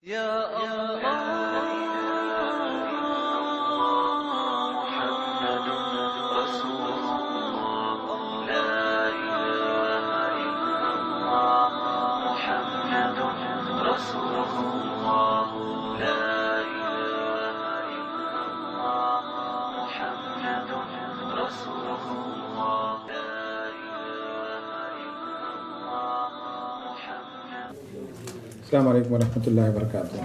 या अल्लाह मुहम्मदुर रसूलुल्लाह ला इलाहा इल्लल्लाह मुहम्मदुर रसूलुल्लाह ला इलाहा इल्लल्लाह मुहम्मदुर रसूलुल्लाह ला इलाहा इल्लल्लाह मुहम्मद। अस्सलामु अलैकुम वरहमतुल्लाहि वबरकातुहू।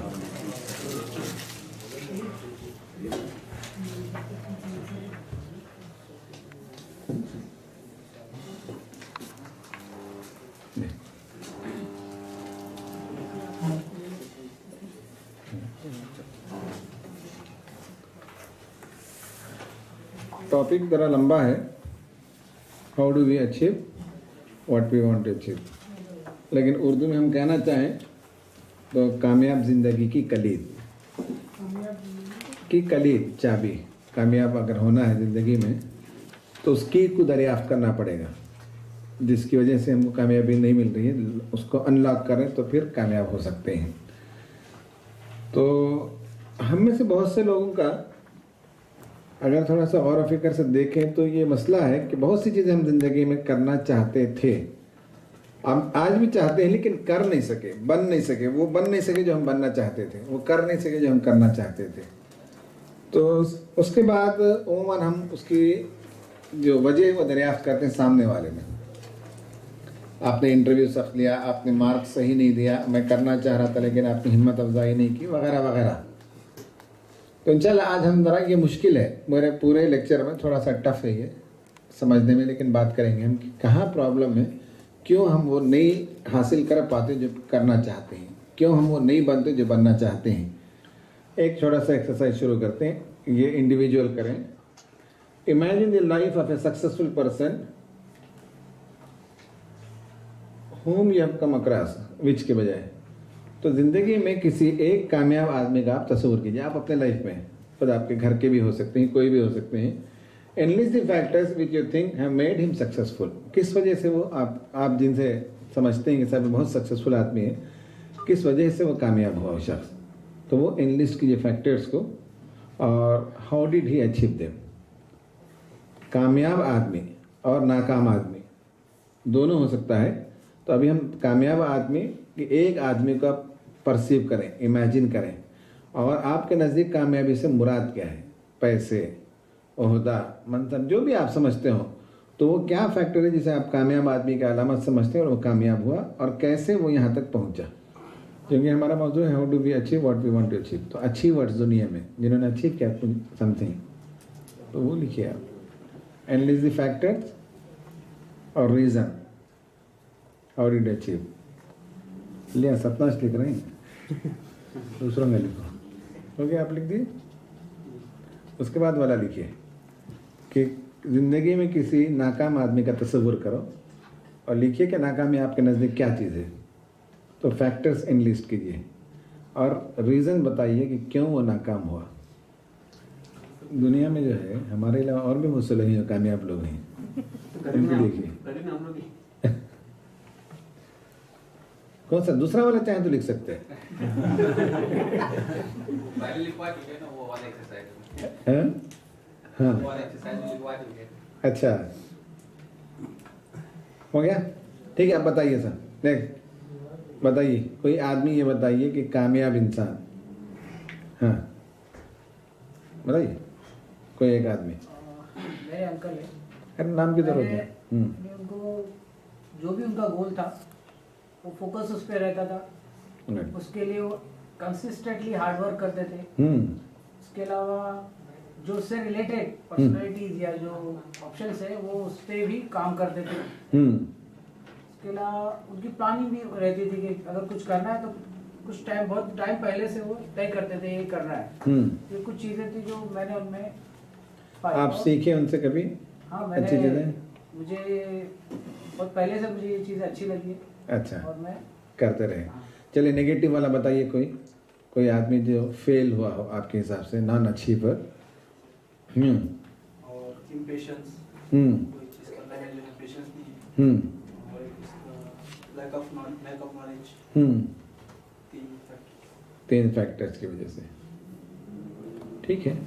टॉपिक ज़रा लंबा है, how do we achieve what we want to achieve, लेकिन उर्दू में हम कहना चाहें तो कामयाब ज़िंदगी की कलीद चाबी। कामयाब अगर होना है ज़िंदगी में तो उसकी को दरियाफ्त करना पड़ेगा, जिसकी वजह से हमको कामयाबी नहीं मिल रही है, उसको अनलॉक करें तो फिर कामयाब हो सकते हैं। तो हम में से बहुत से लोगों का अगर थोड़ा सा और फिक्र से देखें तो ये मसला है कि बहुत सी चीज़ें हम ज़िंदगी में करना चाहते थे, हम आज भी चाहते हैं, लेकिन कर नहीं सके, बन नहीं सके, वो बन नहीं सके जो हम बनना चाहते थे, वो कर नहीं सके जो हम करना चाहते थे। तो उसके बाद उमूमन हम उसकी जो वजह वो दरियाफ्त करते हैं सामने वाले में। आपने इंटरव्यू सख्त लिया, आपने मार्क सही नहीं दिया, मैं करना चाह रहा था लेकिन आपने हिम्मत अफजाई नहीं की, वगैरह वगैरह। तो इंशाल्लाह आज हम ज़रा, ये मुश्किल है मेरे पूरे लेक्चर में, थोड़ा सा टफ है ये समझने में, लेकिन बात करेंगे हम कि कहाँ प्रॉब्लम है, क्यों हम वो नहीं हासिल कर पाते जो करना चाहते हैं, क्यों हम वो नहीं बनते जो बनना चाहते हैं। एक छोटा सा एक्सरसाइज शुरू करते हैं, ये इंडिविजुअल करें। Imagine the life of A successful person whom you have come across, which के बजाय। तो ज़िंदगी में किसी एक कामयाब आदमी का आप तस्वीर कीजिए, आप अपने लाइफ में, खुद आपके घर के भी हो सकते हैं, कोई भी हो सकते हैं। Analyst the factors which you think have made him successful. किस वजह से वो आप जिनसे समझते हैं कि साहब बहुत सक्सेसफुल आदमी है, किस वजह से वो कामयाब हुआ वो शख्स, तो वो एनलिस्ट कीजिए फैक्टर्स को, और how did he achieve them. कामयाब आदमी और नाकाम आदमी दोनों हो सकता है। तो अभी हम कामयाब आदमी कि एक आदमी का परसीव करें, इमेजिन करें, और आपके नज़दीक कामयाबी से मुराद क्या है, पैसे, ओहदा, मनसब, जो भी आप समझते हो, तो वो क्या फैक्टर है जिसे आप कामयाब आदमी की अलामत समझते हैं और वो कामयाब हुआ, और कैसे वो यहाँ तक पहुँचा। क्योंकि हमारा मौजूद है how do we achieve what we want to achieve. तो अचीवर्स दुनिया में जिन्होंने अचीव किया समथिंग, तो वो लिखिए आप, एनालाइज द फैक्टर्स और रीज़न, हाउ डिड अचीव। लिया सपनाश लिख रहे हैं, दूसरों में लिखो, हो गया, आप लिख दिए। उसके बाद वाला लिखिए कि ज़िंदगी में किसी नाकाम आदमी का तस्वुर करो और लिखिए कि नाकामी आपके नज़दीक क्या चीज़ है। तो फैक्टर्स इनलिस्ट कीजिए और रीज़न बताइए कि क्यों वो नाकाम हुआ। दुनिया में जो है हमारे अलावा और भी मुसलमान जो कामयाब लोग हैं, उनको देखिए। कौन सा दूसरा वाला चाहे तो लिख सकते हैं। हाँ, अच्छा, हो गया, ठीक है। अब बताइए सर, नेक्स्ट बताइए, कोई आदमी ये बताइए कि कामयाब इंसान, हाँ बताइए, कोई एक आदमी। मेरे अंकल है, अरे नाम की जरूरत है। उनको जो भी उनका गोल था वो फोकस उस पर रहता था, उसके लिए वो कंसिस्टेंटली हार्ड वर्क करते थे। उसके अलावा जो उससे रिलेटेड पर्सनालिटीज या जो ऑप्शंस है वो उस पर भी काम करते थे। उसके अलावा उनकी प्लानिंग भी रहती थी कि अगर कुछ करना है तो कुछ टाइम, बहुत टाइम पहले से वो तय करते थे ये करना है। ये कुछ चीज़ें थी जो मैंने उनमें पाई। आप सीखे उनसे कभी? हाँ, अच्छी चीज़ें, मुझे बहुत पहले से मुझे ये चीज़ें अच्छी लगी है। अच्छा, और मैं करते रहे। चलिए नेगेटिव वाला बताइए, कोई आदमी जो फेल हुआ हो आपके हिसाब से, नॉन अचीवर। और इम्पेशंस, कोई चीज़ करने के लिए पेशेंस नहीं, और lack of knowledge, 3 factor. 3 factors की वजह से। ठीक है,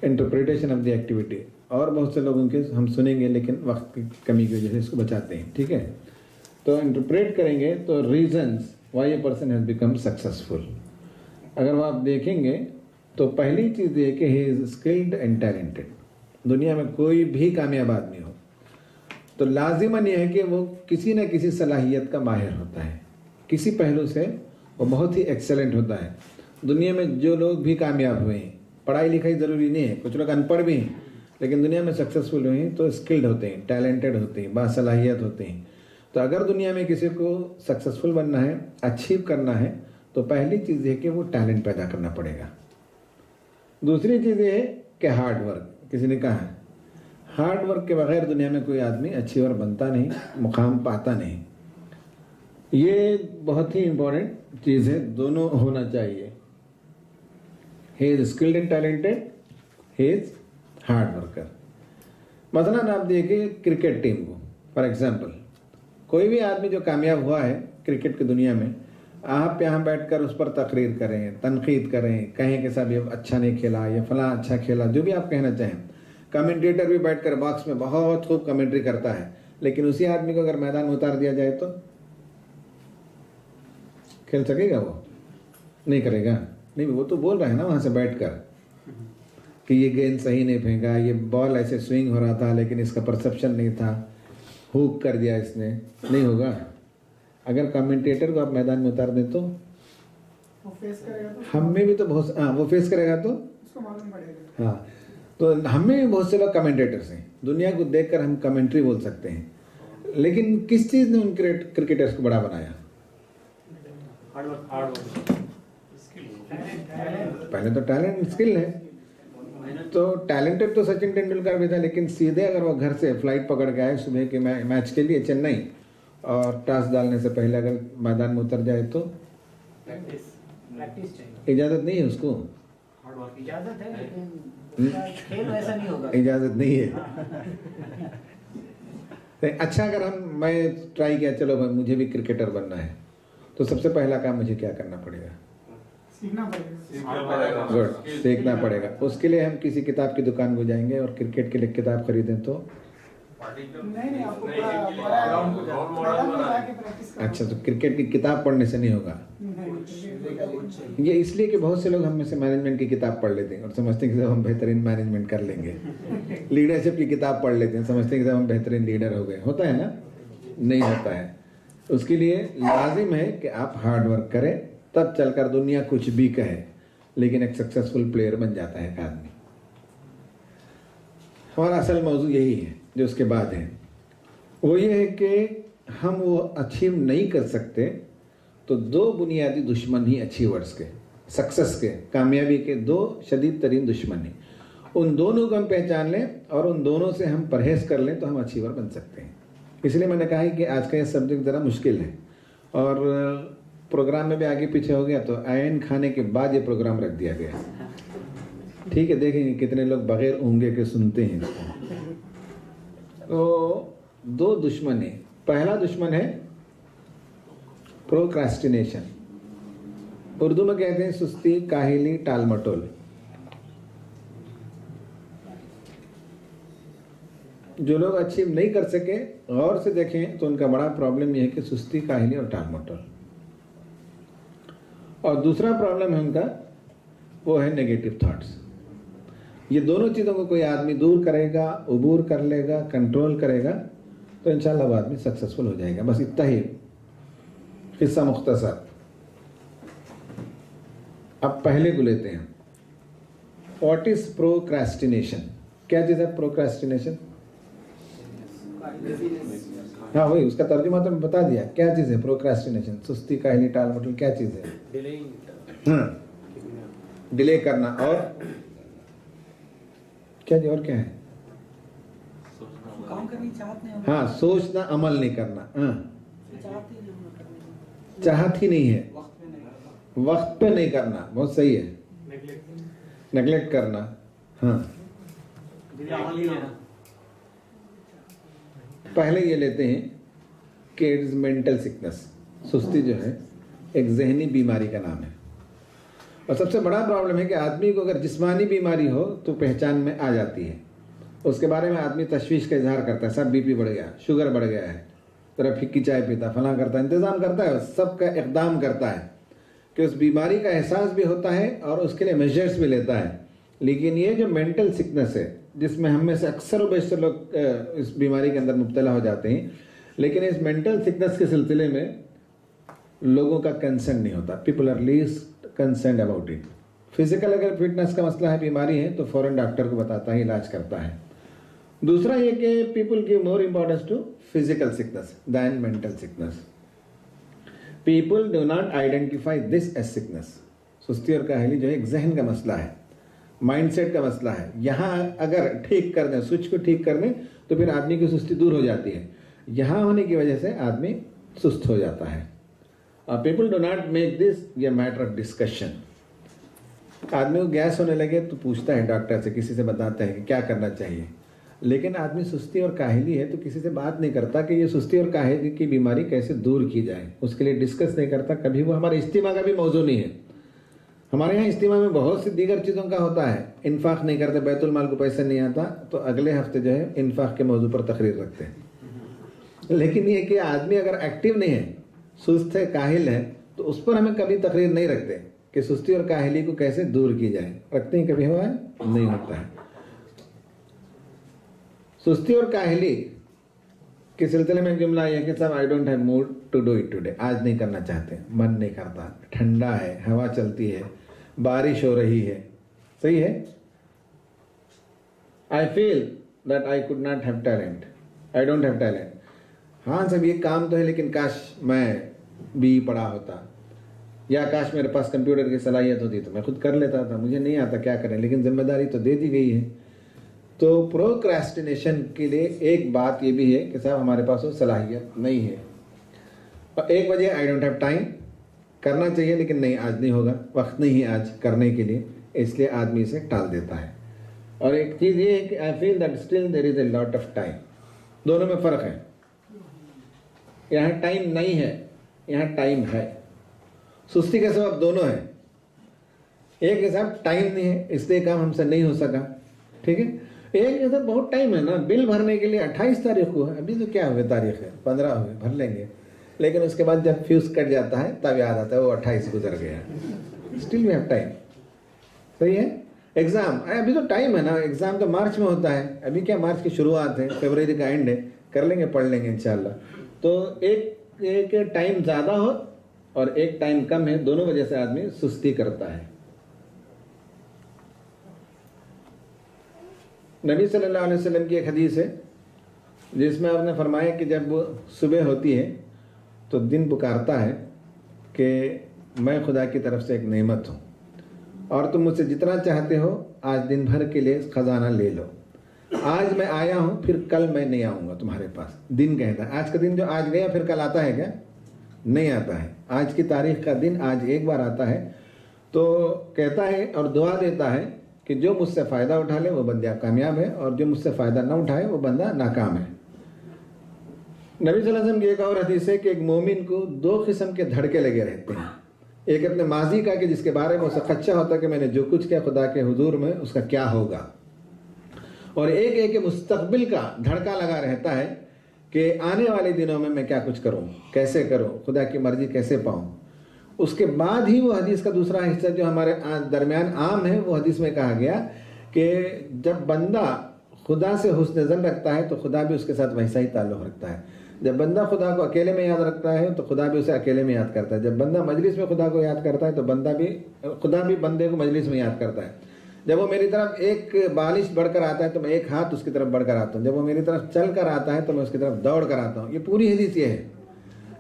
इंटरप्रिटेशन ऑफ द एक्टिविटी, और बहुत से लोगों के हम सुनेंगे लेकिन वक्त की कमी की वजह से इसको बचाते हैं। ठीक है, तो इंटरप्रेट करेंगे तो reasons why a person has become successful. अगर वो आप देखेंगे तो पहली चीज़ ये कि he is skilled and talented. दुनिया में कोई भी कामयाब आदमी हो तो लाजिमन यह है कि वो किसी न किसी सलाहियत का माहिर होता है, किसी पहलू से वो बहुत ही एक्सेलेंट होता है। दुनिया में जो लोग भी कामयाब हुए हैं, पढ़ाई लिखाई ज़रूरी नहीं है, कुछ लोग अनपढ़ भी हैं लेकिन दुनिया में सक्सेसफुल हुए हैं तो स्किल्ड होते हैं, टैलेंटेड होते हैं, बासलाहियत होते हैं। तो अगर दुनिया में किसी को सक्सेसफुल बनना है, अचीव करना है, तो पहली चीज़ है कि वो टैलेंट पैदा करना पड़ेगा। दूसरी चीज़ ये है कि हार्ड वर्क। किसी ने कहा है हार्ड वर्क के बगैर दुनिया में कोई आदमी अचीवर बनता नहीं, मुकाम पाता नहीं। ये बहुत ही इंपॉर्टेंट चीज़ है, दोनों होना चाहिए। He is skilled and talented, he is hard worker. मसलन आप देखिए क्रिकेट टीम को, फॉर एग्जाम्पल कोई भी आदमी जो कामयाब हुआ है क्रिकेट की दुनिया में, आप यहाँ बैठकर उस पर तकरीर करें, तनकीद करें, कहें कि साहब ये अच्छा नहीं खेला, ये फलां अच्छा खेला, जो भी आप कहना चाहें। कमेंटेटर भी बैठकर बॉक्स में बहुत खूब कमेंट्री करता है, लेकिन उसी आदमी को अगर मैदान में उतार दिया जाए तो खेल सकेगा? वो नहीं करेगा। नहीं, वो तो बोल रहा है ना वहाँ से बैठकर कि ये गेंद सही नहीं फेंका, ये बॉल ऐसे स्विंग हो रहा था लेकिन इसका परसेप्शन नहीं था, हुक कर दिया इसने। नहीं होगा। अगर कमेंटेटर को आप मैदान में उतार दें तो वो फेस करेगा तो हम में भी तो बहुत, हाँ वो फेस करेगा तो उसको मालूम पड़ेगा। हाँ, तो हम में भी बहुत से लोग कमेंटेटर्स हैं। दुनिया को देखकर हम कमेंट्री बोल सकते हैं, लेकिन किस चीज़ ने उन क्रिकेटर्स को बड़ा बनाया? पहले तो टैलेंट, स्किल है। तो टैलेंटेड तो सचिन तेंदुलकर भी था, लेकिन सीधे अगर वो घर से फ्लाइट पकड़ के आए सुबह के मैच के लिए चेन्नई, और टॉस डालने से पहले अगर मैदान में उतर जाए तो प्रैक्टिस चाहिए, इजाज़त नहीं है उसको। इजाजत है लेकिन खेल वैसा नहीं होगा। इजाज़त नहीं है। तो अच्छा, अगर मैं ट्राई किया, चलो भाई मुझे भी क्रिकेटर बनना है, तो सबसे पहला काम मुझे क्या करना पड़ेगा? सीखना पड़ेगा। गुड, सीखना पड़ेगा। उसके लिए हम किसी किताब की दुकान को जाएंगे और क्रिकेट के लिए किताब खरीदें तो नहीं, आपको मैदान में जाके प्रैक्टिस करना। अच्छा, तो क्रिकेट की किताब पढ़ने से नहीं होगा। ये इसलिए कि बहुत से लोग हम में से मैनेजमेंट की किताब पढ़ लेते हैं और समझते हैं कि हम बेहतरीन मैनेजमेंट कर लेंगे। लीडरशिप की किताब पढ़ लेते हैं, समझते हैं कि हम बेहतरीन लीडर हो गए। होता है ना? नहीं होता है। उसके लिए लाजिम है कि आप हार्ड वर्क करें, तब चलकर दुनिया कुछ भी कहे, लेकिन एक सक्सेसफुल प्लेयर बन जाता है एक आदमी। हमारा असल मौजू यही है जो उसके बाद है, वो ये है कि हम वो अचीव नहीं कर सकते तो 2 बुनियादी दुश्मन ही अचीवर्स के, सक्सेस के, कामयाबी के 2 शदीद तरीन दुश्मन हैं। उन दोनों को हम पहचान लें और उन दोनों से हम परहेज कर लें तो हम अचीवर बन सकते हैं। इसलिए मैंने कहा है कि आज का ये सब्जेक्ट ज़रा मुश्किल है और प्रोग्राम में भी आगे पीछे हो गया, तो आयन खाने के बाद ये प्रोग्राम रख दिया गया। ठीक है, देखेंगे कितने लोग बगैर ऊँगे के सुनते हैं इसको। तो 2 दुश्मन है। पहला दुश्मन है प्रोक्रास्टिनेशन, उर्दू में कहते हैं सुस्ती, काहिली, टाल मटोल। जो लोग अचीव नहीं कर सके, गौर से देखें तो उनका बड़ा प्रॉब्लम यह है कि सुस्ती, काहिली और टाल मटोल। और दूसरा प्रॉब्लम है उनका, वो है नेगेटिव थॉट्स। ये दोनों चीज़ों को कोई आदमी दूर करेगा, उबूर कर लेगा, कंट्रोल करेगा, तो इंशाल्लाह वो आदमी सक्सेसफुल हो जाएगा। बस इतना ही हिस्सा मुख्तसर। अब पहले को लेते हैं, व्हाट इज प्रोक्रेस्टिनेशन? क्या चीज़ है प्रोक्रेस्टिनेशन? हाँ वही, उसका तर्जुमा तो बता दिया। क्या चीज़ है प्रोक्रेस्टिनेशन? सुस्ती, काहिली, टाल मटोल क्या चीज़ है? डिले करना। और क्या जी? और क्या है? काम करनी चाहत नहीं, हाँ, सोचना, अमल नहीं करना। हाँ, चाहत ही नहीं करने, चाहत ही नहीं है, वक्त में नहीं, वक्त पे नहीं करना। बहुत सही है, नेगलेक्ट करना। हाँ, पहले ये लेते हैं कि इट इज मेंटल सिकनेस। सुस्ती जो है एक जहनी बीमारी का नाम है। और सबसे बड़ा प्रॉब्लम है कि आदमी को अगर जिस्मानी बीमारी हो तो पहचान में आ जाती है, उसके बारे में आदमी तशवीश का इजहार करता है, सब बीपी बढ़ गया, शुगर बढ़ गया है, तरह फिक्की चाय पीता, फलां करता है, इंतज़ाम करता है, सबका इक़दाम करता है कि उस बीमारी का एहसास भी होता है और उसके लिए मेजर्स भी लेता है। लेकिन ये जो मेंटल सिकनेस है जिसमें हम में से अक्सर व बेशतर लोग इस बीमारी के अंदर मुब्तला हो जाते हैं, लेकिन इस मेंटल सिकनेस के सिलसिले में लोगों का कंसर्न नहीं होता। People are least concern about it. Physical अगर फिटनेस का मसला है, बीमारी है, तो फौरन डॉक्टर को बताता है, इलाज करता है। दूसरा ये कि people give more importance to physical sickness than mental sickness. People do not identify this as sickness. सुस्ती और काहली जो है एक जहन का मसला है, माइंडसेट का मसला है। यहाँ अगर ठीक कर दें, स्विच को ठीक कर दें, तो फिर आदमी की सुस्ती दूर हो जाती है। यहाँ होने की वजह से आदमी सुस्त हो जाता है। People do not make this ये मैटर ऑफ डिस्कशन। आदमी को गैस होने लगे तो पूछता है डॉक्टर से, किसी से बताता है कि क्या करना चाहिए, लेकिन आदमी सुस्ती और काहली है तो किसी से बात नहीं करता कि ये सुस्ती और काहली की बीमारी कैसे दूर की जाए, उसके लिए डिस्कस नहीं करता। कभी वो हमारे इज्तिमा का भी मौजू नहीं है। हमारे यहाँ इज्तिमा में बहुत सी दीगर चीज़ों का होता है, इन्फाक नहीं करते, बैतुल माल को पैसा नहीं आता, तो अगले हफ्ते जो है इन्फाक के मौजू पर तकरीर रखते हैं। लेकिन ये कि आदमी अगर एक्टिव नहीं है, सुस्त है, काहिल है, तो उस पर हमें कभी तकरीर नहीं रखते कि सुस्ती और काहिली को कैसे दूर की जाए। रखते हैं कभी हुआ है? नहीं होता है। सुस्ती और काहिली के सिलसिले में जुमला यह कि साहब I don't have mood to do it today, आज नहीं करना चाहते, मन नहीं करता, ठंडा है, हवा चलती है, बारिश हो रही है, सही है। आई feel that I could not have talent, I don't have talent. हाँ सब ये काम तो है, लेकिन काश मैं भी पढ़ा होता, या काश मेरे पास कंप्यूटर की सलाहियत होती तो मैं खुद कर लेता था, मुझे नहीं आता, क्या करें, लेकिन जिम्मेदारी तो दे दी गई है। तो प्रोक्रेस्टिनेशन के लिए एक बात ये भी है कि साहब हमारे पास वो सलाहियत नहीं है। और एक वजह आई डोंट हैव टाइम, करना चाहिए लेकिन नहीं, आज नहीं होगा, वक्त नहीं है आज करने के लिए, इसलिए आदमी इसे टाल देता है। और एक चीज़ ये है कि I feel that still there is a lot of time. दोनों में फ़र्क है। यहाँ टाइम नहीं है, यहाँ टाइम है। सुस्ती का सबब दोनों है। एक के साथ टाइम नहीं है इसलिए काम हमसे नहीं हो सका, ठीक है। एक के साथ बहुत टाइम है ना, बिल भरने के लिए 28 तारीख को है, अभी तो क्या हुए तारीख है, 15 हुए, भर लेंगे, लेकिन उसके बाद जब फ्यूज कट जाता है तब याद आता है वो 28 गुजर गया। स्टिल वी हैव टाइम, सही है। एग्जाम अभी तो टाइम है ना, एग्जाम तो मार्च में होता है, अभी क्या मार्च की शुरुआत है, फरवरी का एंड है, कर लेंगे, पढ़ लेंगे इंशाल्लाह। तो एक टाइम ज़्यादा हो और एक टाइम कम है, दोनों वजह से आदमी सुस्ती करता है। नबी सल्लल्लाहु अलैहि वसल्लम की एक हदीस है जिसमें आपने फरमाया कि जब सुबह होती है तो दिन पुकारता है कि मैं खुदा की तरफ से एक नेमत हूँ और तुम मुझसे जितना चाहते हो आज दिन भर के लिए खजाना ले लो। आज मैं आया हूँ, फिर कल मैं नहीं आऊँगा तुम्हारे पास। दिन कहता है, आज का दिन जो आज गया फिर कल आता है क्या? नहीं आता है। आज की तारीख का दिन आज एक बार आता है। तो कहता है और दुआ देता है कि जो मुझसे फ़ायदा उठा ले वो बंदा कामयाब है और जो मुझसे फ़ायदा ना उठाए वो बंदा नाकाम है। नबी सल्लल्लाहु अलैहि वसल्लम की एक और हदीस है कि एक मोमिन को 2 किस्म के धड़के लगे रहते हैं। एक अपने माजी का कि जिसके बारे में उसे खदशा होता है कि मैंने जो कुछ किया खुदा के हुजूर में उसका क्या होगा, और एक मुस्तकबिल का धड़का लगा रहता है कि आने वाले दिनों में मैं क्या कुछ करूं, कैसे करूं, खुदा की मर्जी कैसे पाऊं। उसके बाद ही वो हदीस का दूसरा हिस्सा जो हमारे दरमियान आम है, वो हदीस में कहा गया कि जब बंदा खुदा से हुस्न ज़न रखता है तो खुदा भी उसके साथ वैसा ही ताल्लुक़ रखता है। जब बंदा खुदा को अकेले में याद रखता है तो खुदा भी उसे अकेले में याद करता है। जब बंदा मजलिस में खुदा को याद करता है तो खुदा भी बंदे को मजलिस में याद करता है। जब वो मेरी तरफ एक बालिश बढ़कर आता है तो मैं एक हाथ उसकी तरफ बढ़कर आता हूँ। जब वो मेरी तरफ चल कर आता है तो मैं उसकी तरफ दौड़ कर आता हूँ। ये पूरी हदीस ये है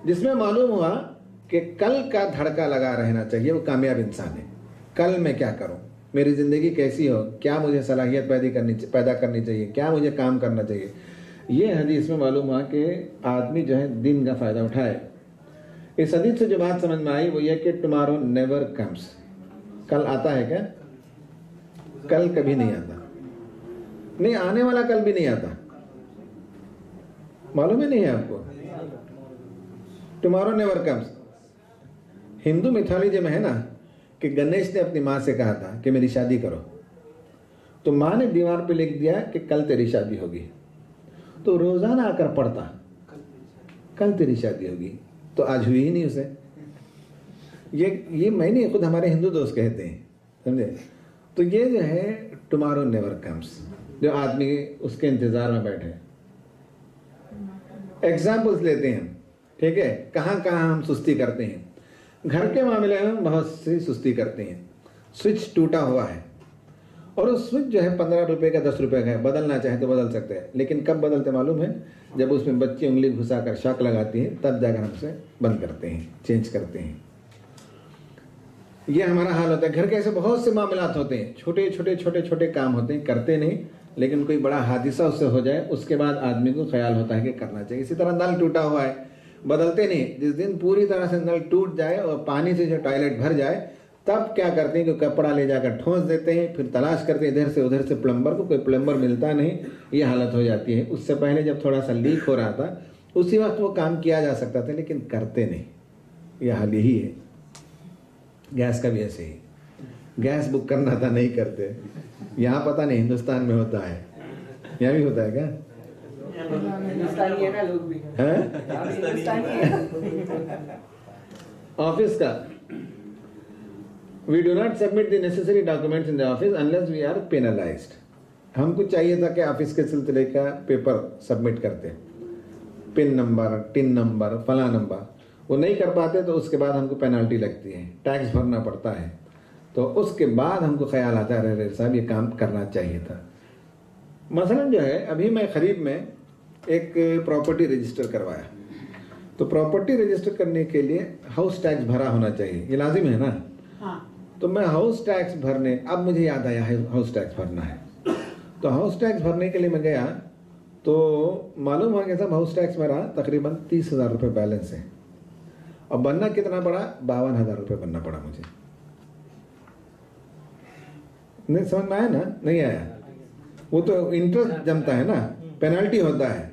जिसमें मालूम हुआ कि कल का धड़का लगा रहना चाहिए, वो कामयाब इंसान है। कल मैं क्या करूँ, मेरी ज़िंदगी कैसी हो, क्या मुझे सलाहियत पैदा करनी चाहिए, क्या मुझे काम करना चाहिए। ये हदीस में मालूम हुआ कि आदमी जो है दिन का फ़ायदा उठाए। इस हदीस से जो बात समझ में आई वो ये कि टुमारो नेवर कम्स, कल आता है क्या? कल कभी नहीं आता, नहीं आने वाला कल भी नहीं आता। मालूम है नहीं है आपको? Tomorrow never comes. Hindu mythology में है ना कि गणेश ने अपनी माँ से कहा था कि मेरी शादी करो, तो माँ ने दीवार पे लिख दिया कि कल तेरी शादी होगी, तो रोजाना आकर पढ़ता कल तेरी शादी होगी, तो आज हुई ही नहीं उसे। ये मैं नहीं, खुद हमारे हिंदू दोस्त कहते हैं, समझे। तो ये जो है टुमारो नेवर कम्स, जो आदमी उसके इंतजार में बैठे। एग्जाम्पल्स लेते हैं, ठीक है, कहाँ कहाँ हम सुस्ती करते हैं। घर के मामले में बहुत सी सुस्ती करते हैं। स्विच टूटा हुआ है और उस स्विच जो है 15 रुपए का 10 रुपए का है, बदलना चाहे तो बदल सकते हैं, लेकिन कब बदलते मालूम है? जब उसमें बच्ची उंगली घुसाकर शॉक लगाती है, तब जाकर हमसे बंद करते हैं, चेंज करते हैं। ये हमारा हाल होता है। घर के ऐसे बहुत से मामलात होते हैं, छोटे छोटे छोटे छोटे काम होते हैं, करते नहीं, लेकिन कोई बड़ा हादसा उससे हो जाए, उसके बाद आदमी को ख्याल होता है कि करना चाहिए। इसी तरह नल टूटा हुआ है, बदलते नहीं। जिस दिन पूरी तरह से नल टूट जाए और पानी से जो टॉयलेट भर जाए, तब क्या करते हैं कि कपड़ा ले जाकर ठोंस देते हैं, फिर तलाश करते हैं इधर से उधर से प्लम्बर को, कोई प्लम्बर मिलता नहीं, ये हालत हो जाती है। उससे पहले जब थोड़ा सा लीक हो रहा था, उसी वक्त वो काम किया जा सकता था, लेकिन करते नहीं। ये हाल यही है। गैस का भी ऐसे ही, गैस बुक करना था, नहीं करते। यहाँ पता नहीं हिंदुस्तान में होता है, यहाँ भी होता है क्या? हिंदुस्तानी है ना लोग भी, हिंदुस्तानी है। ऑफिस का, we do not submit the necessary documents in the office unless we are penalised. हमको चाहिए था कि ऑफिस के सिलसिले का पेपर सबमिट करते, पिन नंबर, टिन नंबर, फला नंबर, वो नहीं कर पाते तो उसके बाद हमको पेनल्टी लगती है, टैक्स भरना पड़ता है। तो उसके बाद हमको ख्याल आता है, अरे साहब ये काम करना चाहिए था। मसलन जो है, अभी मैं खरीद में एक प्रॉपर्टी रजिस्टर करवाया, तो प्रॉपर्टी रजिस्टर करने के लिए हाउस टैक्स भरा होना चाहिए, ये लाजिम है ना। हाँ। तो मैं हाउस टैक्स भरने, अब मुझे याद आया है हाउस टैक्स भरना है, तो हाउस टैक्स भरने के लिए मैं गया, तो मालूम हुआ कि साहब हाउस टैक्स मेरा तकरीबन 30,000 रुपये बैलेंस है, और बनना कितना पड़ा? 52,000 रुपये बनना पड़ा मुझे। नहीं समझ में आया ना? नहीं आया। वो तो इंटरेस्ट जमता है ना, पेनल्टी होता है,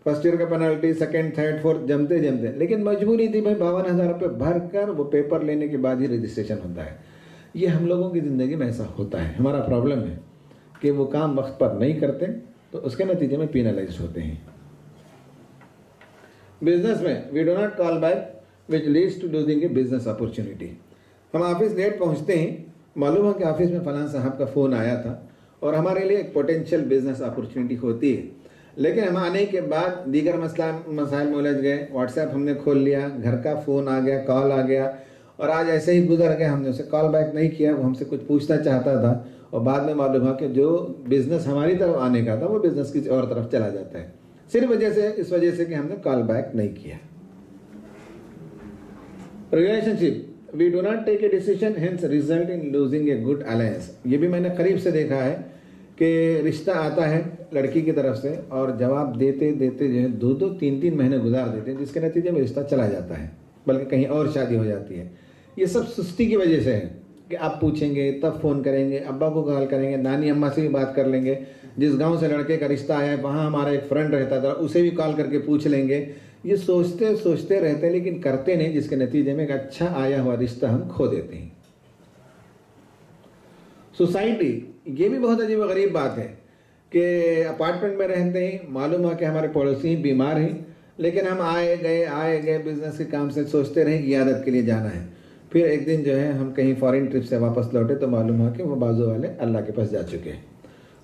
फर्स्ट ईयर का पेनल्टी, सेकंड, थर्ड, फोर्थ, जमते जमते, लेकिन मजबूरी थी भाई, 52,000 रुपये भर कर वो पेपर लेने के बाद ही रजिस्ट्रेशन होता है। ये हम लोगों की ज़िंदगी में ऐसा होता है। हमारा प्रॉब्लम है कि वो काम वक्त पर नहीं करते, तो उसके नतीजे में पेनलाइज होते हैं। बिजनेस में we do not call back which leads to losing a business opportunity. हम ऑफिस लेट पहुंचते हैं, मालूम है कि ऑफिस में फलां साहब का फ़ोन आया था और हमारे लिए एक पोटेंशियल बिजनेस अपॉर्चुनिटी होती है, लेकिन हम आने के बाद दीगर मसाइल में उलझ गए, व्हाट्सएप हमने खोल लिया, घर का फ़ोन आ गया, कॉल आ गया, और आज ऐसे ही गुजर गए, हमने उसे कॉल बैक नहीं किया, वो हमसे कुछ पूछना चाहता था, और बाद में मालूम हुआ कि जो बिज़नेस हमारी तरफ आने का था वो बिज़नेस किसी और तरफ चला जाता है, सिर्फ इस वजह से कि हमने कॉल बैक नहीं किया। Relationship, we do not take a decision hence result in losing a good alliance. ये भी मैंने करीब से देखा है कि रिश्ता आता है लड़की की तरफ से, और जवाब देते देते जो है 2-2, 3-3 महीने गुजार देते हैं, जिसके नतीजे में रिश्ता चला जाता है, बल्कि कहीं और शादी हो जाती है। ये सब सुस्ती की वजह से है कि आप पूछेंगे, तब फ़ोन करेंगे, अब्बा को कॉल करेंगे, नानी अम्मा से भी बात कर लेंगे, जिस गांव से लड़के का रिश्ता आया है वहाँ हमारा एक फ्रेंड रहता था, उसे भी कॉल करके पूछ लेंगे। ये सोचते सोचते रहते हैं, लेकिन करते नहीं, जिसके नतीजे में एक अच्छा आया हुआ रिश्ता हम खो देते हैं। सोसाइटी, ये भी बहुत अजीब गरीब बात है कि अपार्टमेंट में रहते हैं, मालूम है कि हमारे पड़ोसी बीमार हैं, लेकिन हम आए गए बिजनेस के काम से सोचते रहे कि इयादत के लिए जाना है। फिर एक दिन जो है हम कहीं फॉरेन ट्रिप से वापस लौटे तो मालूम हुआ कि वो बाजू वाले अल्लाह के पास जा चुके हैं।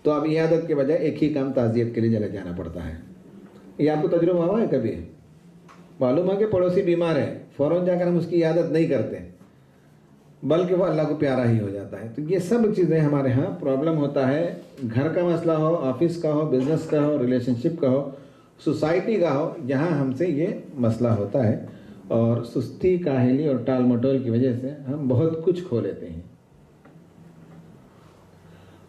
तो अब इयादत के बजाय एक ही काम ताज़ियत के लिए जाना पड़ता है। ये आपको तजुर्बा हुआ है कभी? मालूम है कि पड़ोसी बीमार है, फ़ौरन जाकर हम उसकी इयादत नहीं करते, बल्कि वो अल्लाह को प्यारा ही हो जाता है। तो ये सब चीज़ें हमारे यहाँ प्रॉब्लम होता है। घर का मसला हो, ऑफिस का हो, बिजनेस का हो, रिलेशनशिप का हो, सोसाइटी का हो, यहाँ हमसे ये मसला होता है, और सुस्ती, काहली और टाल मटोल की वजह से हम बहुत कुछ खो लेते हैं।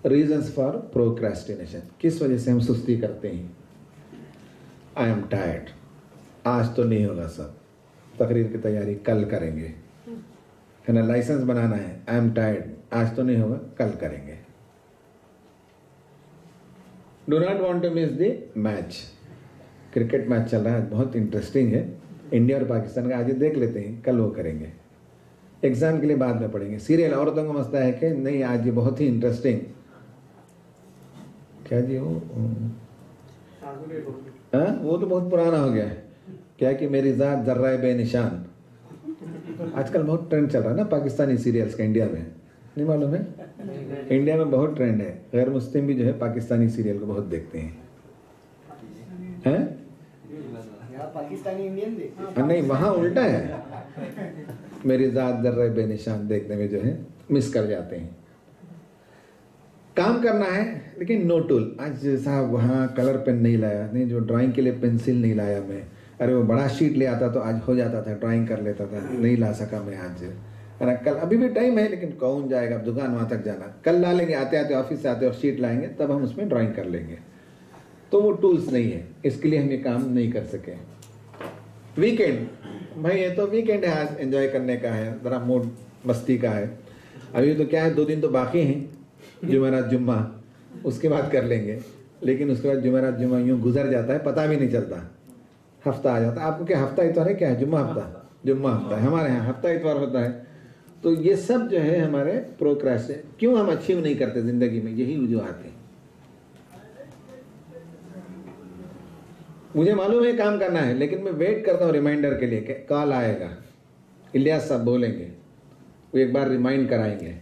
रीजंस फॉर प्रोक्रेस्टिनेशन, किस वजह से हम सुस्ती करते हैं? आई एम टायर्ड, आज तो नहीं होगा सब, तकरीर की तैयारी कल करेंगे, है ना, लाइसेंस बनाना है, आई एम टायर्ड, आज तो नहीं होगा कल करेंगे। Do not want to miss the match. Cricket match चल रहा है, बहुत इंटरेस्टिंग है, इंडिया और पाकिस्तान का, आज देख लेते हैं, कल वो करेंगे। एग्जाम के लिए बाद में पढ़ेंगे। सीरियल औरतों को मसला है कि नहीं आज ये बहुत ही इंटरेस्टिंग, क्या जी वो वो तो बहुत पुराना हो गया है, क्या कि मेरी जात जर्रा बेनिशान। आजकल बहुत ट्रेंड चल रहा है ना पाकिस्तानी सीरियल्स का इंडिया में, नहीं मालूम है? इंडिया में बहुत ट्रेंड है, गैर मुस्लिम भी जो है पाकिस्तानी सीरियल को बहुत देखते हैं। पाकिस्तानी इंडियन नहीं, वहाँ उल्टा है, मेरी जात जर्रा बेनिशान देखने में जो है मिस कर जाते हैं। काम करना है लेकिन नो टूल। आज साहब वहाँ कलर पेन नहीं लाया, नहीं जो ड्राइंग के लिए पेंसिल नहीं लाया मैं, अरे वो बड़ा शीट ले आता तो आज हो जाता था, ड्राइंग कर लेता था, नहीं ला सका मैं आज, है ना? कल अभी भी टाइम है लेकिन कौन जाएगा, अब दुकान वहाँ तक जाना, कल ला लेंगे, आते आते ऑफिस से आते और शीट लाएंगे तब हम उसमें ड्राइंग कर लेंगे। तो वो टूल्स नहीं है, इसके लिए हम ये काम नहीं कर सके। वीकेंड, भाई ये तो वीकेंड है, आज एंजॉय करने का है, ज़रा मूड मस्ती का है। अभी तो क्या है, 2 दिन तो बाकी हैं, जुमेरात जुम्मा, उसके बाद कर लेंगे। लेकिन उसके बाद जुमेरात जुम्मा यूँ गुजर जाता है, पता भी नहीं चलता, हफ्ता आ जाता है। आपको क्या हफ्ता इतवार है, क्या है? जुम्मा हफ्ता है, हमारे यहाँ हफ्ता इतवार होता है। तो ये सब जो है हमारे प्रोक्रेस्ट, क्यों हम अचीव नहीं करते जिंदगी में, यही वजूहात है। मुझे मालूम है काम करना है लेकिन मैं वेट करता हूँ रिमाइंडर के लिए कि कॉल आएगा, इलियास साहब बोलेंगे, वो एक बार रिमाइंड कराएंगे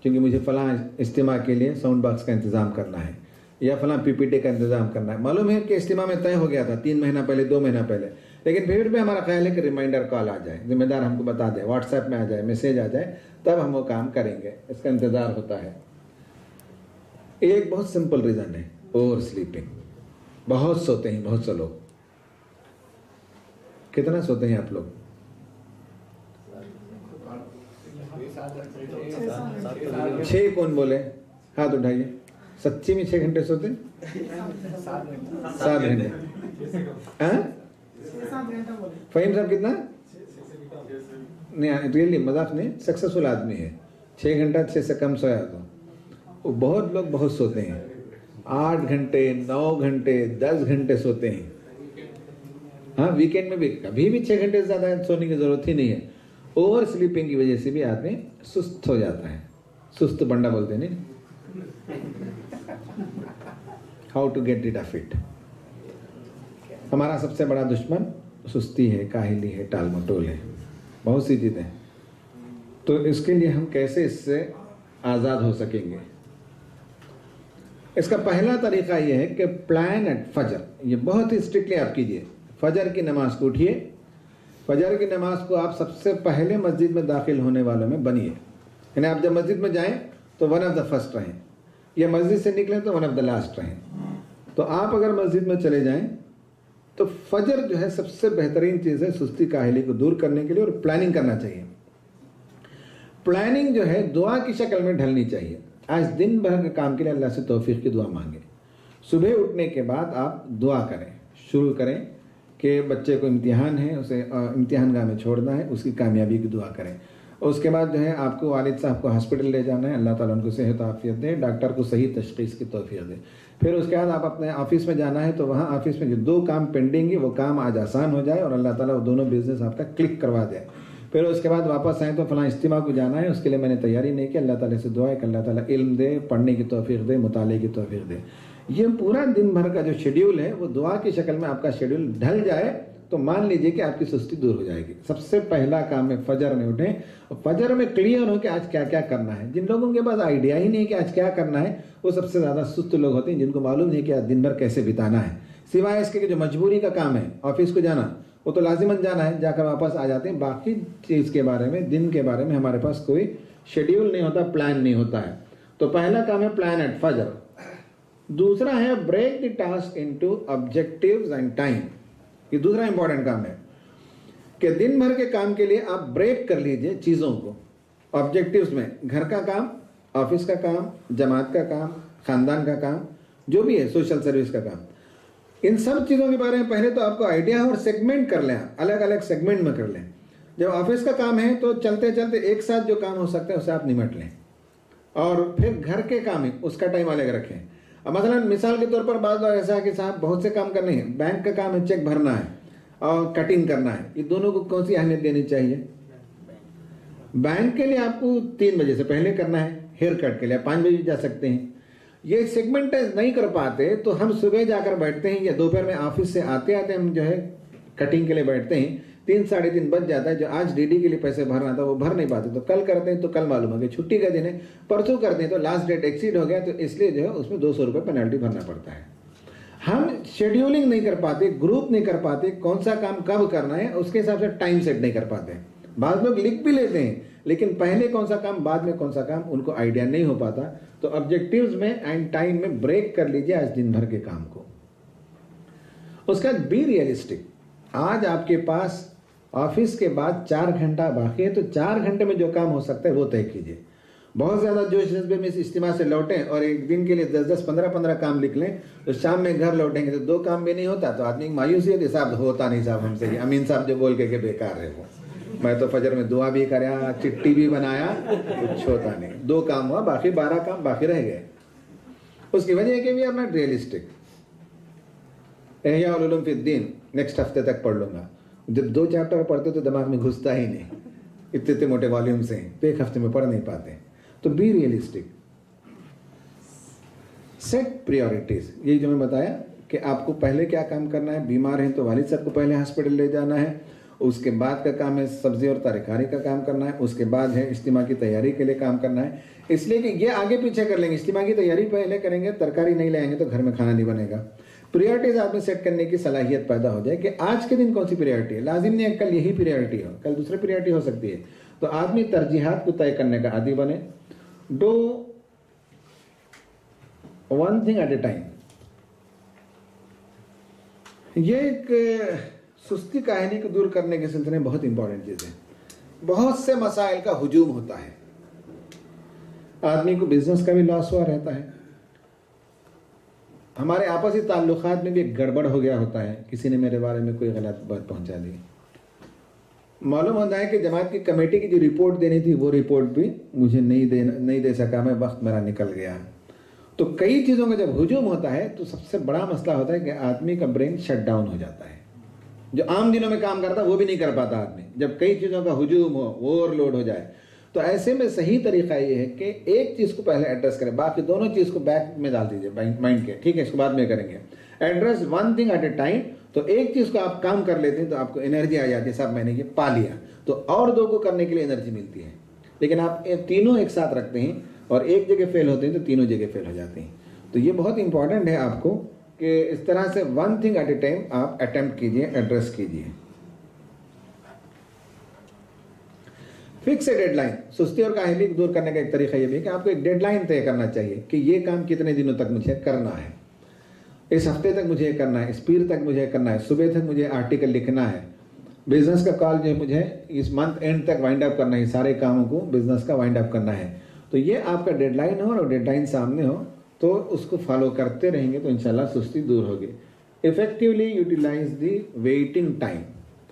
क्योंकि मुझे फलां इज्तिमा के लिए साउंड बॉक्स का इंतज़ाम करना है या फलां पीपीटी का इंतज़ाम करना है। मालूम है कि इज्तिमा में तय हो गया था 3 महीना पहले, 2 महीना पहले, लेकिन फिर भी हमारा ख्याल है कि रिमाइंडर कॉल आ जाए, जिम्मेदार हमको बता दे, व्हाट्सएप में आ जाए, मैसेज आ जाए, तब हम वो काम करेंगे, इसका इंतज़ार होता है। एक बहुत सिंपल रीज़न है, ओवर स्लीपिंग। बहुत सोते हैं बहुत से लोग। कितना सोते हैं आप लोग? 6 कौन बोले? हाथ उठाइए। सच्ची में 6 घंटे सोते? 7 घंटे। फहीम साहब कितना? नहीं रियली मजाक नहीं, सक्सेसफुल आदमी है। 6 घंटा 6 से कम सोया तो वो बहुत लोग बहुत सोते हैं, 8 घंटे 9 घंटे 10 घंटे सोते हैं। हाँ वीकेंड में भी कभी भी 6 घंटे से ज़्यादा सोने की जरूरत ही नहीं है। ओवर स्लीपिंग की वजह से भी आदमी सुस्त हो जाता है, सुस्त बंडा बोलते नहीं। How to get rid of it. हमारा सबसे बड़ा दुश्मन सुस्ती है, काहिली है, टाल मटोल है, बहुत सी चीज़ें। तो इसके लिए हम कैसे इससे आज़ाद हो सकेंगे? इसका पहला तरीका यह है कि प्लान एट फजर। ये बहुत ही स्ट्रिक्टली आप कीजिए। फजर की नमाज को उठिए, फजर की नमाज को आप सबसे पहले मस्जिद में दाखिल होने वालों में बनिए। यानी आप जब मस्जिद में जाएं तो वन ऑफ द फर्स्ट रहें, या मस्जिद से निकलें तो वन ऑफ द लास्ट रहें। तो आप अगर मस्जिद में चले जाएं तो फजर जो है सबसे बेहतरीन चीज़ है सुस्ती काहिली को दूर करने के लिए, और प्लानिंग करना चाहिए। प्लानिंग जो है दुआ की शक्ल में ढलनी चाहिए। आज दिन भर के काम के लिए अल्लाह से तौफीक की दुआ मांगे। सुबह उठने के बाद आप दुआ करें, शुरू करें कि बच्चे को इम्तिहान है, उसे इम्तिहान गाह में छोड़ना है, उसकी कामयाबी की दुआ करें। और उसके बाद जो है आपको वालिद साहब को हॉस्पिटल ले जाना है, अल्लाह ताला उनको सेहत आफियत दे, डॉक्टर को सही तशखीस की तौफीक दे। फिर उसके बाद आप अपने ऑफिस में जाना है, तो वहाँ ऑफिस में जो 2 काम पेंडिंग है वो काम आज आसान हो जाए और अल्लाह ताला वो दोनों बिजनेस आपका क्लिक करवा दे। फिर उसके बाद वापस आए तो फलां इज्तिमा को जाना है, उसके लिए मैंने तैयारी नहीं की, अल्लाह ताला से दुआ है कि अल्लाह ताला इल्म दे, पढ़ने की तौफीक दे, मुताले की तौफीक दे। ये पूरा दिन भर का जो शेड्यूल है वो दुआ की शक्ल में आपका शेड्यूल ढल जाए तो मान लीजिए कि आपकी सुस्ती दूर हो जाएगी। सबसे पहला काम है फजर में उठें और फजर में क्लियर हो कि आज क्या क्या करना है। जिन लोगों के पास आइडिया ही नहीं कि आज क्या करना है वो सबसे ज़्यादा सुस्त लोग होते हैं, जिनको मालूम नहीं कि आज दिन भर कैसे बिताना है। सिवाय इसके कि जो मजबूरी का काम है, ऑफिस को जाना, वो तो लाजिमन जाना है, जाकर वापस आ जाते हैं। बाकी चीज़ के बारे में, दिन के बारे में हमारे पास कोई शेड्यूल नहीं होता, प्लान नहीं होता है। तो पहला काम है प्लान एट फजर। दूसरा है break the task into objectives and time. ये दूसरा इंपॉर्टेंट काम है कि दिन भर के काम के लिए आप ब्रेक कर लीजिए चीज़ों को ऑब्जेक्टिव्स में। घर का काम, ऑफिस का काम, जमात का काम, ख़ानदान का काम, जो भी है, सोशल सर्विस का काम, इन सब चीज़ों के बारे में पहले तो आपको आइडिया और सेगमेंट कर लें, अलग अलग सेगमेंट में कर लें। जब ऑफिस का काम है तो चलते चलते एक साथ जो काम हो सकता है उसे आप निमट लें, और फिर घर के काम है उसका टाइम अलग रखें। अब मसलन मिसाल के तौर पर बात बार ऐसा है कि साहब बहुत से काम करने हैं, बैंक का काम है, चेक भरना है और कटिंग करना है, ये दोनों को कौन सी अहमियत देनी चाहिए? बैंक के लिए आपको 3 बजे से पहले करना है, हेयर कट के लिए 5 बजे जा सकते हैं। ये सेगमेंटाइज नहीं कर पाते तो हम सुबह जाकर बैठते हैं या दोपहर में ऑफिस से आते आते हम जो है कटिंग के लिए बैठते हैं, 3 साढ़े 3 बज जाता है। जो आज डीडी के लिए पैसे भरना था वो भर नहीं पाते, तो कल करते हैं तो कल मालूम है कि छुट्टी का दिन है, परसों करते हैं तो लास्ट डेट एक्सीड हो गया, तो इसलिए जो है उसमें 200 रुपये पेनल्टी भरना पड़ता है। हम शेड्यूलिंग नहीं कर पाते, ग्रुप नहीं कर पाते, कौन सा काम कब करना है उसके हिसाब से टाइम सेट नहीं कर पाते। बाद लोग लिख भी लेते हैं लेकिन पहले कौन सा काम बाद में कौन सा काम उनको आइडिया नहीं हो पाता। तो ऑब्जेक्टिव्स में एंड टाइम में ब्रेक कर लीजिए आज दिन भर के काम को। उसका बी रियलिस्टिक। आज आपके पास ऑफिस के बाद 4 घंटा बाकी है, तो 4 घंटे में जो काम हो सकता है वो तय कीजिए। बहुत ज़्यादा जोश जज्बे में इस इज्तिमा से लौटें और एक दिन के लिए 10-10, 15-15 काम लिख लें, तो शाम में घर लौटेंगे तो 2 काम भी नहीं होता, तो आदमी मायूसी होती, साहब होता नहीं साहब हमसे, ये अमीन साहब जो बोल के बेकार है वो, मैं तो फजर में दुआ भी कराया, चिट्ठी भी बनाया, कुछ होता नहीं। 2 काम हुआ, बाकी 12 काम बाकी रह गए। उसकी वजह है कि वी आर नॉट रियलिस्टिक। इहया उलूम फिद्दीन नेक्स्ट हफ्ते तक पढ़ लूंगा। जब 2 चैप्टर पढ़ते तो दिमाग में घुसता ही नहीं, इतने मोटे वॉल्यूम से तो 1 हफ्ते में पढ़ नहीं पाते। तो बी रियलिस्टिक, सेट प्रायोरिटीज। यही जो मैं बताया कि आपको पहले क्या काम करना है। बीमार हैं तो वालिद साहब को पहले हॉस्पिटल ले जाना है, उसके बाद का काम है सब्जी और तरकारी का काम करना है, उसके बाद है इज्तिमा की तैयारी के लिए काम करना है। इसलिए कि ये आगे पीछे कर लेंगे, इज्तिमा की तैयारी पहले करेंगे, तरकारी नहीं लाएंगे तो घर में खाना नहीं बनेगा। प्रायोरिटीज आप में सेट करने की सलाहियत पैदा हो जाए कि आज के दिन कौन सी प्रायोरिटी है। लाजिम नहीं है कल यही प्रायोरिटी हो, कल दूसरी प्रायोरिटी हो सकती है। तो आदमी तरजीहात को तय करने का आदी बने। Do one thing at A time. ये एक सुस्ती काहिनी को दूर करने के सिलसिले में बहुत इंपॉर्टेंट चीज है। बहुत से मसाइल का हुजूम होता है, आदमी को बिजनेस का भी लॉस हुआ रहता है, हमारे आपसी ताल्लुकात में भी एक गड़बड़ हो गया होता है, किसी ने मेरे बारे में कोई गलत बात पहुंचा दी। मालूम होता है कि जमात की कमेटी की जो रिपोर्ट देनी थी वो रिपोर्ट भी मुझे नहीं दे सका मैं, वक्त मेरा निकल गया। तो कई चीज़ों का जब हुजूम होता है तो सबसे बड़ा मसला होता है कि आदमी का ब्रेन शट डाउन हो जाता है। जो आम दिनों में काम करता है वो भी नहीं कर पाता आदमी, जब कई चीज़ों का हुजूम हो, ओवरलोड हो जाए। तो ऐसे में सही तरीका ये है कि एक चीज़ को पहले एड्रेस करें, बाकी दोनों चीज़ को बैक में डाल दीजिए माइंड के, ठीक है, इसको बाद में करेंगे। Address one thing at A time. तो एक चीज़ को आप काम कर लेते हैं तो आपको एनर्जी आ जाती है, सब मैंने ये पा लिया, तो और 2 को करने के लिए एनर्जी मिलती है। लेकिन आप तीनों एक साथ रखते हैं और एक जगह फेल होते हैं तो तीनों जगह फेल हो जाते हैं। तो ये बहुत इंपॉर्टेंट है आपको कि इस तरह से one thing at A time आप अटेम्प्ट कीजिए, एड्रेस कीजिए। Fix a deadline. सुस्ती और काहली को दूर करने का एक तरीका ये भी है कि आपको एक डेडलाइन तय करना चाहिए कि ये काम कितने दिनों तक मुझे करना है, इस हफ्ते तक मुझे करना है, इस पीर तक मुझे करना है, सुबह तक मुझे आर्टिकल लिखना है, बिजनेस का कॉल जो है मुझे इस मंथ एंड तक वाइंड अप करना है, सारे कामों को बिजनेस का वाइंड अप करना है। तो ये आपका डेडलाइन हो और डेडलाइन सामने हो तो उसको फॉलो करते रहेंगे तो इंशाल्लाह सुस्ती दूर होगी। इफेक्टिवली यूटिलाइज दी वेटिंग टाइम।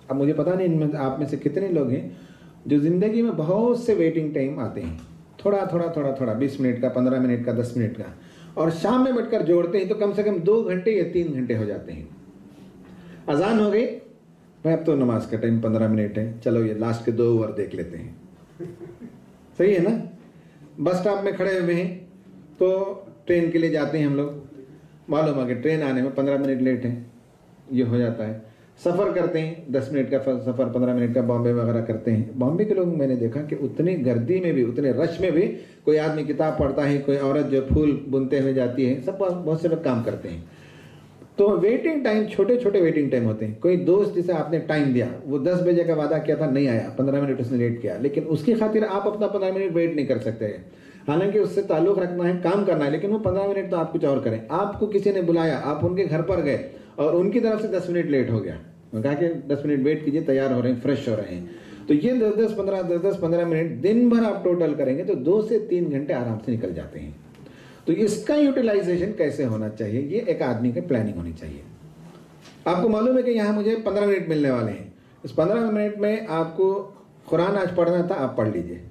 अब मुझे पता नहीं इनमें आप में से कितने लोग हैं जो ज़िंदगी में बहुत से वेटिंग टाइम आते हैं, थोड़ा थोड़ा थोड़ा थोड़ा 20 मिनट का, 15 मिनट का, 10 मिनट का, और शाम में बैठकर जोड़ते हैं तो कम से कम 2 घंटे या 3 घंटे हो जाते हैं। अजान हो गई, भाई अब तो नमाज का टाइम 15 मिनट है, चलो ये लास्ट के 2 ओवर देख लेते हैं, सही है ना। बस स्टॉप में खड़े हुए हैं तो ट्रेन के लिए जाते हैं हम लोग, मालूम है कि ट्रेन आने में 15 मिनट लेट है, ये हो जाता है। सफ़र करते हैं 10 मिनट का सफ़र, 15 मिनट का, बॉम्बे वगैरह करते हैं। बॉम्बे के लोग मैंने देखा कि उतनी गर्दी में भी, उतने रश में भी कोई आदमी किताब पढ़ता है, कोई औरत जो फूल बुनते हुए जाती है, सब बहुत से लोग काम करते हैं। तो वेटिंग टाइम, छोटे छोटे वेटिंग टाइम होते हैं। कोई दोस्त जिसे आपने टाइम दिया, वो 10 बजे का वादा किया था, नहीं आया, 15 मिनट उसने लेट किया, लेकिन उसकी खातिर आप अपना 15 मिनट वेट नहीं कर सकते। हालांकि उससे ताल्लुक रखना है, काम करना है, लेकिन वो 15 मिनट तो आप कुछ और करें। आपको किसी ने बुलाया, आप उनके घर पर गए और उनकी तरफ से 10 मिनट लेट हो गया, कहा कि 10 मिनट वेट कीजिए, तैयार हो रहे हैं, फ्रेश हो रहे हैं। तो ये 10-15 मिनट दिन भर आप टोटल करेंगे तो 2 से 3 घंटे आराम से निकल जाते हैं। तो इसका यूटिलाइजेशन कैसे होना चाहिए, ये एक आदमी की प्लानिंग होनी चाहिए। आपको मालूम है कि यहाँ मुझे 15 मिनट मिलने वाले हैं, इस 15 मिनट में आपको कुरान आज पढ़ना था, आप पढ़ लीजिए।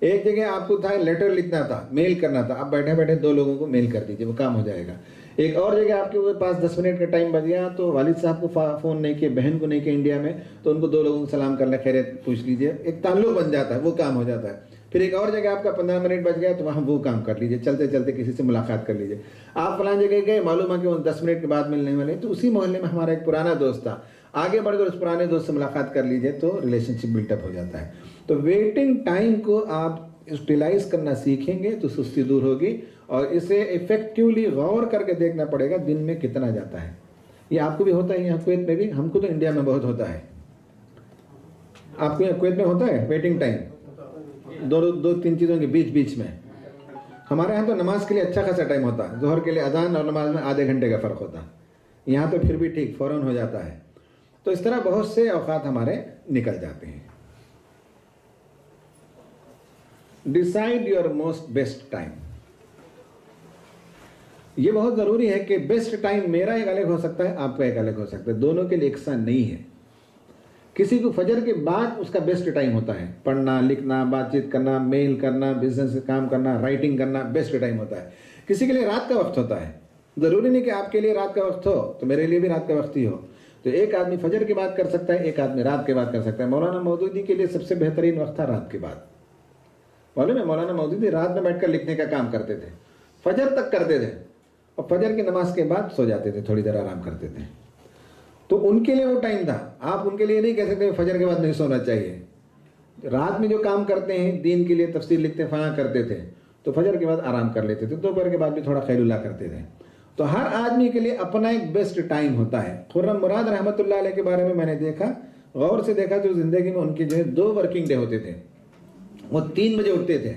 एक जगह आपको था लेटर लिखना था, मेल करना था, आप बैठे बैठे 2 लोगों को मेल कर दीजिए, वो काम हो जाएगा। एक और जगह आपके पास 10 मिनट का टाइम बच गया, तो वालिद साहब को फ़ोन नहीं किए, बहन को नहीं किया इंडिया में, तो उनको 2 लोगों को सलाम कर ले, खैरियत पूछ लीजिए, एक ताल्लुक बन जाता है, वो काम हो जाता है। फिर एक और जगह आपका 15 मिनट बच गया, तो वहाँ वो काम कर लीजिए, चलते चलते किसी से मुलाकात कर लीजिए। आप फलां जगह गए, मालूम है कि वो 10 मिनट के बाद मिलने वाले, तो उसी मोहल्ले में हमारा एक पुराना दोस्त था, आगे बढ़कर उस पुराने दोस्त से मुलाकात कर लीजिए, तो रिलेशनशिप बिल्टअप हो जाता है। तो वेटिंग टाइम को आप यूटिलाइज करना सीखेंगे तो सुस्ती दूर होगी, और इसे इफेक्टिवली गौर करके देखना पड़ेगा दिन में कितना जाता है। ये आपको भी होता है यहाँ कुवैत में भी, हमको तो इंडिया में बहुत होता है। आपको यहाँ कुवैत में होता है वेटिंग टाइम 2-3 चीज़ों के बीच में? हमारे यहाँ तो नमाज के लिए अच्छा खासा टाइम होता है, जोहर के लिए अजान और नमाज में आधे घंटे का फ़र्क होता है। यहाँ तो फिर भी ठीक फ़ौरन हो जाता है। तो इस तरह बहुत से औकात हमारे निकल जाते हैं। Decide your most best time. ये बहुत ज़रूरी है कि बेस्ट टाइम मेरा एक अलग हो सकता है, आपका एक अलग हो सकता है, दोनों के लिए एक सा नहीं है। किसी को फजर के बाद उसका बेस्ट टाइम होता है, पढ़ना, लिखना, बातचीत करना, मेल करना, बिजनेस से काम करना, राइटिंग करना बेस्ट टाइम होता है। किसी के लिए रात का वक्त होता है। ज़रूरी नहीं कि आपके लिए रात का वक्त हो तो मेरे लिए भी रात का वक्त ही हो। तो एक आदमी फजर के बाद कर सकता है, एक आदमी रात के बाद कर सकता है। मौलाना मौदूदी के लिए सबसे बेहतरीन वक्त था रात के बाद। मालूम है, मौलाना मौदूदी रात में बैठकर लिखने का काम करते थे, फजर तक करते थे, और फजर की नमाज के बाद सो जाते थे, थोड़ी देर आराम करते थे। तो उनके लिए वो टाइम था। आप उनके लिए नहीं कह सकते फजर के बाद नहीं सोना चाहिए। रात में जो काम करते हैं, दीन के लिए तफसीर लिखते फना करते थे, तो फजर के बाद आराम कर लेते थे, दोपहर के बाद भी थोड़ा खैलुल्ला करते थे। तो हर आदमी के लिए अपना एक बेस्ट टाइम होता है। खुर्रम मुराद रहमतुल्लाह अलैह के बारे में मैंने देखा, गौर से देखा, तो ज़िंदगी में उनके जो है 2 वर्किंग डे होते थे। वो 3 बजे उठते थे,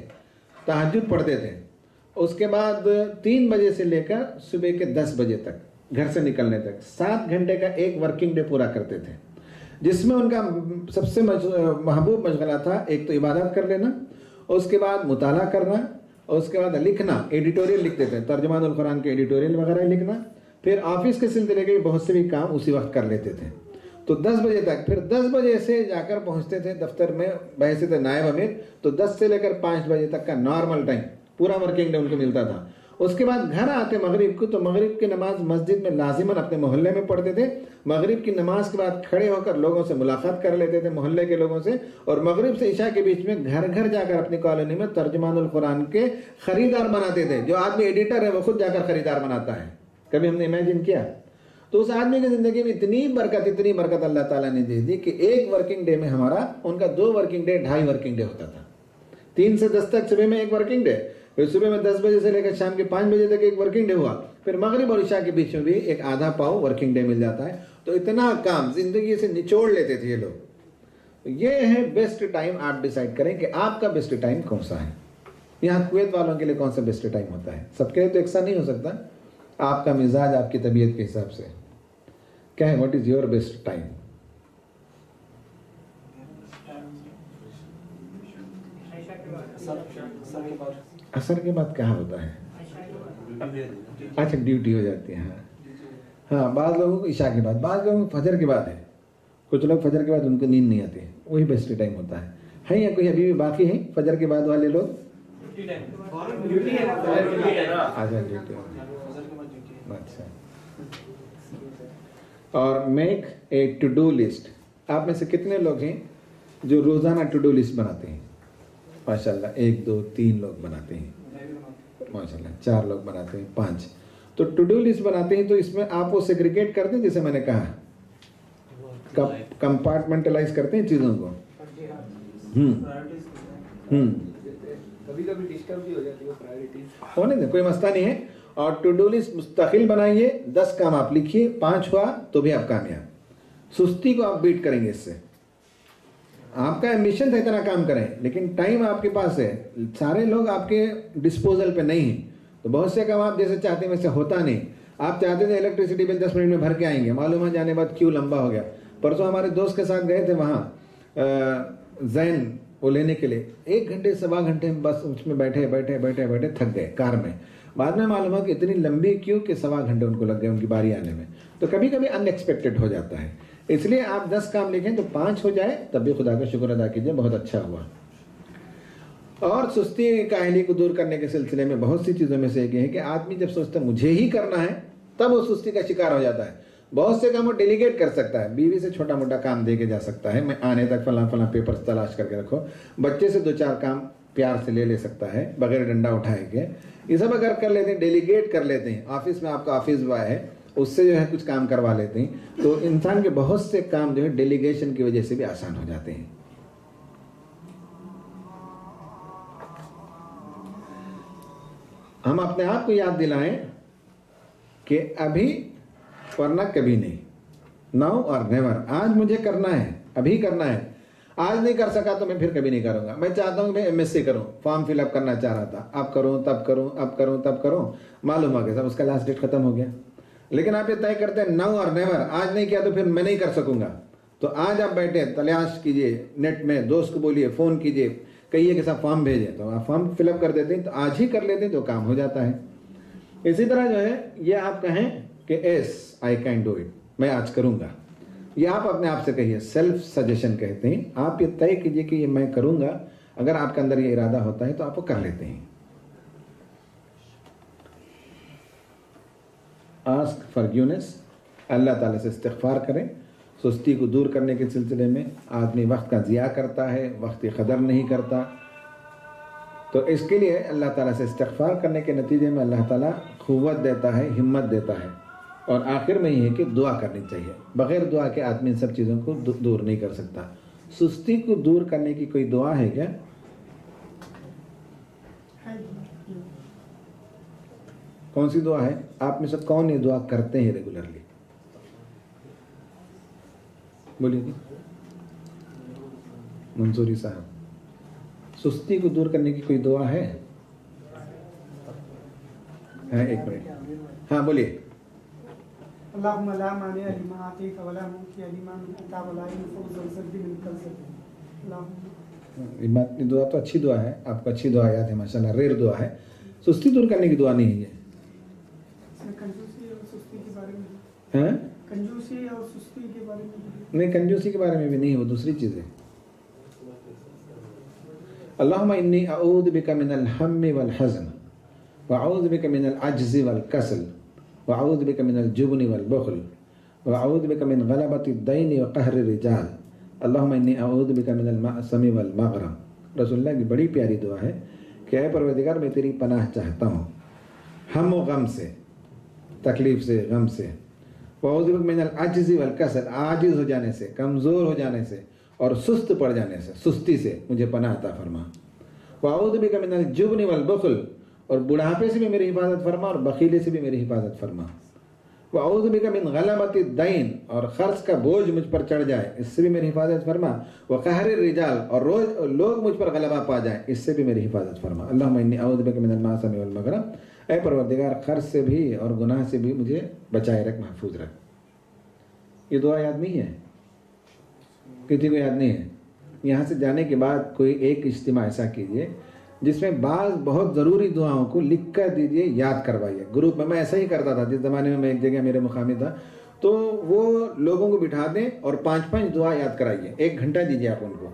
तहज्जुद पढ़ते थे, उसके बाद 3 बजे से लेकर सुबह के 10 बजे तक घर से निकलने तक 7 घंटे का एक वर्किंग डे पूरा करते थे, जिसमें उनका सबसे महबूब मशगला था एक तो इबादत कर लेना, उसके बाद मुताला करना, और उसके बाद लिखना, एडिटोरियल लिखते थे, तर्जुमानुल कुरान के एडिटोरियल वगैरह लिखना। फिर ऑफिस के सिलसिले के बहुत से भी काम उसी वक्त कर लेते थे। तो 10 बजे तक, फिर 10 बजे से जाकर पहुंचते थे दफ्तर में, बहैसियत नायब अमीर। तो 10 से लेकर 5 बजे तक का नॉर्मल टाइम पूरा वर्किंग डे उनको मिलता था। उसके बाद घर आते मगरिब को, तो मगरिब की नमाज मस्जिद में लाजिमन अपने मोहल्ले में पढ़ते थे। मगरिब की नमाज के बाद खड़े होकर लोगों से मुलाकात कर लेते थे, मोहल्ले के लोगों से। और मगरिब से इशा के बीच में घर घर जाकर अपनी कॉलोनी में तर्जुमानुल कुरान के खरीदार बनाते थे। जो आदमी एडिटर है वो खुद जाकर खरीदार बनाता है, कभी हमने इमेजिन किया? तो उस आदमी की ज़िंदगी में इतनी बरकत अल्लाह ताला ने दे दी कि एक वर्किंग डे में हमारा, उनका 2 वर्किंग डे 2.5 वर्किंग डे होता था। 3 से 10 तक सुबह में एक वर्किंग डे, फिर सुबह में 10 बजे से लेकर शाम के 5 बजे तक एक वर्किंग डे हुआ, फिर मगरिब और इशा के बीच में भी एक आधा पाव वर्किंग डे मिल जाता है। तो इतना काम ज़िंदगी से निचोड़ लेते थे ये लोग। तो ये है बेस्ट टाइम। आप डिसाइड करें कि आपका बेस्ट टाइम कौन सा है। यहाँ कुवैत वालों के लिए कौन सा बेस्ट टाइम होता है? सबके लिए तो एक सा नहीं हो सकता। आपका मिजाज, आपकी तबीयत के हिसाब से क्या है? What is your best time? असर के बाद क्या होता है? अच्छा, ड्यूटी हो जाती है। हाँ, बाद लोगों को इशा के बाद, बाद लोगों को फजर के बाद है। कुछ लोग फजर के बाद उनको नींद नहीं आती, वही बेस्ट टाइम होता है या कोई अभी भी बाकी है फजर के बाद वाले लोग? अच्छा, ड्यूटी। अच्छा, और make a to do list. आप में से कितने लोग हैं जो रोजाना टू डू लिस्ट बनाते हैं? माशाल्लाह, 1 2 3 लोग बनाते हैं, माशाल्लाह 4 लोग बनाते हैं, 5। तो टू डू लिस्ट बनाते हैं, तो इसमें आप वो सेग्रीगेट करते हैं, जैसे मैंने कहा कंपार्टमेंटलाइज करते हैं चीज़ों को। कभी कभी डिस्टर्ब भी हो जाती है प्रायोरिटीज, होने दें, कोई मसला नहीं है। और टू डू लिस्ट मुस्तकिल बनाइए, 10 काम आप लिखिए, 5 हुआ तो भी आप कामयाब। सुस्ती को आप बीट करेंगे इससे। आपका एम्बिशन था इतना काम करें, लेकिन टाइम आपके पास है, सारे लोग आपके डिस्पोजल पे नहीं हैं। तो बहुत से काम आप जैसे चाहते हैं वैसे होता नहीं। आप चाहते थे इलेक्ट्रिसिटी बिल 10 मिनट में भर के आएंगे, मालूम है जाने बाद क्यों लंबा हो गया। परसों हमारे दोस्त के साथ गए थे वहाँ जैन वो लेने के लिए, 1 घंटे 1.25 घंटे में बस उसमें बैठे बैठे थक गए कार में। बाद में मालूम है कि इतनी लंबी क्यों कि 1.25 घंटे उनको लग गए उनकी बारी आने में। तो कभी कभी अनएक्सपेक्टेड हो जाता है, इसलिए आप 10 काम लिखें तो 5 हो जाए तब भी खुदा का शुक्र अदा कीजिए, बहुत अच्छा हुआ। और सुस्ती काहली को दूर करने के सिलसिले में बहुत सी चीज़ों में से एक है कि आदमी जब सोचता है मुझे ही करना है, तब वो सुस्ती का शिकार हो जाता है। बहुत से काम वो डेलीगेट कर सकता है, बीवी से छोटा मोटा काम दे के जा सकता है, मैं आने तक फला फला पेपर्स तलाश करके रखो, बच्चे से 2-4 काम प्यार से ले सकता है बगैर डंडा उठाए के। ये सब अगर कर लेते हैं, डेलीगेट कर लेते हैं, ऑफिस में आपका ऑफिस बॉय है उससे जो है कुछ काम करवा लेते हैं, तो इंसान के बहुत से काम जो है डेलीगेशन की वजह से भी आसान हो जाते हैं। हम अपने आप को याद दिलाएं कि अभी वरना कभी नहीं, नाउ और नेवर। आज मुझे करना है, अभी करना है, आज नहीं कर सका तो मैं फिर कभी नहीं करूंगा। मैं चाहता हूं मैं एमएससी करूं, फॉर्म फिलअप करना चाह रहा था, अब करूं तब करूं, अब करूं तब करूं, मालूम हो गया सब उसका लास्ट डेट खत्म हो गया। लेकिन आप ये तय करते हैं नाउ और नेवर, आज नहीं किया तो फिर मैं नहीं कर सकूंगा। तो आज आप बैठे तलाश कीजिए, नेट में दोस्त को बोलिए, फोन कीजिए, कहिए कि सब फॉर्म भेजे, तो आप फॉर्म फिलअप कर देते हैं, तो आज ही कर लेते हैं तो काम हो जाता है। इसी तरह जो है ये आप कहें कि S I can do it, मैं आज करूंगा, ये आप अपने आप से कहिए, सेल्फ सजेशन कहते हैं। आप ये तय कीजिए कि ये मैं करूंगा, अगर आपके अंदर ये इरादा होता है तो आप वो कर लेते हैं। आस्क फॉरगिवनेस, अल्लाह ताला से इस्तिग़फ़ार करें। सुस्ती को दूर करने के सिलसिले में आदमी वक्त का ज़िया करता है, वक्त की कदर नहीं करता, तो इसके लिए अल्लाह ताला से इस्तिग़फ़ार करने के नतीजे में अल्लाह ताला क़ुव्वत देता है, हिम्मत देता है। और आखिर में ये है कि दुआ करनी चाहिए, बग़ैर दुआ के आदमी इन सब चीज़ों को दूर नहीं कर सकता। सुस्ती को दूर करने की कोई दुआ है क्या? कौन सी दुआ है? आप में से कौन ये दुआ करते हैं रेगुलरली? बोलिए मंसूरी साहब, सुस्ती को दूर करने की कोई दुआ है? एक मिनट, हाँ बोलिए। अल्लाहुम्मा ला मानिअ लिमा आतीक वला मुअतिय लिमा मनअता वला यनफउ ज़ल ज़द्दि मिनकल ज़द्द। ये दुआ तो अच्छी दुआ है, आपको अच्छी दुआ याद है माशाल्लाह, रेर दुआ है। सुस्ती दूर करने की दुआ नहीं है ये। कंजूसी और सुस्ती के बारे में हैं? कंजूसी और सुस्ती के बारे में नहीं, कंजूसी के बारे में भी नहीं, वो दूसरी चीज़ है। अल्लाहुम्मा इन्नी अऊज़ु बिका मिनल हम्मि वल हज़न व अऊज़ु बिका मिनल अज्ज़ि वल कसल व अऊज़ु बिका मिनल जुब्नि वल बुख़्ल व अऊज़ु बिका मिन ग़लबति दैनि व क़हरि रिजाल अल्लाहुम्मा इन्नी अऊज़ु बिका मिनल मअसमी वल मग़रम। रसूलुल्लाह की बड़ी प्यारी दुआ है कि ऐ परवरदिगार मैं तेरी पनाह चाहता हूँ हम व गम से, तकलीफ से, गम से, व अऊज़ु बिका मिनल अज्ज़ि वल कसल, आजिज़ हो जाने से, कमज़ोर हो जाने से और सुस्त पड़ जाने से, सुस्ती से मुझे पनाह अता फरमा। व अऊज़ु बिका मिनल जुब्नि वल बुख़्ल, और बुढ़ापे से भी मेरी हिफाजत फरमा और बखीले से भी मेरी हिफाजत फरमा। व अऊज़ु बिका मिन ग़लबति दैन, और खर्च का बोझ मुझ पर चढ़ जाए, इससे भी मेरी हिफाजत फरमा। व क़हरि रिजाल, और रोज लोग मुझ पर गलबा पा जाए, इससे भी मेरी हिफाजत फरमा। अल्लाहुम्मा इन्नी अऊज़ु बिका मिनल मासमी वल मग़रम, ऐ परवरदिगार खर्च से भी और गुनाह से भी मुझे बचाए रख, महफूज रख। ये दुआ याद नहीं है? किसी को याद नहीं है? यहाँ से जाने के बाद कोई एक इज्तिमा ऐसा कीजिए जिसमें बाज़ बहुत ज़रूरी दुआओं को लिख कर दीजिए, याद करवाइए। ग्रुप में मैं ऐसा ही करता था, जिस ज़माने में मैं एक जगह मेरे मुकामी था, तो वो लोगों को बिठा दें और 5-5 दुआ याद कराइए, 1 घंटा दीजिए आप उनको।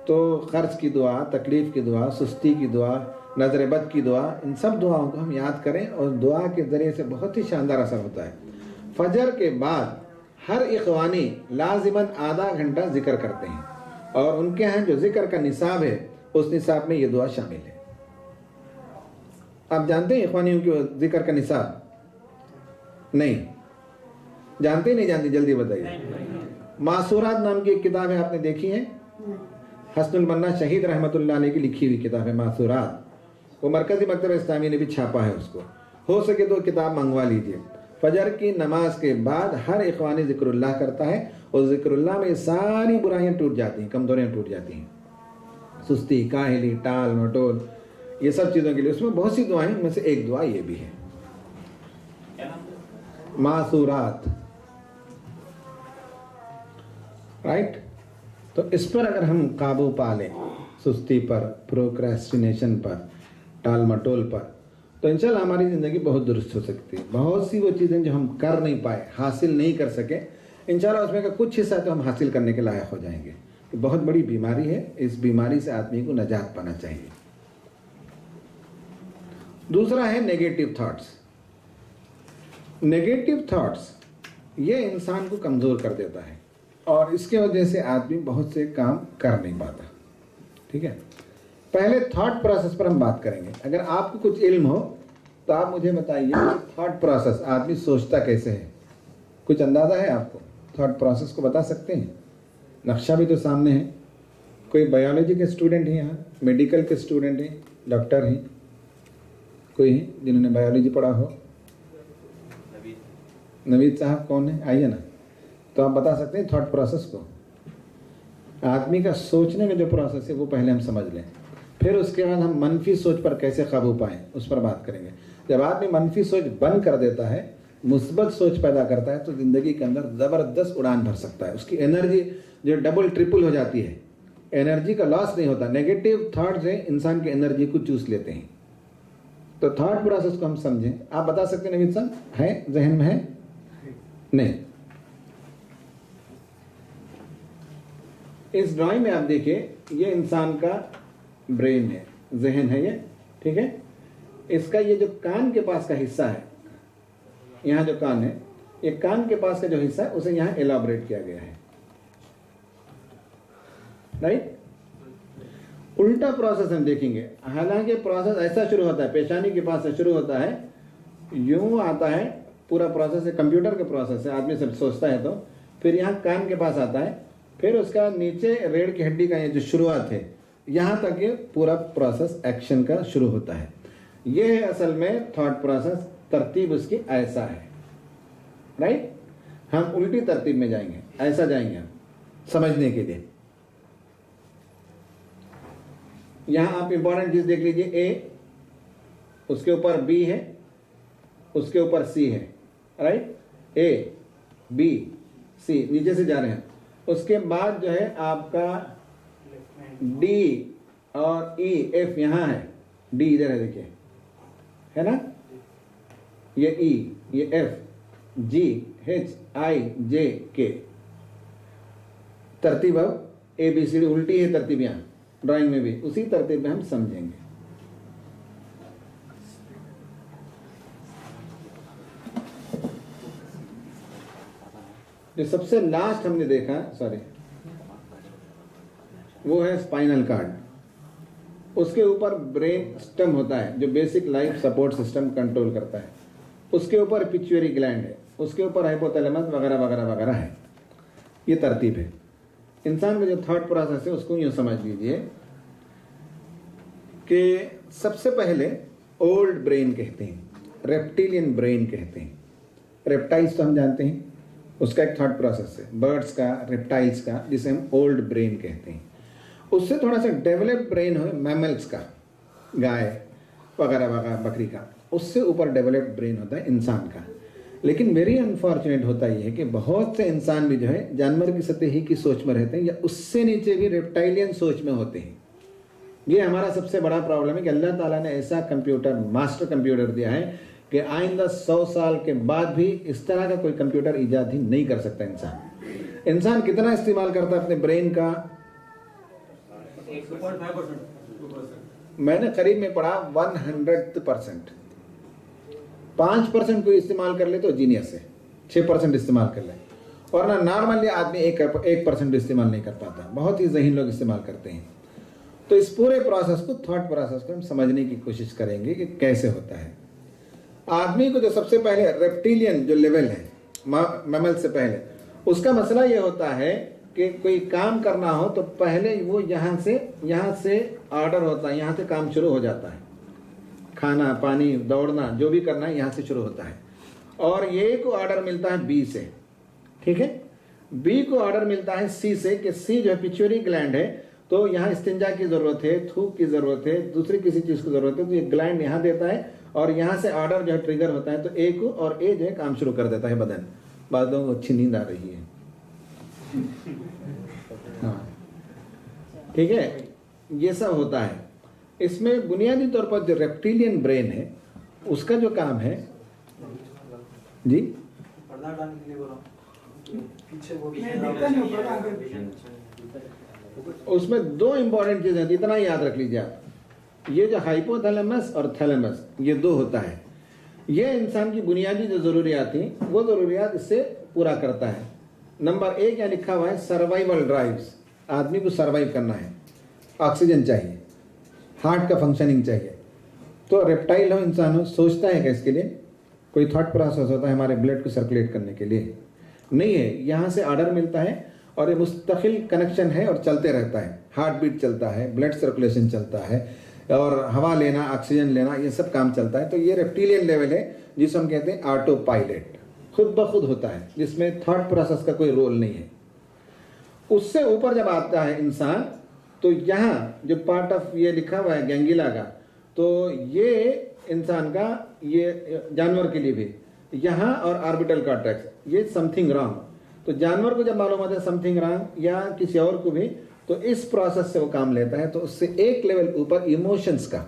तो ख़र्च की दुआ, तकलीफ़ की दुआ, सुस्ती की दुआ, नज़र बद की दुआ, इन सब दुआओं को हम याद करें और दुआ के ज़रिए से बहुत ही शानदार असर होता है। फजर के बाद हर इख़वानी लाजिमन आधा घंटा जिक्र करते हैं, और उनके यहाँ जो जिक्र का निसाब है उस निसाब में ये दुआ शामिल है। आप जानते हैं इख़वानियों के जिक्र का निसाब? नहीं जानते? नहीं जानते? जल्दी बताइए। मासूरात नाम की एक किताब है, आपने देखी है? हसनुल मन्ना शहीद रहमतुल्लाह अलैह की लिखी हुई किताब है मासूरात। वो मरकज़ी मकतबा इस्लामी ने भी छापा है उसको, हो सके तो किताब मंगवा लीजिए। फजर की नमाज के बाद हर इख़वानी ज़िक्रुल्लाह करता है, और ज़िक्रुल्लाह में सारी बुराइयां टूट जाती हैं, कमज़ोरियाँ टूट जाती हैं, सुस्ती, काहली, टाल मटोल, ये सब चीज़ों के लिए। उसमें बहुत सी दुआएं, उनमें से एक दुआ ये भी है, मासूरात, राइट। तो इस पर अगर हम काबू पा लें, सुस्ती पर, प्रोक्रेस्टिनेशन पर, टाल मटोल पर, तो इंशाल्लाह हमारी ज़िंदगी बहुत दुरुस्त हो सकती है। बहुत सी वो चीज़ें जो हम कर नहीं पाए, हासिल नहीं कर सके, इंशाल्लाह उसमें का कुछ हिस्सा तो हम हासिल करने के लायक हो जाएंगे। बहुत बड़ी बीमारी है, इस बीमारी से आदमी को नजात पाना चाहिए। दूसरा है नेगेटिव थॉट्स। नेगेटिव थॉट्स ये इंसान को कमज़ोर कर देता है और इसके वजह से आदमी बहुत से काम कर नहीं पाता। ठीक है, पहले थॉट प्रोसेस पर हम बात करेंगे। अगर आपको कुछ इल्म हो तो आप मुझे बताइए थॉट प्रोसेस, आदमी सोचता कैसे है? कुछ अंदाज़ा है आपको? थॉट प्रोसेस को बता सकते हैं? नक्शा भी तो सामने है। कोई बायोलॉजी के स्टूडेंट हैं यहाँ, मेडिकल के स्टूडेंट हैं, डॉक्टर हैं, कोई हैं जिन्होंने बायोलॉजी पढ़ा हो? नवीद साहब कौन है? आइए ना। तो आप बता सकते हैं थॉट प्रोसेस को? आदमी का सोचने का जो प्रोसेस है वो पहले हम समझ लें, फिर उसके बाद हम मनफी सोच पर कैसे काबू पाएं उस पर बात करेंगे। जब आदमी मनफी सोच बंद कर देता है, मुस्बत सोच पैदा करता है, तो ज़िंदगी के अंदर ज़बरदस्त उड़ान भर सकता है। उसकी एनर्जी जो डबल ट्रिपल हो जाती है, एनर्जी का लॉस नहीं होता। नेगेटिव थॉट्स है इंसान की एनर्जी को चूस लेते हैं। तो थॉट प्रोसेस को हम समझें। आप बता सकते हैं नवीद साहब, है जहन में? है नहीं? इस ड्राइंग में आप देखिए, ये इंसान का ब्रेन है, जहन है ये। ठीक है, इसका ये जो कान के पास का हिस्सा है, यहाँ जो कान है, ये कान के पास का जो हिस्सा है उसे यहाँ एलाबोरेट किया गया है। राइट? उल्टा प्रोसेस हम देखेंगे। हालांकि प्रोसेस ऐसा शुरू होता है, पेशानी के पास से शुरू होता है, यूं आता है, पूरा प्रोसेस है कंप्यूटर के प्रोसेस है, आदमी सब सोचता है। तो फिर यहाँ कान के पास आता है, फिर उसका नीचे रीढ़ की हड्डी का ये जो शुरुआत है, यहाँ तक ये पूरा प्रोसेस एक्शन का शुरू होता है। ये है असल में थॉट प्रोसेस। तरतीब उसकी ऐसा है। राइट? हम उल्टी तरतीब में जाएंगे, ऐसा जाएंगे हम समझने के लिए। यहां आप इंपॉर्टेंट चीज देख लीजिए, ए, उसके ऊपर बी है, उसके ऊपर सी है। राइट? ए बी सी नीचे से जा रहे हैं। उसके बाद जो है आपका डी और ई, एफ यहां है, डी इधर है, देखिए, है ना? ये ई, ये एफ, जी, एच, आई, जे, के। तरतीब अब ए बी सी डी उल्टी है तरतीब, यहां ड्राइंग में भी उसी तरतीब में हम समझेंगे। जो सबसे लास्ट हमने देखा, सॉरी, वो है स्पाइनल कार्ड। उसके ऊपर ब्रेन स्टेम होता है जो basic life support system control करता है। उसके ऊपर पिट्यूटरी ग्लैंड है, उसके ऊपर हाइपोथैलेमस वगैरह वगैरह वगैरह है। ये तरतीब है। इंसान का जो थॉट प्रोसेस है उसको यूं समझ लीजिए कि सबसे पहले ओल्ड ब्रेन कहते हैं, रेप्टिलियन ब्रेन कहते हैं। रेप्टाइल्स तो हम जानते हैं, उसका एक थॉट प्रोसेस है, बर्ड्स का, रेप्टाइल्स का, जिसे हम ओल्ड ब्रेन कहते हैं। उससे थोड़ा सा डेवलप ब्रेन हो मैमल्स का, गाय वगैरह वगैरह, बकरी का, उससे ऊपर डेवलप्ड ब्रेन होता है इंसान का। लेकिन वेरी अनफॉर्चुनेट होता ही है कि बहुत से इंसान भी जो है जानवर की सतही की सोच में रहते हैं या उससे नीचे भी रेप्टाइलियन सोच में होते हैं। ये हमारा सबसे बड़ा प्रॉब्लम है कि अल्लाह ताला ने ऐसा कंप्यूटर, मास्टर कंप्यूटर दिया है कि आइंदा 100 साल के बाद भी इस तरह का कोई कंप्यूटर ईजाद ही नहीं कर सकता इंसान। इंसान कितना इस्तेमाल करता है अपने ब्रेन का? 2.5%। मैंने करीब में पढ़ा 100%। 5% कोई इस्तेमाल कर ले तो जीनियस है, 6% इस्तेमाल कर ले, और ना नॉर्मली आदमी 1% इस्तेमाल नहीं कर पाता। बहुत ही ज़हीन लोग इस्तेमाल करते हैं। तो इस पूरे प्रोसेस को, थॉट प्रोसेस को हम समझने की कोशिश करेंगे कि कैसे होता है। आदमी को जो सबसे पहले रेप्टिलियन जो लेवल है मैमल से पहले, उसका मसला ये होता है कि कोई काम करना हो तो पहले वो यहाँ से ऑर्डर होता है, यहाँ से काम शुरू हो जाता है। खाना, पानी, दौड़ना, जो भी करना है यहाँ से शुरू होता है। और ये को ऑर्डर मिलता है बी से। ठीक है? बी को ऑर्डर मिलता है सी से कि सी जो है पिट्यूटरी ग्लैंड है, तो यहाँ इस्तिंजा की जरूरत है, थूक की जरूरत है, दूसरी किसी चीज की जरूरत है, तो ये ग्लैंड यहाँ देता है और यहाँ से ऑर्डर जो है ट्रिगर होता है, तो ए को, और ए जो है काम शुरू कर देता है बदन। बादों को अच्छी नींद आ रही है। हाँ, ठीक है, ये सब होता है। इसमें बुनियादी तौर पर जो रेप्टिलियन ब्रेन है उसका जो काम है जी, उसमें 2 इंपॉर्टेंट चीजें हैं, इतना याद रख लीजिए आप। ये जो हाइपोथैलेमस और थैलेमस ये दो होता है, ये इंसान की बुनियादी जो ज़रूरियात थी वो ज़रूरियात इससे पूरा करता है। नंबर 1 यहाँ लिखा हुआ है सर्वाइवल ड्राइव्स, आदमी को सर्वाइव करना है, ऑक्सीजन चाहिए, हार्ट का फंक्शनिंग चाहिए। तो रेप्टाइल हो, इंसान हो, सोचता है कि इसके लिए कोई थॉट प्रोसेस होता है हमारे ब्लड को सर्कुलेट करने के लिए? नहीं है। यहाँ से ऑर्डर मिलता है और ये मुस्तकिल कनेक्शन है और चलते रहता है। हार्ट बीट चलता है, ब्लड सर्कुलेशन चलता है और हवा लेना, ऑक्सीजन लेना, ये सब काम चलता है। तो ये रेप्टिलियन लेवल है जिसे हम कहते हैं ऑटो पायलट, खुद ब खुद होता है, जिसमें थॉट प्रोसेस का कोई रोल नहीं है। उससे ऊपर जब आता है इंसान, तो यहाँ जो पार्ट ऑफ ये लिखा हुआ है गैंगिला का, तो ये इंसान का, ये जानवर के लिए भी यहाँ और ऑर्बिटल कॉर्टेक्स, ये समथिंग रॉन्ग। तो जानवर को जब मालूम होता है समथिंग रॉन्ग या किसी और को भी, तो इस प्रोसेस से वो काम लेता है। तो उससे एक लेवल ऊपर इमोशंस का,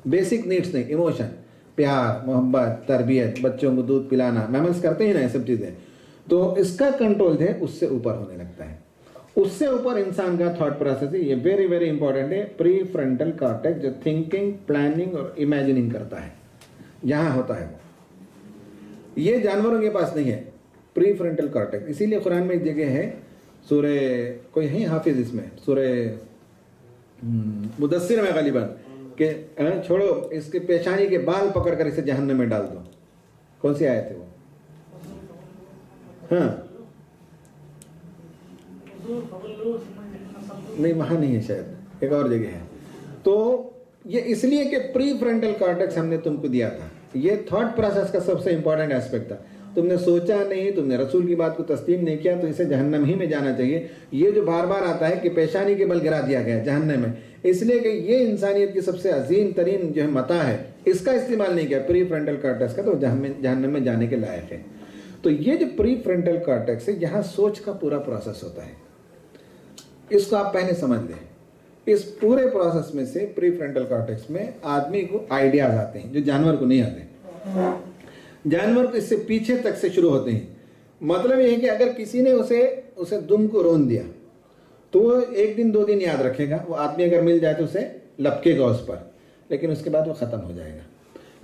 बेसिक नीड्स नहीं, इमोशन, प्यार, मोहब्बत, तरबियत, बच्चों को दूध पिलाना, मैमल्स करते हैं ना ये सब चीज़ें, तो इसका कंट्रोल है उससे ऊपर होने लगता है। उससे ऊपर इंसान का थॉट प्रोसेस है, ये वेरी वेरी इंपॉर्टेंट है, प्री फ्रंटल कॉर्टेक्स, जो थिंकिंग, प्लानिंग और इमेजिनिंग करता है, यहाँ होता है वो। ये जानवरों के पास नहीं है प्री फ्रंटल कॉर्टेक्स। इसीलिए कुरान में एक जगह है, सूरे कोई है हाफिज इसमें, सूरे मुदस्सिर में गालिबन, कि छोड़ो इसके पेशानी के बाल पकड़कर इसे जहन्नम में डाल दो। कौन सी आयत है वो? हाँ नहीं, वहां नहीं है शायद, एक और जगह है। तो ये इसलिए कि प्री फ्रंटल कॉर्टेक्स हमने तुमको दिया था, ये थॉट प्रोसेस का सबसे इंपॉर्टेंट एस्पेक्ट था। तुमने सोचा नहीं, तुमने रसूल की बात को तस्लीम नहीं किया, तो इसे जहन्नम ही में जाना चाहिए। ये जो बार बार आता है कि पेशानी के बल गिरा दिया गया जहन्नम में, इसलिए कि ये इंसानियत की सबसे अजीम तरीन जो है मता है, इसका इस्तेमाल नहीं किया प्री फ्रंटल कॉर्टेक्स का, तो जहन्नम में जाने के लायक है। तो ये जो प्री फ्रंटल कॉर्टेक्स है, यहाँ सोच का पूरा प्रोसेस होता है। इसको आप पहले समझ लें। इस पूरे प्रोसेस में से प्री फ्रंटल कॉर्टेक्स में आदमी को आइडियाज आते हैं जो जानवर को नहीं आते। जानवर को इससे पीछे तक से शुरू होते हैं। मतलब ये है कि अगर किसी ने उसे दुम को रोन दिया तो वो 1 दिन 2 दिन याद रखेगा। वो आदमी अगर मिल जाए तो उसे लपकेगा उस पर, लेकिन उसके बाद वो ख़त्म हो जाएगा।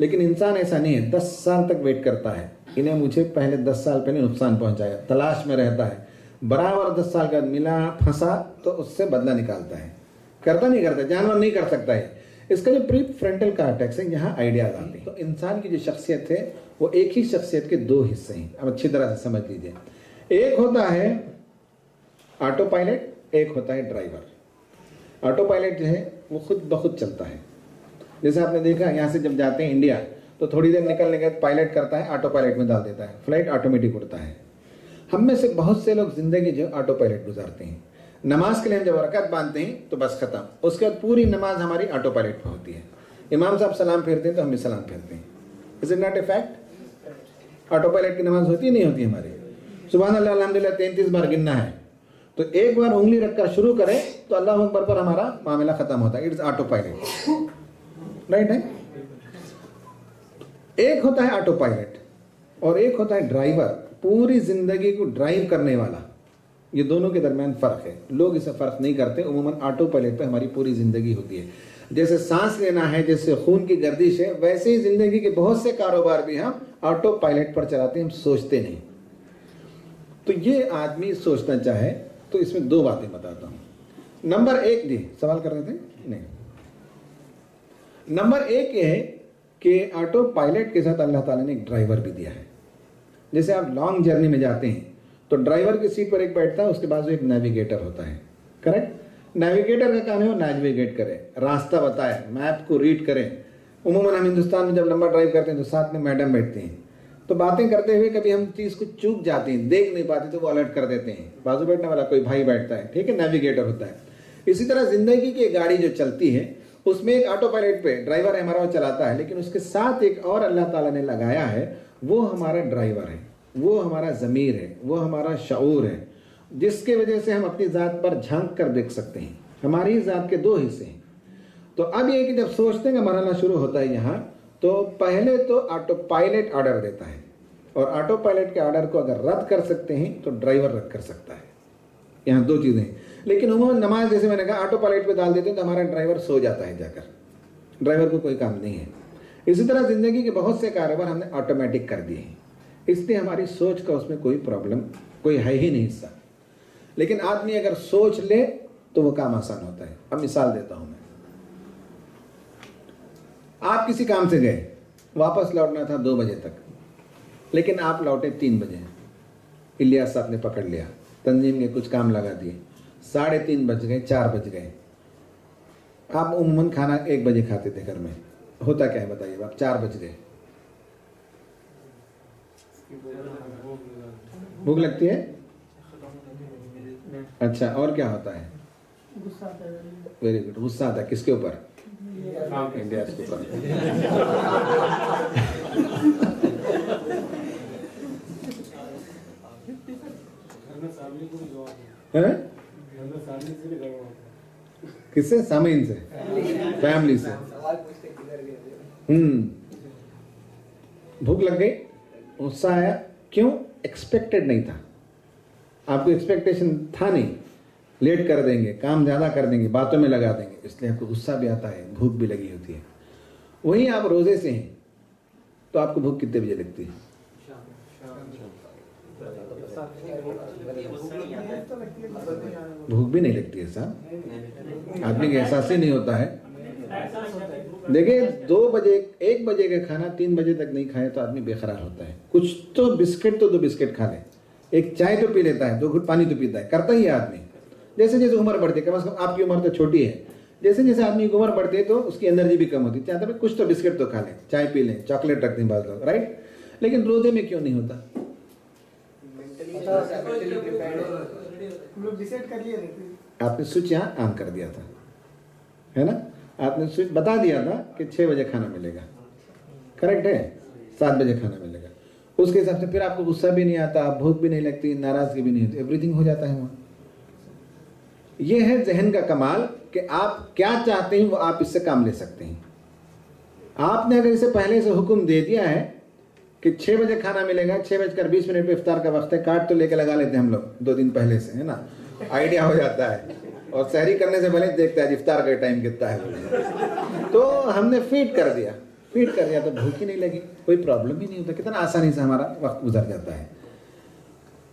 लेकिन इंसान ऐसा नहीं है, 10 साल तक वेट करता है। इन्हें मुझे पहले 10 साल पहले नुकसान पहुंचाया, तलाश में रहता है। बराबर 10 साल का मिला, फंसा तो उससे बदला निकालता है। करता नहीं करता, जानवर नहीं कर सकता है। इसका जो प्री फ्रंटल कॉर्टेक्स है, यहाँ आइडियाज आते हैं। तो इंसान की जो शख्सियत है वो एक ही शख्सियत के 2 हिस्से हैं। अब अच्छी तरह से समझ लीजिए। एक होता है ऑटो पायलट, एक होता है ड्राइवर। ऑटो पायलट जो है वो खुद ब खुद चलता है। जैसे आपने देखा, यहाँ से जब जाते हैं इंडिया तो थोड़ी देर निकलने के बाद पायलट करता है, ऑटो पायलट में डाल देता है, फ्लाइट ऑटोमेटिक उड़ता है। हम में से बहुत से लोग जिंदगी जो ऑटो पायलट गुजारते हैं। नमाज के लिए हम जब रकात बांधते हैं तो बस खत्म, उसके बाद पूरी नमाज हमारी ऑटो पायलट पर होती है। इमाम साहब सलाम फेरते हैं तो हम भी सलाम फेरते हैं। Is it not a fact? Auto pilot की नमाज होती नहीं होती हमारी? सुबहान अल्लाह अल्हम्दुलिल्लाह 33 बार गिनना है, तो एक बार उंगली रखकर शुरू करें तो अल्लाह अकबर पर हमारा मामला खत्म होता है। इट्स ऑटो पायलट, राइट है? एक होता है ऑटो पायलट और एक होता है ड्राइवर, पूरी जिंदगी को ड्राइव करने वाला। ये दोनों के दरमियान फर्क है। लोग इसे फर्क नहीं करते। उमूमन ऑटो पायलट पे हमारी पूरी जिंदगी होती है। जैसे सांस लेना है, जैसे खून की गर्दिश है, वैसे ही जिंदगी के बहुत से कारोबार भी हम ऑटो पायलट पर चलाते हैं, हम सोचते नहीं। तो ये आदमी सोचना चाहे तो इसमें 2 बातें बताता हूं। नंबर 1, जी सवाल कर रहे थे? नहीं। नंबर 1 ये है कि ऑटो पायलट के साथ अल्लाह ताला ने एक ड्राइवर भी दिया है। जैसे आप लॉन्ग जर्नी में जाते हैं तो ड्राइवर की सीट पर एक बैठता है, उसके बाद एक नेविगेटर होता है, करेक्ट? नेविगेटर का काम है वो नेविगेट करे, रास्ता बताए, मैप को रीड करें। उमूमन हम हिंदुस्तान में जब लंबा ड्राइव करते हैं तो साथ में मैडम बैठती हैं, तो बातें करते हुए कभी हम चीज़ को चूक जाते हैं, देख नहीं पाते, तो वो अलर्ट कर देते हैं। बाजू बैठने वाला कोई भाई बैठता है, ठीक है, नेविगेटर होता है। इसी तरह जिंदगी की गाड़ी जो चलती है उसमें एक ऑटो पायलट पे ड्राइवर है हमारा, वो चलाता है, लेकिन उसके साथ एक और अल्लाह ताला ने लगाया है, वो हमारा ड्राइवर है, वो हमारा ज़मीर है, वो हमारा शऊर है, जिसके वजह से हम अपनी ज़ात पर झांक कर देख सकते हैं। हमारी ज़ात के 2 हिस्से हैं। तो अब ये कि जब सोचने का मरहला शुरू होता है यहाँ, तो पहले तो ऑटो पायलट ऑर्डर देता है, और ऑटो पायलट के ऑर्डर को अगर रद्द कर सकते हैं तो ड्राइवर रद्द कर सकता है। यहाँ 2 चीज़ें हैं। लेकिन उन्होंने नमाज, जैसे मैंने कहा, ऑटो पायलट पे डाल देते हैं तो हमारा ड्राइवर सो जाता है जाकर, ड्राइवर को कोई काम नहीं है। इसी तरह जिंदगी के बहुत से कारोबार हमने ऑटोमेटिक कर दिए हैं, इसलिए हमारी सोच का उसमें कोई प्रॉब्लम कोई है ही नहीं हिस्सा। लेकिन आदमी अगर सोच ले तो वो काम आसान होता है। अब मिसाल देता हूं मैं, आप किसी काम से गए, वापस लौटना था 2 बजे तक, लेकिन आप लौटे 3 बजे। इलियास साहब ने पकड़ लिया, तंजीम ने कुछ काम लगा दिए, 3:30 बज गए, 4 बज गए। आप उम्मन खाना 1 बजे खाते थे घर में, होता क्या है बताइए आप? 4 बज गए, भूख लगती है। अच्छा, और क्या होता है? गुस्सा आता है। वेरी गुड, गुस्सा आता है किसके ऊपर? इंडिया के ऊपर। किससे? सामीन से, फैमिली से। भूख लग गई, गुस्सा आया, क्यों? एक्सपेक्टेड नहीं था, आपको एक्सपेक्टेशन था नहीं, लेट कर देंगे, काम ज़्यादा कर देंगे, बातों में लगा देंगे, इसलिए आपको गुस्सा भी आता है, भूख भी लगी होती है। वहीं आप रोजे से हैं तो आपको भूख कितने बजे लगती है? भूख भी नहीं लगती है साहब, आदमी का एहसास ही नहीं होता है। देखिए 2 बजे 1 बजे का खाना 3 बजे तक नहीं खाए तो आदमी बेकरार होता है। कुछ तो बिस्किट तो 2 बिस्किट खा ले, एक चाय तो पी लेता है, 2 घुट पानी तो पीता है, करता ही है आदमी। जैसे जैसे उम्र बढ़ती है, कम से कम आपकी उम्र तो छोटी है, जैसे जैसे आदमी की उम्र बढ़ती है तो उसकी एनर्जी भी कम होती है, चाहता है कुछ तो बिस्किट तो खा लें, चाय पी लें, चॉकलेट रख दें बात लोग, राइट। लेकिन रोजे में क्यों नहीं होता? आपने स्विच यहाँ ऑन कर दिया था, है ना? आपने स्विच बता दिया था कि 6 बजे खाना मिलेगा, करेक्ट है, 7 बजे खाना मिलेगा। उसके हिसाब से फिर आपको गुस्सा भी नहीं आता, भूख भी नहीं लगती, नाराजगी भी नहीं होती, एवरीथिंग हो जाता है वहाँ। ये है जहन का कमाल कि आप क्या चाहते हैं वो आप इससे काम ले सकते हैं। आपने अगर इसे पहले से हुक्म दे दिया है कि 6 बजे खाना मिलेगा, 6:20 पे इफ्तार का वक्त है, कार्ड तो लेके लगा लेते हैं हम लोग 2 दिन पहले से, है ना, आइडिया हो जाता है। और सहरी करने से पहले देखता है इफ्तार का टाइम कितना है, तो हमने फीड कर दिया तो भूख ही नहीं लगी, कोई प्रॉब्लम ही नहीं होता, कितना आसानी से हमारा वक्त गुजर जाता है।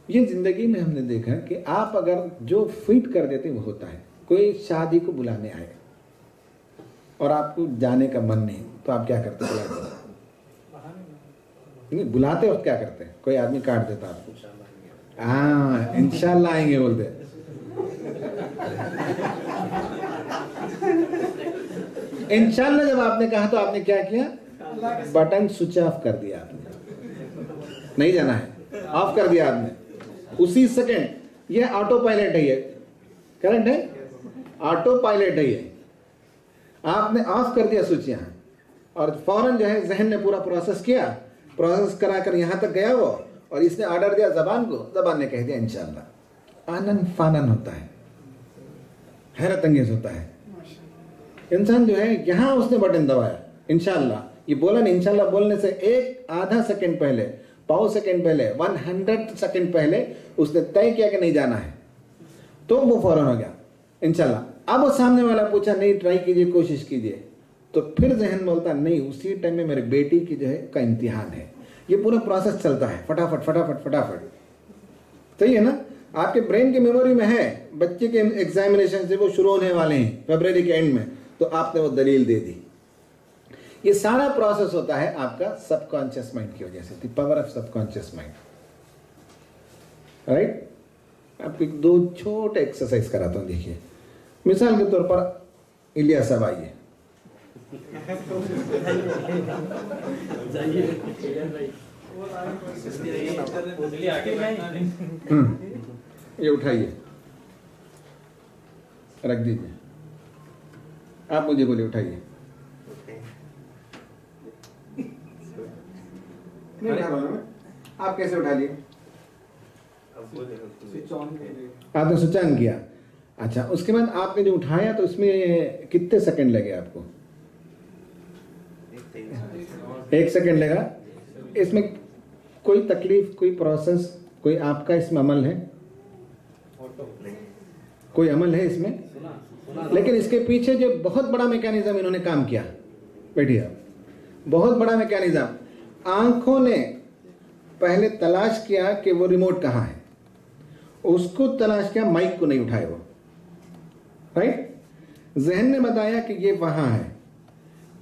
ये जिंदगी में हमने देखा कि आप अगर जो फीड कर देते हैं वो होता है। कोई शादी को बुलाने आए और आपको जाने का मन नहीं तो आप क्या करते हैं? नहीं, बुलाते वक्त क्या करते हैं? कोई आदमी काट देता आपको, हाँ इंशाल्लाह आएंगे बोलते। इंशाल्लाह जब आपने कहा तो आपने क्या किया? बटन स्विच ऑफ कर दिया आपने, नहीं जाना है, ऑफ कर दिया आपने उसी सेकंड। ये ऑटो पायलट है, ये करेक्ट है, ऑटो पायलट है ये। आपने ऑफ कर दिया स्विच यहाँ, और फौरन जो है जहन ने पूरा प्रोसेस किया, प्रोसेस कराकर यहाँ तक गया वो, और इसने ऑर्डर दिया जबान को, जबान ने कह दिया इंशाल्लाह। आनन फानन होता है, हैरत अंगेज होता है। इंसान जो है यहाँ उसने बटन दबाया इंशाल्लाह, ये बोला नहीं, इंशाल्लाह बोलने से एक आधा सेकंड पहले, पाव सेकंड पहले, 100 सेकंड पहले उसने तय किया कि नहीं जाना है, तो वो फौरन हो गया इंशाल्लाह। अब वो सामने वाला पूछा नहीं ट्राई कीजिए, कोशिश कीजिए, तो फिर जहन बोलता नहीं उसी टाइम में मेरे बेटी की जो है का इम्तिहान है। ये पूरा प्रोसेस चलता है फटाफट फटाफट फटाफट, सही है ना? आपके ब्रेन की मेमोरी में है, बच्चे के एग्जामिनेशन से वो शुरू होने वाले हैं फरवरी के एंड में, तो आपने वो दलील दे दी। ये सारा प्रोसेस होता है आपका सबकॉन्शियस माइंड की वजह से, the power of subconscious mind, right. आपको 2 छोटे एक्सरसाइज कराता हूं, देखिए। मिसाल के तौर पर इलियास साहब आइए, ये उठाइए, रख दीजिए, आप मुझे बोलिए उठाइए। नहीं उठा रहा हूं, आप कैसे उठा लिए? आपने स्विच ऑन किया, अच्छा। उसके बाद आपने जो उठाया तो इसमें कितने सेकंड लगे आपको? 1 सेकंड लगा। इसमें कोई तकलीफ, कोई प्रोसेस, कोई आपका इसमें अमल है? कोई अमल है इसमें? लेकिन इसके पीछे जो बहुत बड़ा मैकेनिज्म इन्होंने काम किया, बैठिए आप। बहुत बड़ा मैकेनिज्म। आंखों ने पहले तलाश किया कि वो रिमोट कहाँ है, उसको तलाश किया, माइक को नहीं उठाए वो, राइट। जहन ने बताया कि ये वहां है,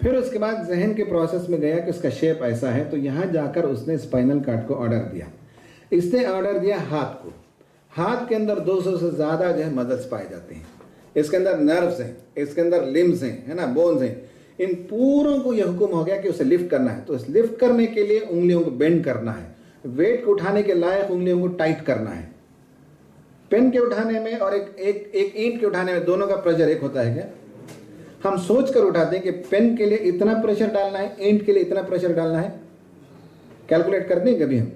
फिर उसके बाद जहन के प्रोसेस में गया कि उसका शेप ऐसा है, तो यहां जाकर उसने स्पाइनल कार्ड को ऑर्डर दिया। इसने ऑर्डर दिया हाथ को। हाथ के अंदर 200 से ज्यादा जो है मसल्स पाए जाते हैं, इसके अंदर नर्व्स हैं, इसके अंदर लिम्स हैं, है ना, बोन्स हैं। इन पूरों को यह हुक्म हो गया कि उसे लिफ्ट करना है, तो इस लिफ्ट करने के लिए उंगलियों को बेंड करना है, वेट को उठाने के लायक उंगलियों को टाइट करना है। पेन के उठाने में और एक ईंट के उठाने में दोनों का प्रेशर एक होता है क्या? हम सोच कर उठाते हैं कि पेन के लिए इतना प्रेशर डालना है, ईंट के लिए इतना प्रेशर डालना है, कैलकुलेट करते हैं कभी हम?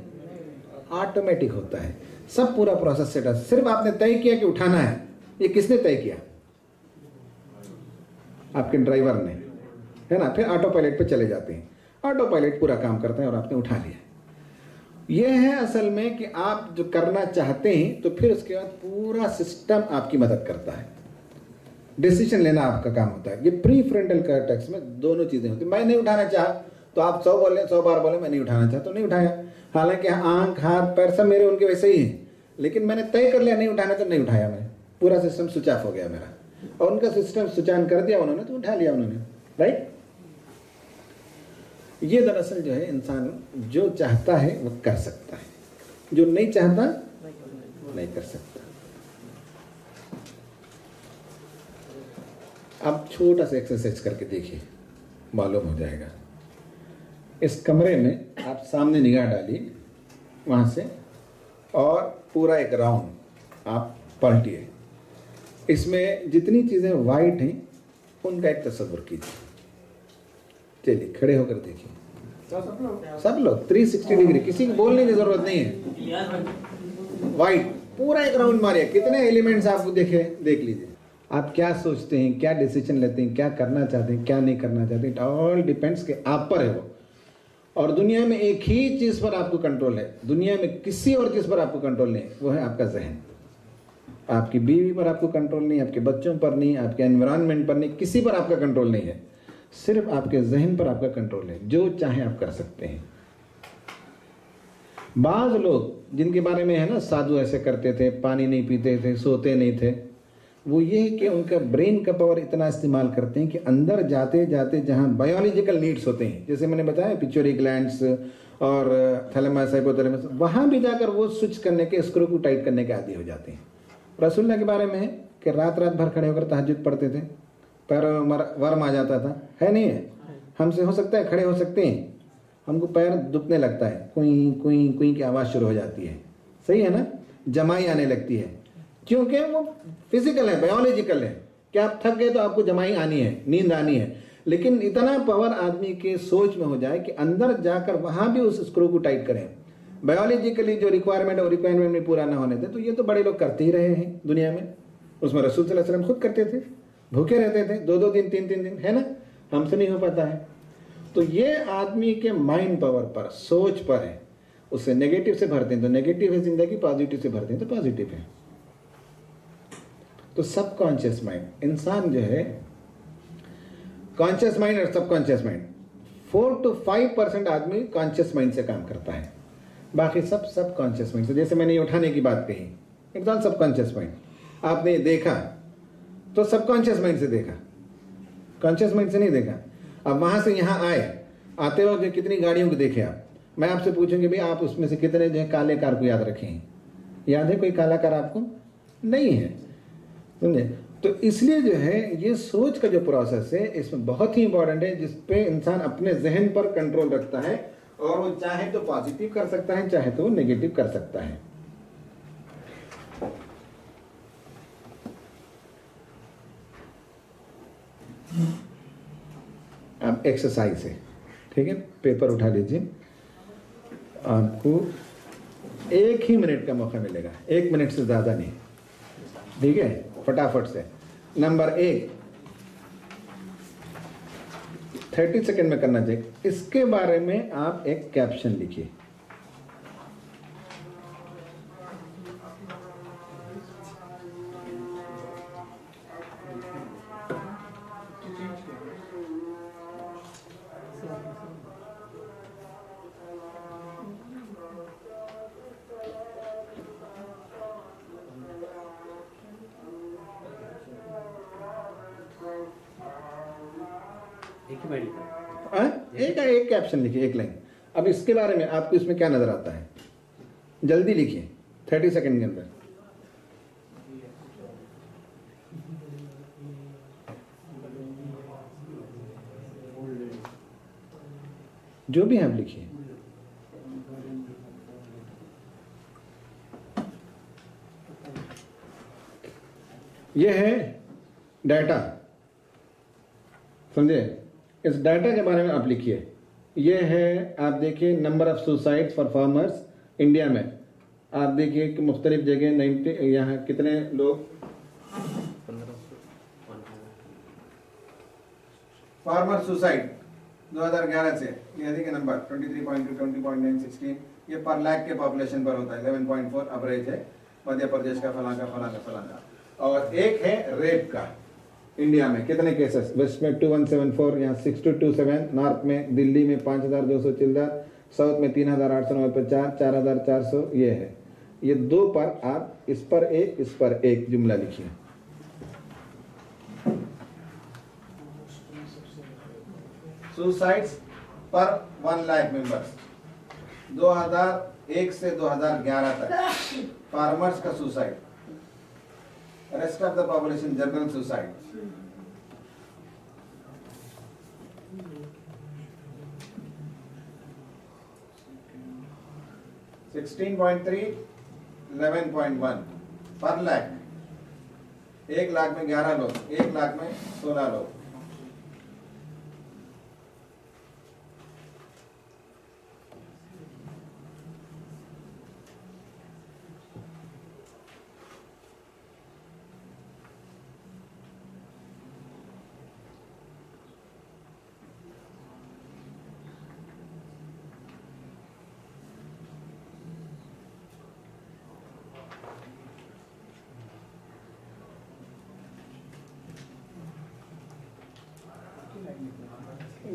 ऑटोमेटिक होता है, सब पूरा प्रोसेस सेट है। सिर्फ आपने तय किया कि उठाना है। ये किसने तय किया? आपके ड्राइवर ने, है ना। फिर ऑटो पायलट पे चले जाते हैं, ऑटो पायलट पूरा काम करता है और आपने उठा लिया। यह है असल में कि आप जो करना चाहते हैं, तो फिर उसके बाद पूरा सिस्टम आपकी मदद करता है। डिसीजन लेना आपका काम होता है। ये प्री फ्रंटल कॉर्टेक्स में दोनों चीजें होती है। मैं नहीं उठाना चाहा तो आप 100 बोले, 100 बार बोले मैं नहीं उठाना चाहता तो नहीं उठाया। हालांकि आंख, हाथ, पैर सब मेरे उनके वैसे ही हैं, लेकिन मैंने तय कर लिया नहीं उठाना तो नहीं उठाया। मैंने पूरा सिस्टम स्विच ऑफ हो गया मेरा, और उनका सिस्टम स्विच ऑन कर दिया उन्होंने, तो उठा लिया उन्होंने, राइट। ये दरअसल जो है इंसान जो चाहता है वो कर सकता है, जो नहीं चाहता नहीं कर सकता। अब छोटा सा एक्सरसाइज करके देखिए, मालूम हो जाएगा। इस कमरे में आप सामने निगाह डालिए वहां से, और पूरा एक राउंड आप पलटिए। इसमें जितनी चीजें वाइट हैं उनका एक तस्वीर कीजिए। चलिए खड़े होकर देखिए, सब लोग 360 डिग्री, किसी को बोलने की जरूरत नहीं है। वाइट पूरा एक राउंड मारिए। कितने एलिमेंट्स आपको देख लीजिए। आप क्या सोचते हैं, क्या डिसीजन लेते हैं, क्या करना चाहते हैं, क्या नहीं करना चाहते, इट ऑल डिपेंड्स कि आप पर है वो। और दुनिया में एक ही चीज पर आपको कंट्रोल है, दुनिया में किसी और चीज पर आपको कंट्रोल नहीं, वो है आपका जहन। आपकी बीवी पर आपको कंट्रोल नहीं, आपके बच्चों पर नहीं, आपके एनवायरनमेंट पर नहीं, किसी पर आपका कंट्रोल नहीं है। सिर्फ आपके जहन पर आपका कंट्रोल है। जो चाहे आप कर सकते हैं। बाज लोग जिनके बारे में है ना, साधु ऐसे करते थे, पानी नहीं पीते थे, सोते नहीं थे, वो ये है कि उनका ब्रेन का पावर इतना इस्तेमाल करते हैं कि अंदर जाते जाते जहां बायोलॉजिकल नीड्स होते हैं, जैसे मैंने बताया पिट्यूटरी ग्लैंड्स और थैलेमस, हाइपोथैलेमस, वहां भी जाकर वो स्विच करने के, स्क्रू को टाइट करने के आदी हो जाते हैं। रसूलुल्लाह के बारे में है कि रात रात भर खड़े होकर तहज्जुद पढ़ते थे, पैरों में वर्म आ जाता था, है नहीं है? हमसे हो सकता है, खड़े हो सकते हैं, हमको पैर दुखने लगता है, कुई कुई कुई की आवाज़ शुरू हो जाती है, सही है ना, जमाई आने लगती है, क्योंकि वो फिजिकल है, बायोलॉजिकल है कि आप थक गए तो आपको जमाई आनी है, नींद आनी है। लेकिन इतना पावर आदमी के सोच में हो जाए कि अंदर जाकर वहां भी उस स्क्रू को टाइट करें। बायोलॉजिकली जो रिक्वायरमेंट और रिक्वायरमेंट में पूरा ना होने थे, तो ये तो बड़े लोग करते ही रहे हैं दुनिया में। उसमें रसूल सल्लल्लाहु अलैहि वसल्लम खुद करते थे, भूखे रहते थे 2-2 दिन 3-3 दिन, है ना, हमसे नहीं हो पाता है। तो ये आदमी के माइंड पावर पर, सोच पर है। उसे नेगेटिव से भरते हैं तो नेगेटिव है जिंदगी, पॉजिटिव से भरते हैं तो पॉजिटिव है। तो सबकॉन्शियस माइंड, इंसान जो है, कॉन्शियस माइंड और सबकॉन्शियस माइंड, 4 to 5% आदमी कॉन्शियस माइंड से काम करता है, बाकी सब सबकॉन्शियस माइंड से। जैसे मैंने ये उठाने की बात कही, एकदम सबकॉन्शियस माइंड। आपने देखा तो सबकॉन्शियस माइंड से देखा, कॉन्शियस माइंड से नहीं देखा। अब वहां से यहां आए, आते वक्त जो कितनी गाड़ियों को देखे आप, मैं आपसे पूछूंगी भाई आप उसमें से कितने जो है काले कार को याद रखे हैं? याद है कोई काला कार आपको? नहीं है, समझे? तो इसलिए जो है ये सोच का जो प्रोसेस है इसमें बहुत ही इंपॉर्टेंट है, जिसपे इंसान अपने जहन पर कंट्रोल रखता है, और वो चाहे तो पॉजिटिव कर सकता है, चाहे तो वो नेगेटिव कर सकता है। अब एक्सरसाइज है, ठीक है, पेपर उठा लीजिए। आपको 1 ही मिनट का मौका मिलेगा, 1 मिनट से ज्यादा नहीं, ठीक है, फटाफट से। नंबर 1 30 सेकंड में करना चाहिए। इसके बारे में आप एक कैप्शन लिखिए। एक कैप्शन लिखिए, एक लाइन। अब इसके बारे में आपको इसमें क्या नजर आता है, जल्दी लिखिए 30 सेकंड के अंदर। जो भी आप लिखिए। यह है डाटा, समझे? इस डाटा के बारे में आप लिखिए। यह है, आप देखिए, number of suicides for farmers India में। आप देखिए कि मुख्तलिफ जगह 90, यहाँ कितने लोग फार्मर सुसाइड 2011 से, ये देखिए नंबर 23.2, 20.9, 16, ये पर लाख के पॉपुलेशन पर होता है। 11.4 एवरेज है मध्य प्रदेश का, फलाना फलाना फलाना। और एक है रेप का इंडिया में, कितने केसेस? वेस्ट में 2174, यहाँ 6227, नॉर्थ में दिल्ली में 5200 चिल्ड्रन, साउथ में 3850, 4400। ये है, ये दो पर आप इस पर एक जुमला लिखिए। सुसाइड्स पर 1 लाख मेंबर्स 2001 से 2011 तक फार्मर्स का suicide, rest of the population general suicide. $16.3, 11.1 पर लाख। 1 लाख में 11 लोग, 1 लाख में 16 लोग।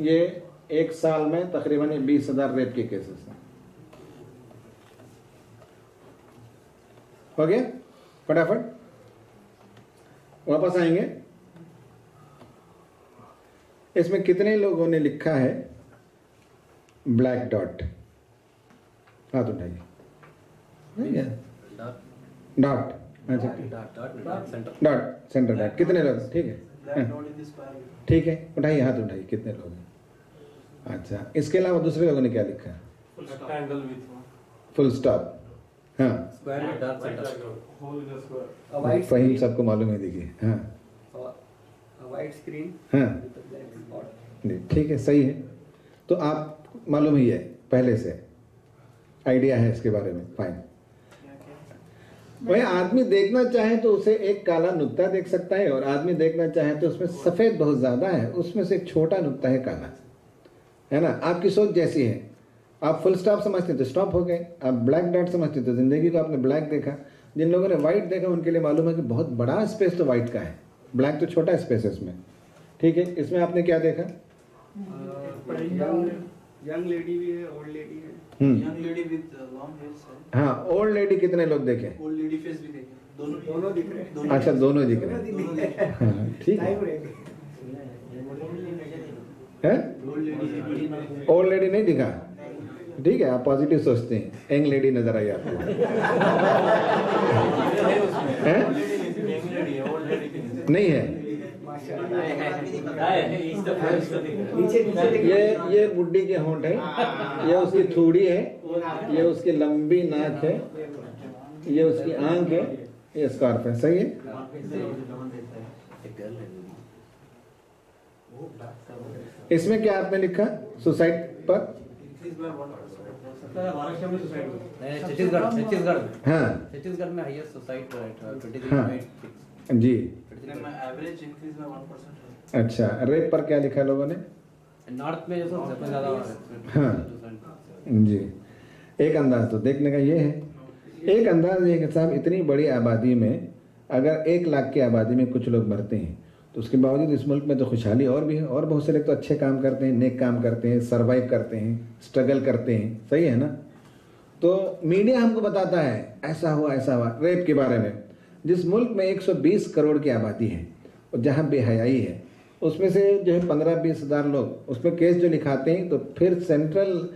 ये एक साल में तकरीबन 20,000 रेप के केसेस हैं। हो गया? फटाफट वापस आएंगे। इसमें कितने लोगों ने लिखा है ब्लैक डॉट? हाथ उठाइए। डॉट, अच्छा डॉट, सेंटर डॉट। कितने लोग? ठीक है, ठीक है, उठाइए, हाथ उठाइए, कितने लोग हैं? अच्छा, इसके अलावा दूसरे लोगों ने क्या लिखा है? फुल स्टॉप, हाँ, फहीम सबको मालूम है, देखिए, हाँ, वाइट स्क्रीन, हाँ, ठीक है, सही है। तो आप मालूम ही है, पहले से आइडिया है इसके बारे में, फाइन। वही आदमी देखना चाहे तो उसे एक काला नुक्ता देख सकता है, और आदमी देखना चाहे तो उसमें सफेद बहुत ज्यादा है, उसमें से एक छोटा नुक्ता है काला, है ना? आपकी सोच जैसी है। आप फुल स्टॉप समझते तो स्टॉप हो गए, आप ब्लैक डॉट समझते तो जिंदगी को आपने ब्लैक देखा। जिन लोगों ने व्हाइट देखा उनके लिए मालूम है कि बहुत बड़ा स्पेस तो व्हाइट का है, ब्लैक तो छोटा स्पेस है इसमें। ठीक है, इसमें आपने क्या देखा? यंग लेडी भी है, ओल्ड लेडी है। Young lady with long hairs है। हाँ, ओल्ड लेडी कितने लोग देखे? ओल्ड लेडी फेस भी देखे, दोनों दिख रहे हैं। अच्छा, दोनों दिख रहे हैं, हाँ, ठीक है। ओल्ड लेडी नहीं दिखा? ठीक है, आप पॉजिटिव सोचते हैं। यंग लेडी नजर आई आपको? नहीं है? ये बुड्ढी के होंठ है, ये उसकी थूड़ी है, ये उसकी लंबी नाक है, ये उसकी आंख है, ये स्कार्फ है। सही है? इसमें क्या आपने लिखा सुसाइड पर? छत्तीसगढ़ में हाईएस्ट सुसाइड रेट हाँ जी, एवरेज इंक्रीज में 1%। अच्छा, रेप पर क्या लिखा लोगों ने? नॉर्थ में सबसे ज्यादा। हाँ जी, एक अंदाज तो देखने का ये है। एक अंदाज ये कि साहब इतनी बड़ी आबादी में अगर 1 लाख की आबादी में कुछ लोग मरते हैं तो उसके बावजूद इस मुल्क में तो खुशहाली और भी है, और बहुत से लोग तो अच्छे काम करते हैं, नेक काम करते हैं, सरवाइव करते हैं, स्ट्रगल करते हैं। सही है ना? तो मीडिया हमको बताता है ऐसा हुआ रेप के बारे में। जिस मुल्क में 120 करोड़ की आबादी है और जहाँ बेहयाई है, उसमें से जो है 15-20 हज़ार लोग उसमें केस जो लिखाते हैं, तो फिर सेंट्रल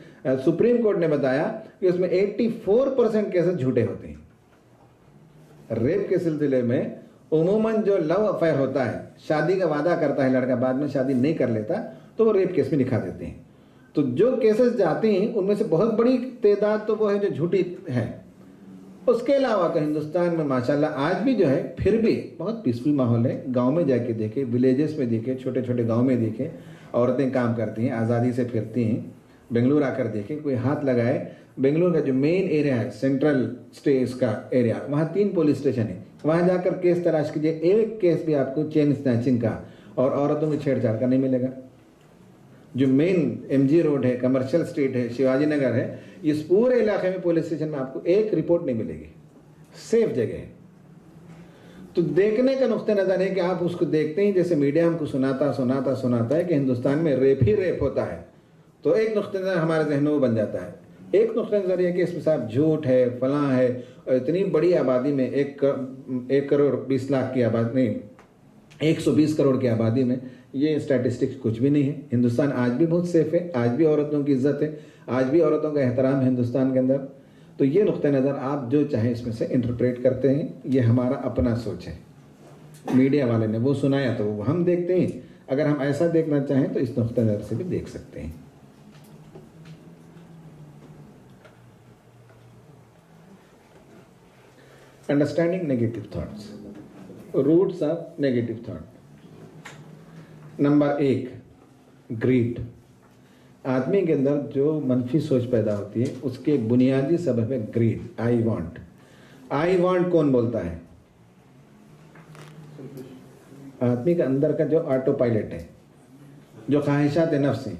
सुप्रीम कोर्ट ने बताया कि उसमें 84% केसेस झूठे होते हैं। रेप के सिलसिले में उमूमन जो लव अफेयर होता है, शादी का वादा करता है लड़का, बाद में शादी नहीं कर लेता, तो वो रेप केस में लिखा देते हैं। तो जो केसेस जाते हैं उनमें से बहुत बड़ी तादाद तो वो है जो झूठी है। उसके अलावा तो हिंदुस्तान में माशाल्लाह आज भी जो है फिर भी बहुत पीसफुल माहौल है। गांव में जाके देखे, विलेजेस में देखे, छोटे छोटे गांव में देखे, औरतें काम करती हैं, आज़ादी से फिरती हैं। बेंगलुरु आकर देखे, कोई हाथ लगाए, बेंगलुरु का जो मेन एरिया है, सेंट्रल स्टेट्स का एरिया, वहाँ 3 पुलिस स्टेशन है। वहाँ जाकर केस तलाश कीजिए, एक केस भी आपको चेन स्नैचिंग का और औरतों की छेड़छाड़ का नहीं मिलेगा। जो मेन MG रोड है, कमर्शियल स्ट्रीट है, शिवाजी नगर है, इस पूरे इलाके में पुलिस स्टेशन में आपको एक रिपोर्ट नहीं मिलेगी। सेफ जगह है। तो देखने का नुक्ता नजर है कि आप उसको देखते हैं जैसे मीडिया हमको सुनाता है कि हिंदुस्तान में रेप ही रेप होता है, तो एक नुक्ता नजर हमारे जहनों में बन जाता है। एक नुक्ता नजर यह कि इसमें साहब झूठ है, फलां है, इतनी बड़ी आबादी में 1 करोड़ 20 लाख की आबादी नहीं, 120 करोड़ की आबादी में ये स्टैटिस्टिक्स कुछ भी नहीं है। हिंदुस्तान आज भी बहुत सेफ है, आज भी औरतों की इज्जत है, आज भी औरतों का एहतराम है हिंदुस्तान के अंदर। तो ये नुक्ता नज़र आप जो चाहें इसमें से इंटरप्रेट करते हैं, ये हमारा अपना सोच है। मीडिया वाले ने वो सुनाया तो वो हम देखते हैं, अगर हम ऐसा देखना चाहें तो इस नुक्ता नज़र से भी देख सकते हैं। Understanding negative thoughts, roots of negative thought. Number 1, greed. आदमी के अंदर जो मनफी सोच पैदा होती है उसके बुनियादी सबब है greed, I want. I want कौन बोलता है? आदमी के अंदर का जो ऑटो पायलट है, जो ख्वाहिशात नफ्स हैं,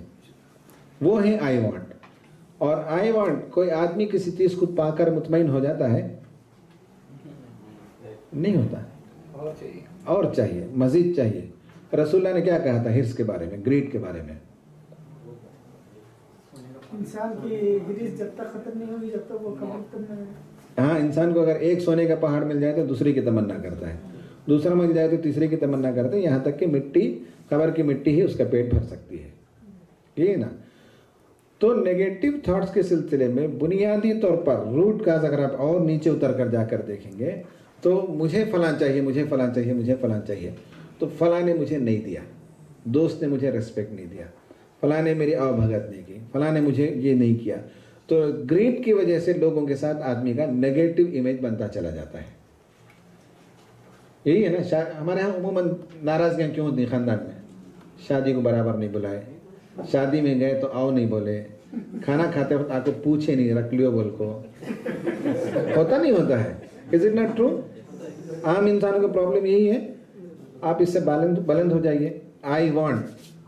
वो है आई वांट। और आई वांट, कोई आदमी किसी चीज को पाकर मुतमईन हो जाता है? नहीं होता, और चाहिए, मजीद चाहिए। रसूलुल्लाह ने क्या कहा था हिर्स के बारे में, ग्रीड के बारे में? इंसान की ग्रीस जब तक खत्म नहीं होगी, जब तक वो कमर तक नहीं। हाँ, इंसान को अगर एक सोने का पहाड़ मिल जाए तो दूसरे की तमन्ना करता है, दूसरा मिल जाए तो तीसरे की तमन्ना करता है, यहाँ तक कि मिट्टी, कब्र की मिट्टी ही उसका पेट भर सकती है, ये ना। तो नेगेटिव थॉट्स के सिलसिले में बुनियादी तौर पर रूट काज अगर आप और नीचे उतर कर जाकर देखेंगे तो मुझे फलां चाहिए, मुझे फलां चाहिए, मुझे फलां चाहिए, तो फलां ने मुझे नहीं दिया, दोस्त ने मुझे रेस्पेक्ट नहीं दिया, फलां ने मेरी अवभगत नहीं की, फलां ने मुझे ये नहीं किया। तो ग्रीड की वजह से लोगों के साथ आदमी का नेगेटिव इमेज बनता चला जाता है। यही है ना, हमारे यहाँ उमूमन नाराजगियाँ क्यों होती हैं खानदान में? शादी को बराबर नहीं बुलाए, शादी में गए तो आओ नहीं बोले, खाना खाते वक्त आपको पूछे नहीं, रख लियो बोल को। होता नहीं होता है? Is it not true? आम इंसानों का प्रॉब्लम यही है। आप इससे बुलंद हो जाइए। आई वांट,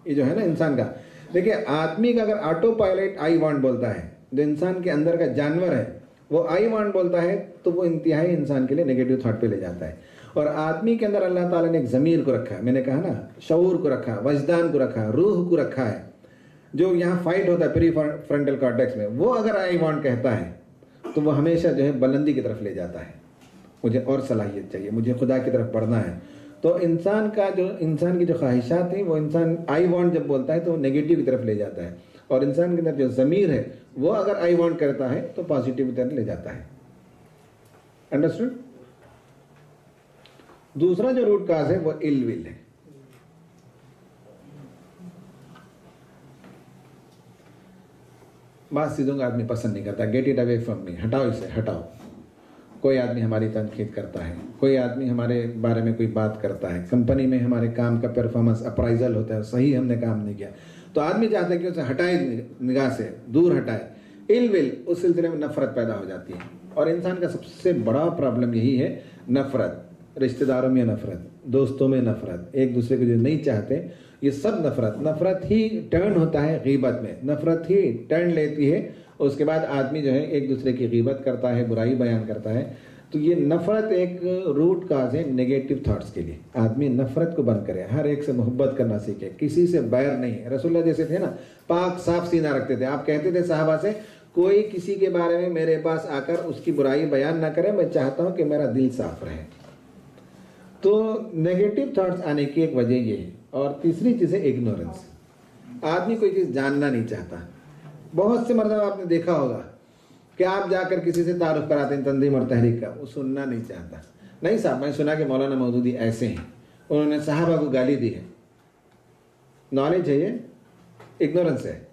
ये जो है ना इंसान का, देखिए आदमी का अगर ऑटो पायलट आई वांट बोलता है, जो इंसान के अंदर का जानवर है वो आई वांट बोलता है, तो वो इंतहाई इंसान के लिए नेगेटिव थॉट पे ले जाता है। और आदमी के अंदर अल्लाह ताला ने एक ज़मीर को रखा है, मैंने कहा ना, शऊर को रखा, वजदान को रखा, रूह को रखा है, जो यहाँ फाइट होता है प्री फ्रंटल कॉर्टेक्स में, वो अगर आई वांट कहता है तो वो हमेशा जो है बुलंदी की तरफ ले जाता है। मुझे और सलाहियत चाहिए, मुझे खुदा की तरफ बढ़ना है। तो इंसान की जो ख्वाहिशात हैं वो इंसान आई वांट जब बोलता है तो नेगेटिव की तरफ ले जाता है, और इंसान के अंदर जो ज़मीर है वो अगर आई वांट करता है तो पॉजिटिव की तरफ ले जाता है। अंडरस्टूड? दूसरा जो रूट काज है वो इल विल है। बात चीज़ों का आदमी पसंद नहीं करता, get it away from me, हटाओ इसे, हटाओ। कोई आदमी हमारी तनकीद करता है, कोई आदमी हमारे बारे में कोई बात करता है, कंपनी में हमारे काम का परफॉर्मेंस अप्राइजल होता है, सही हमने काम नहीं किया, तो आदमी चाहता है कि उसे हटाए, निगाह से दूर हटाए। इल विल, उस सिलसिले में नफरत पैदा हो जाती है। और इंसान का सबसे बड़ा प्रॉब्लम यही है, नफरत। रिश्तेदारों में नफरत, दोस्तों में नफरत, एक दूसरे को जो नहीं चाहते, ये सब नफरत ही टर्न होता है गीबत में, नफरत ही टर्न लेती है। उसके बाद आदमी जो है एक दूसरे की गीबत करता है, बुराई बयान करता है। तो ये नफरत एक रूट काज है नेगेटिव थॉट्स के लिए। आदमी नफरत को बंद करे, हर एक से मोहब्बत करना सीखे, किसी से बैर नहीं। रसूलुल्लाह जैसे थे ना, पाक साफ सीना रखते थे। आप कहते थे साहबा से, कोई किसी के बारे में मेरे पास आकर उसकी बुराई बयान ना करे, मैं चाहता हूं कि मेरा दिल साफ रहे। तो नेगेटिव थॉट्स आने की एक वजह ये है। और तीसरी चीज़ है इग्नोरेंस। आदमी कोई चीज़ जानना नहीं चाहता। बहुत से मर्तबा आपने देखा होगा कि आप जाकर किसी से तारुफ कराते हैं तंजीम और तहरीक का, वो सुनना नहीं चाहता। नहीं साहब, मैं सुना कि मौलाना मौदूदी ऐसे हैं, उन्होंने सहाबा को गाली दी है। नॉलेज है ये? इग्नोरेंस है।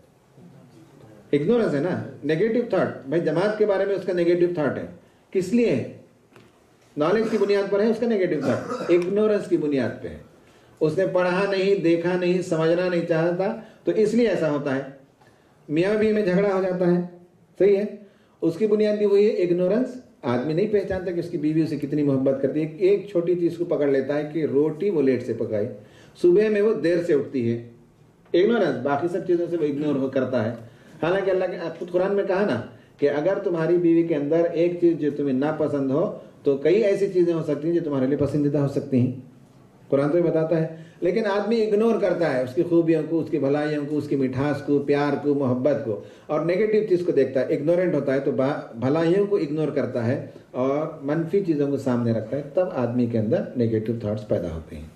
इग्नोरेंस है ना, नेगेटिव थॉट। भाई जमात के बारे में उसका नेगेटिव थॉट है, किस लिए है? नॉलेज की बुनियाद पर है उसका नेगेटिव थॉट, इग्नोरेंस की बुनियाद पे है। उसने पढ़ा नहीं, देखा नहीं, समझना नहीं चाहता, तो इसलिए ऐसा होता है। मियाँ बीवी में झगड़ा हो जाता है, सही है, उसकी बुनियाद भी वही है, इग्नोरेंस। आदमी नहीं पहचानता कि उसकी बीवी उसे कितनी मोहब्बत करती है। एक छोटी चीज को पकड़ लेता है कि रोटी वो लेट से पकाई, सुबह में वो देर से उठती है, इग्नोरेंस। बाकी सब चीजों से वो इग्नोर करता है। हालांकि अल्लाह के खुद कुरान में कहा ना कि अगर तुम्हारी बीवी के अंदर एक चीज जो तुम्हें नापसंद हो तो कई ऐसी चीजें हो सकती हैं जो तुम्हारे लिए पसंदीदा हो सकती हैं। कुरान तो ये बताता है, लेकिन आदमी इग्नोर करता है उसकी खूबियों को, उसकी भलाइयों को, उसकी मिठास को, प्यार को, मोहब्बत को, और नेगेटिव चीज़ को देखता है, इग्नोरेंट होता है। तो भलाइयों को इग्नोर करता है और मनफी चीज़ों को सामने रखता है, तब आदमी के अंदर नेगेटिव थॉट्स पैदा होते हैं।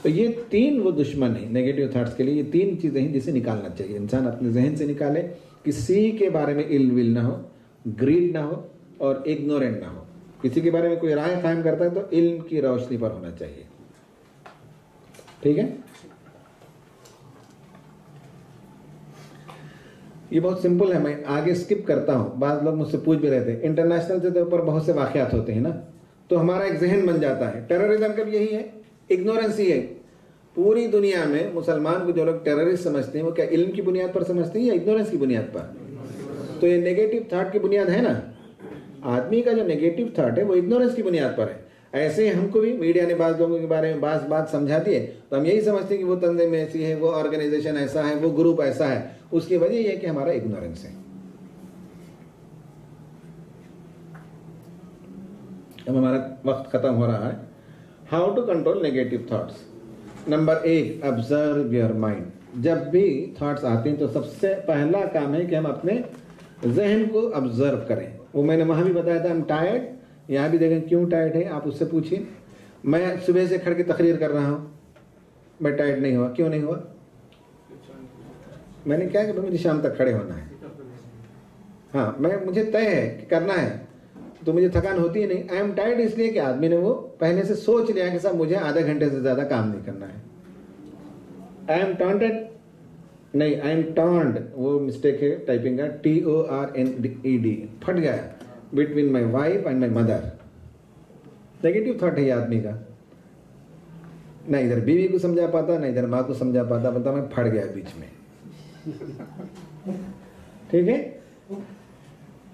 तो ये तीन वो दुश्मन है नेगेटिव थॉट्स के लिए। ये तीन चीज़ें हैं जिसे निकालना चाहिए। इंसान अपने जहन से निकाले, किसी के बारे में इल विल ना हो, ग्रीड ना हो और इग्नोरेंट ना हो। किसी के बारे में कोई राय कायम करता है तो इल्म की रोशनी पर होना चाहिए। ठीक है, ये बहुत सिंपल है, मैं आगे स्किप करता हूं। बाद लोग मुझसे पूछ भी रहे थे, इंटरनेशनल के ऊपर बहुत से वाकयात होते हैं ना, तो हमारा एक जहन बन जाता है। टेररिज्म का भी यही है, इग्नोरेंस ही है। पूरी दुनिया में मुसलमान को जो लोग टेररिस्ट समझते हैं वो क्या इल्म की बुनियाद पर समझते हैं या इग्नोरेंस की बुनियाद पर? तो ये नेगेटिव थॉट की बुनियाद है ना। आदमी का जो नेगेटिव थॉट है वो इग्नोरेंस की बुनियाद पर है। ऐसे हमको भी मीडिया ने बात लोगों के बारे में बात समझा दी है, तो हम यही समझते हैं कि वो तंजीम ऐसी है, वो ऑर्गेनाइजेशन ऐसा है, वो ग्रुप ऐसा है। उसकी वजह यह है कि हमारा इग्नोरेंस है। अब हमारा वक्त खत्म हो रहा है। How to control negative thoughts. Number 1, observe your mind. जब भी थॉट्स आते हैं तो सबसे पहला काम है कि हम अपने जहन को ऑब्जर्व करें। वो मैंने वहां भी बताया था, हम टायर्ड, यहाँ भी देखें क्यों टायर्ड है, आप उससे पूछिए। मैं सुबह से खड़ के तकरीर कर रहा हूँ, मैं टायर्ड नहीं हुआ, क्यों नहीं हुआ? मैंने क्या कि मुझे शाम तक खड़े होना है। हाँ, मुझे तय है कि करना है, तो मुझे थकान होती ही नहीं। आई एम टायर्ड इसलिए कि आदमी ने वो पहले से सोच लिया कि साहब मुझे आधे घंटे से ज्यादा काम नहीं करना है। आई एम टॉन्टेड नहीं, आई एम टॉन्ड, वो मिस्टेक है टाइपिंग का, TORNED, फट गया between my wife and my mother. Negative thought है ये आदमी का। ना इधर बीवी को समझा पाता, ना इधर माँ को समझा पाता, बता मैं फट गया बीच में। ठीक है,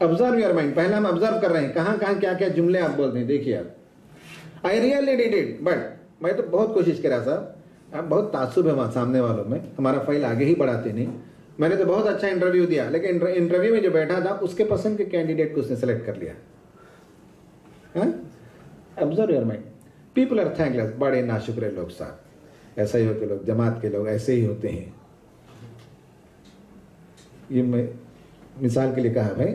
ऑब्जर्व योर माइंड। पहला हम ऑब्जर्व कर रहे हैं कहां कहां क्या क्या जुमले आप बोलते हैं। देखिए आप, I really did it, but मैं तो बहुत कोशिश करा साहब, आप बहुत तासुब है वहां सामने वालों में, हमारा फाइल आगे ही बढ़ाते नहीं। मैंने तो बहुत अच्छा इंटरव्यू दिया, लेकिन इंटरव्यू में जो बैठा था उसके पसंद के कैंडिडेट को उसने सेलेक्ट कर लिया। Observe your mind. People are thankless, बड़े नाशुक्र लोग साहब, ऐसा ही होते लोग, जमात के लोग ऐसे ही होते हैं। ये मैं मिसाल के लिए कहा भाई।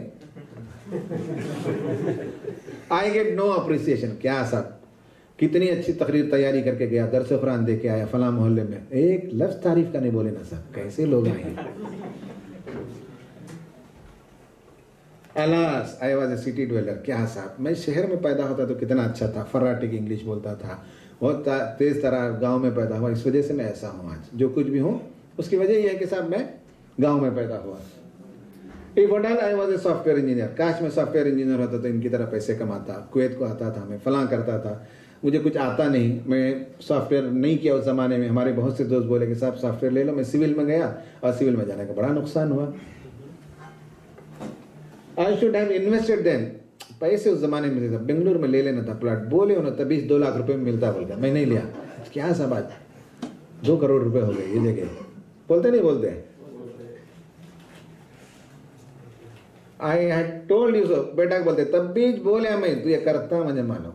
I get no appreciation. क्या साहब कितनी अच्छी तकरीर तैयारी करके गया, दरस कुरान दे के आया फला मोहल्ले में, एक लफ्ज तारीफ का नहीं बोले ना साहब। कैसे लोग आए। Alas I was a city dweller. क्या साहब मैं शहर में पैदा होता तो कितना अच्छा था, फर्राटिक इंग्लिश बोलता था, बहुत तेज तरह गांव में पैदा हुआ, इस वजह से मैं ऐसा हूँ आज। जो कुछ भी हूँ उसकी वजह यह है कि साहब मैं गांव में पैदा हुआ। I was a software engineer. काश मैं सॉफ्टवेयर इंजीनियर होता तो इनकी तरह पैसे कमाता, कुवैत को आता था, मैं फलां करता था। मुझे कुछ आता नहीं, मैं सॉफ्टवेयर नहीं किया उस जमाने में। हमारे बहुत से दोस्त बोले कि साहब सॉफ्टवेयर ले लो। मैं सिविल में गया और सिविल में जाने का बड़ा नुकसान हुआ। I should have invested then. पैसे उस जमाने में था, बेंगलुरु में ले लेना था प्लाट। बोले उन्होंने तभी 2 लाख रुपए में मिलता, बोलता मैं नहीं लिया। क्या साहब आज 2 करोड़ रुपए हो गए ये जगह। बोलते नहीं बोलते, I had told you so. बेटा बोलते तब भी बोले मैं, तू ये करता मुझे मानो।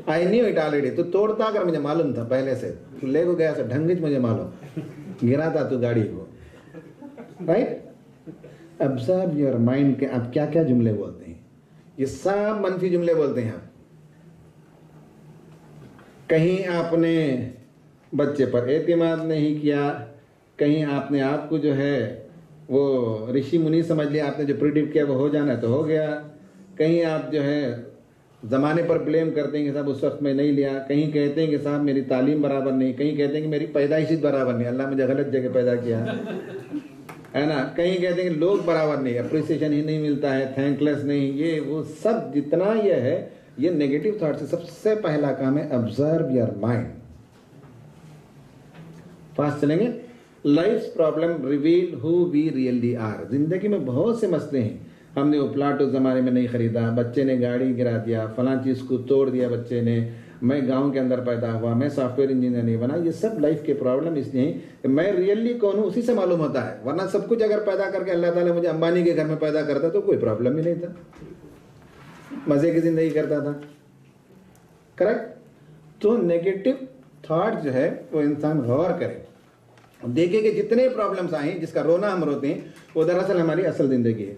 I knew it already. तू तोड़ता अगर मुझे मालूम था पहले से, तू ले को गया ढंग मुझे मालूम, गिरा था तू गाड़ी को। राइट, ऑब्जर्व योर माइंड के आप क्या क्या जुमले बोलते हैं। ये सब मनफी जुमले बोलते हैं आप। कहीं आपने बच्चे पर एतमाद नहीं किया, कहीं आपने आपको जो है वो ऋषि मुनि समझ लिया, आपने जो प्रिडिक्ट किया वो हो जाना है तो हो गया, कहीं आप जो है ज़माने पर ब्लेम करते हैं कि साहब उस वक्त में नहीं लिया, कहीं कहते हैं कि साहब मेरी तालीम बराबर नहीं, कहीं कहते हैं कि मेरी पैदाइश बराबर नहीं, अल्लाह मुझे गलत जगह पैदा किया है ना, कहीं कहते हैं कि लोग बराबर नहीं, अप्रिसिएशन ही नहीं मिलता है, थैंकलेस नहीं, ये वो सब जितना ये है, ये नेगेटिव थॉट से सबसे पहला काम है ऑब्जर्व योर माइंड। फास्ट चलेंगे। Life problem reveal who we really are. जिंदगी में बहुत से मसले हैं, हमने वो प्लाट उस ज़माने में नहीं ख़रीदा, बच्चे ने गाड़ी गिरा दिया, फलां चीज़ को तोड़ दिया बच्चे ने, मैं गांव के अंदर पैदा हुआ, मैं सॉफ्टवेयर इंजीनियर नहीं बना। ये सब लाइफ के प्रॉब्लम इसलिए हैं कि मैं रियली कौन हूँ उसी से मालूम होता है, वरना सब कुछ अगर पैदा करके अल्लाह ताला मुझे अंबानी के घर में पैदा करता तो कोई प्रॉब्लम ही नहीं था, मज़े की ज़िंदगी करता था। करेक्ट। तो नेगेटिव थॉट जो है वो इंसान गौर करे, देखे कि जितने प्रॉब्लम्स आए जिसका रोना हम रोते हैं वो दरअसल हमारी असल ज़िंदगी है।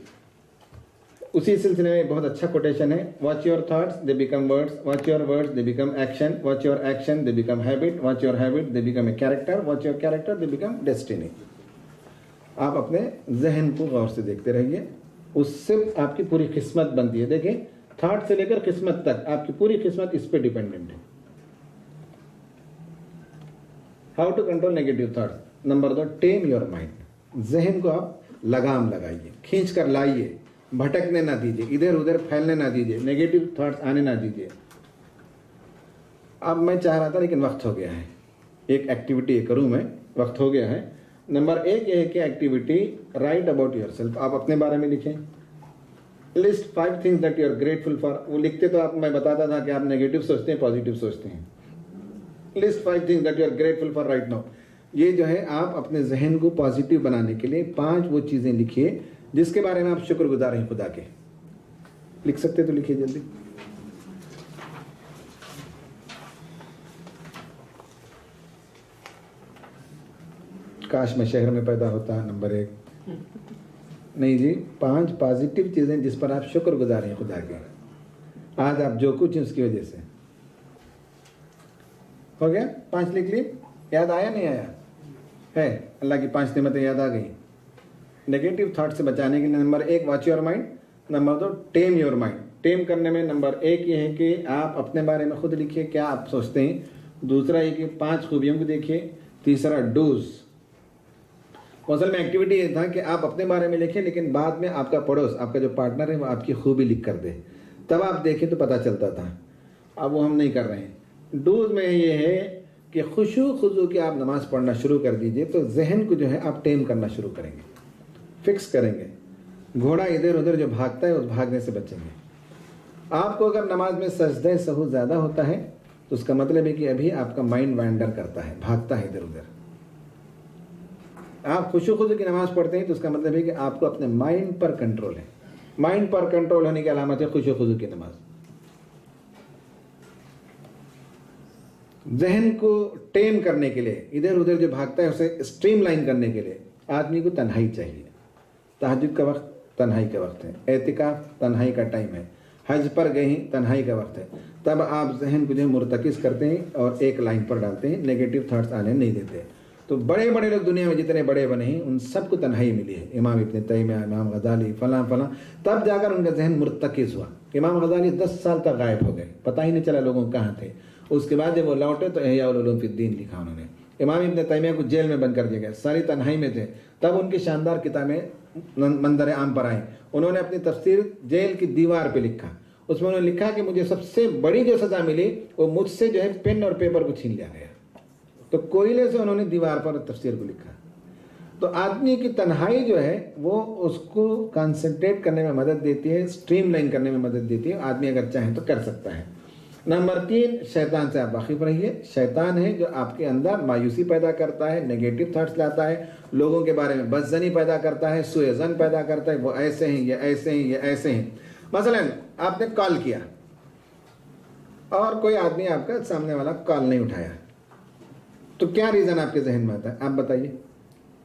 उसी सिलसिले में बहुत अच्छा कोटेशन है, watch your thoughts they become words, watch your words they become action, watch your action they become habit, watch your habit they become a character, watch your character they become destiny. आप अपने जहन को गौर से देखते रहिए, उससे आपकी पूरी किस्मत बनती है। देखिए थॉट से लेकर किस्मत तक आपकी पूरी किस्मत इस पे डिपेंडेंट है। How to control negative thoughts. Number 2, tame your mind. जहन को आप लगाम लगाइए, खींच कर लाइए, भटकने ना दीजिए, इधर उधर फैलने ना दीजिए, नेगेटिव थॉट्स आने ना दीजिए। अब मैं चाह रहा था लेकिन वक्त हो गया है, एक एक्टिविटी करूं मैं, वक्त हो गया है। नंबर 1 ये है कि एक्टिविटी राइट अबाउट योरसेल्फ। आप अपने बारे में लिखें, list 5 things that you are grateful for. वो लिखते तो आप, मैं बताता था कि आप नेगेटिव सोचते हैं पॉजिटिव सोचते हैं। List 5 things that you are grateful for right now. ये जो है आप अपने जहन को पॉजिटिव बनाने के लिए 5 वो चीजें लिखिए जिसके बारे में आप शुक्रगुजार हैं खुदा के। लिख सकते तो लिखिए जल्दी। काश मैं शहर में पैदा होता, नंबर 1। नहीं जी, 5 पॉजिटिव चीजें जिस पर आप शुक्रगुजार हैं खुदा के। आज आप जो कुछ है उसकी वजह से हो गया। 5 लिख लिए। याद आया नहीं आया है? अल्लाह की 5 नेमतें याद आ गई। नेगेटिव थॉट से बचाने के लिए number 1 watch your mind, number 2 tame your mind. Tame करने में नंबर 1 ये है कि आप अपने बारे में खुद लिखिए क्या आप सोचते हैं। दूसरा ये कि 5 खूबियों को देखिए। तीसरा डूज। असल में एक्टिविटी ये था कि आप अपने बारे में लिखें लेकिन बाद में आपका पड़ोस, आपका जो पार्टनर है वो आपकी खूबी लिख कर दे, तब आप देखें तो पता चलता था। अब वो हम नहीं कर रहे हैं। डूज में ये है कि खुशू खुजू की आप नमाज पढ़ना शुरू कर दीजिए तो जहन को जो है आप टेम करना शुरू करेंगे, फिक्स करेंगे। घोड़ा इधर उधर जो भागता है उस भागने से बचेंगे। आपको अगर नमाज में सजदे सहू ज़्यादा होता है तो उसका मतलब है कि अभी आपका माइंड वैंडर करता है, भागता है इधर उधर। आप खुशू खुजू की नमाज पढ़ते हैं तो उसका मतलब है कि आपको अपने माइंड पर कंट्रोल है। माइंड पर कंट्रोल होने की अलामत है खुशू खुजू की नमाज। जहन को टेम करने के लिए, इधर उधर जो भागता है उसे स्ट्रीमलाइन करने के लिए आदमी को तन्हाई चाहिए। तहज्जुद का वक्त तन्हाई का वक्त है, एतिकाफ तन्हाई का टाइम है, हज पर गए हैं तन्हाई का वक्त है। तब आप जहन को जो मुर्तकिस करते हैं और एक लाइन पर डालते हैं, नेगेटिव थॉट्स आने नहीं देते। तो बड़े बड़े लोग दुनिया में जितने बड़े बने हैं उन सबको तन्हाई मिली है। इमाम इब्न तैमिया, इमाम गजाली, फलां फलां, तब जाकर उनका जहन मुर्तकिस हुआ। इमाम गजाली 10 साल तक गायब हो गए, पता ही नहीं चला लोगों को कहाँ थे। उसके बाद जब वो लौटे तो इह्या उलूम फिद्दीन लिखा उन्होंने। इमाम इब्न तैमिया को जेल में बंद कर दिया गया, सारी तन्हाई में थे। तब उनकी शानदार किताबें मंदर आम पर आई। उन्होंने अपनी तफसीर जेल की दीवार पे लिखा। उसमें उन्होंने लिखा कि मुझे सबसे बड़ी जो सजा मिली वो मुझसे जो है पेन और पेपर को छीन लिया गया। तो कोयले से उन्होंने दीवार पर तफसीर को लिखा। तो आदमी की तन्हाई जो है वो उसको कंसंट्रेट करने में मदद देती है, स्ट्रीमलाइन करने में मदद देती है। आदमी अगर चाहे तो कर सकता है। नंबर 3, शैतान से आप वाकिफ रहिए। शैतान है जो आपके अंदर मायूसी पैदा करता है, नेगेटिव थॉट्स लाता है, लोगों के बारे में बदजनी पैदा करता है, सुएजन पैदा करता है, वो ऐसे हैं, ये ऐसे हैं, ये ऐसे हैं। मसलन आपने कॉल किया और कोई आदमी आपका सामने वाला कॉल नहीं उठाया, तो क्या रीजन आपके जहन में आता है? आप बताइए।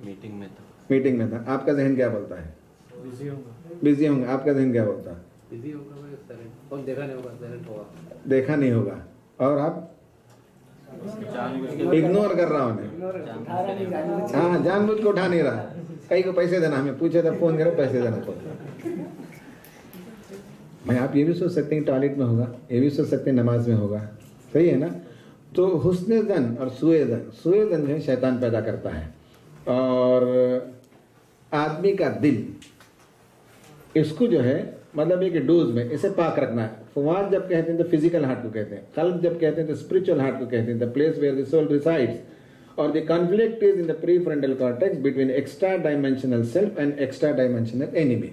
मीटिंग में था। आपका जहन क्या बोलता है? बिजी होंगे। आपका जहन क्या बोलता है? बिजी होगा, और देखा नहीं होगा, साइलेंट होगा। देखा नहीं होगा। और आप? इग्नोर कर रहा हूँ हाँ, जानबूझ के उठा नहीं रहा। कई को पैसे देना, हमें पूछे तो फोन करे पैसे देना फोन। भाई आप ये भी सोच सकते हैं टॉयलेट में होगा, ये भी सोच सकते हैं नमाज में होगा, सही है ना। तो हुस्न ज़न और सुए ज़न जो है शैतान पैदा करता है। और आदमी का दिल, इसको जो है मतलब एक डोज में इसे पाक रखना है। फुआद जब कहते हैं तो फिजिकल हार्ट को कहते हैं, कल्ब जब कहते हैं तो स्पिरिचुअल हार्ट को कहते हैं, the place where the soul resides. और the conflict is in the prefrontal cortex between extra dimensional self and extra dimensional enemy.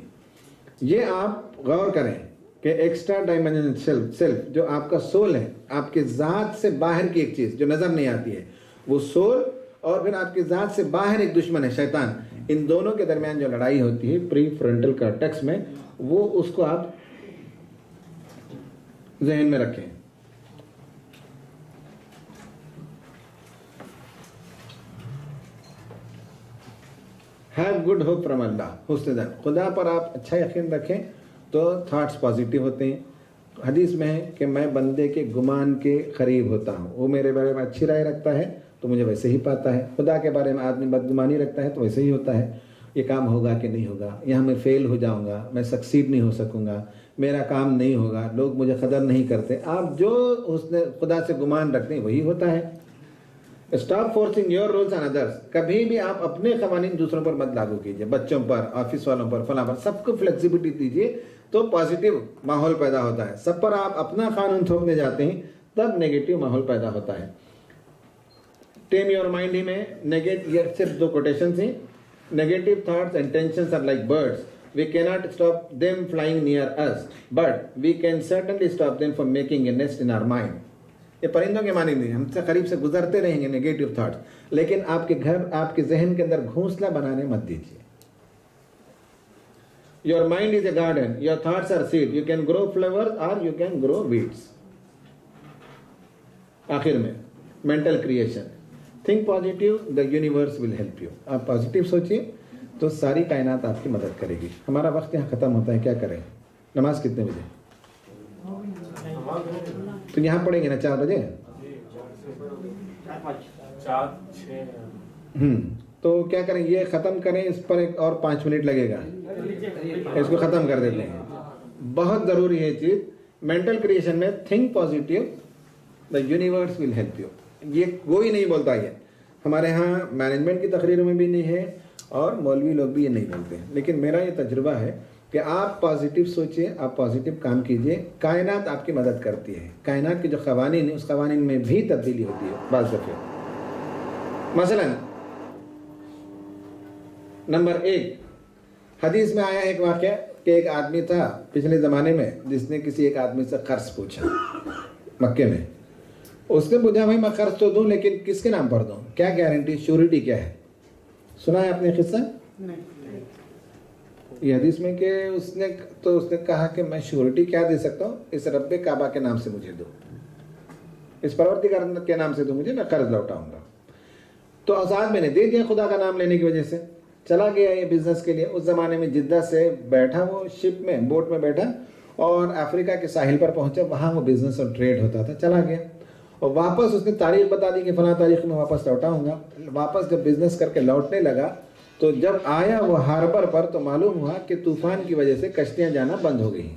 ये आप गौर करें कि एक्स्ट्रा डायमेंशनल सेल्फ जो आपका सोल है, आपके ज़ात से बाहर की एक चीज़ जो नज़र नहीं आती है, वो सोल, और फिर आपकी ज़ात से बाहर एक दुश्मन है शैतान। इन दोनों के दरमियान जो लड़ाई होती है प्री फ्रंटल कॉर्टेक्स में, वो उसको आप ज़हन में रखें। हैव गुड होप फ्रॉम अल्लाह, हुस्न ज़न, खुदा पर आप अच्छा यकीन रखें तो थॉट्स पॉजिटिव होते हैं। हदीस में है कि मैं बंदे के गुमान के करीब होता हूँ, वो मेरे बारे में अच्छी राय रखता है तो मुझे वैसे ही पाता है। खुदा के बारे में आदमी बदगुमानी रखता है तो वैसे ही होता है। ये काम होगा कि नहीं होगा, यहाँ मैं फेल हो जाऊँगा, मैं सक्सीड नहीं हो सकूँगा, मेरा काम नहीं होगा, लोग मुझे कदर नहीं करते। आप जो उसने खुदा से गुमान रखते हैं वही होता है। Stop forcing your rules on others, कभी भी आप अपने कवानीन दूसरों पर मत लागू कीजिए, बच्चों पर, ऑफिस वालों पर, फला पर, सबको फ्लेक्सिबिलिटी दीजिए तो पॉजिटिव माहौल पैदा होता है। सब पर आप अपना कानून थोपने जाते हैं तब नेगेटिव माहौल पैदा होता है। टेम योर माइंड ही में नेगेट, ये सिर्फ दो कोटेशन हैं। Negative thoughts and tensions are like birds, we cannot stop them flying near us but we can certainly stop them from making a nest in our mind. ये परिंदों के माने नहीं, हमसे करीब से गुजरते रहेंगे नेगेटिव थॉट्स, लेकिन आपके घर, आपके जहन के अंदर घोंसला बनाने मत दीजिए। Your mind is a garden, your thoughts are seed, you can grow flower और यू कैन ग्रो वीड्स। आखिर में mental creation, think positive, the universe will help you. आप पॉजिटिव सोचिए तो सारी कायनात आपकी मदद करेगी। हमारा वक्त यहाँ खत्म होता है, क्या करें? नमाज कितने बजे? तो यहाँ पढ़ेंगे ना 4 बजे? 4-6। तो क्या करें, ये खत्म करें, इस पर एक और 5 मिनट लगेगा, इसको खत्म कर देते हैं। बहुत जरूरी है चीज मेंटल क्रिएशन में, think positive, the universe will help you. ये कोई नहीं बोलता, ये हमारे यहाँ मैनेजमेंट की तकरीरों में भी नहीं है और मौलवी लोग भी ये नहीं बोलते हैं। लेकिन मेरा ये तजुर्बा है कि आप पॉजिटिव सोचिए, आप पॉजिटिव काम कीजिए, कायनात आपकी मदद करती है। कायनात के जो कवानीन है उस कवानीन में भी तब्दीली होती है बाज़ दफ़े। मसलन नंबर 1, हदीस में आया एक वाक़या कि एक आदमी था पिछले ज़माने में जिसने किसी एक आदमी से कर्ज पूछा मक्के में। उसने पूछा भाई मैं कर्ज तो दूं लेकिन किसके नाम पर दूं, क्या गारंटी, श्योरिटी क्या है? सुना है आपने किस्सा? ये हदीस में कि उसने कहा कि मैं श्योरिटी क्या दे सकता हूँ, इस रब्बे काबा के नाम से मुझे दो, इस परवरदिगार के नाम से दो मुझे, मैं कर्ज लौटाऊंगा। तो आजाद मैंने दे दिया खुदा का नाम लेने की वजह से। चला गया ये बिजनेस के लिए। उस जमाने में जिद्दा से बैठा, वो शिप में, बोट में बैठा और अफ्रीका के साहिल पर पहुंचा, वहां वो बिजनेस और ट्रेड होता था। चला गया और वापस उसने तारीख बता दी कि फला तारीख में वापस लौटाऊंगा। वापस जब बिजनेस करके लौटने लगा तो जब आया वो हार्बर पर तो मालूम हुआ कि तूफान की वजह से कश्तियां जाना बंद हो गई।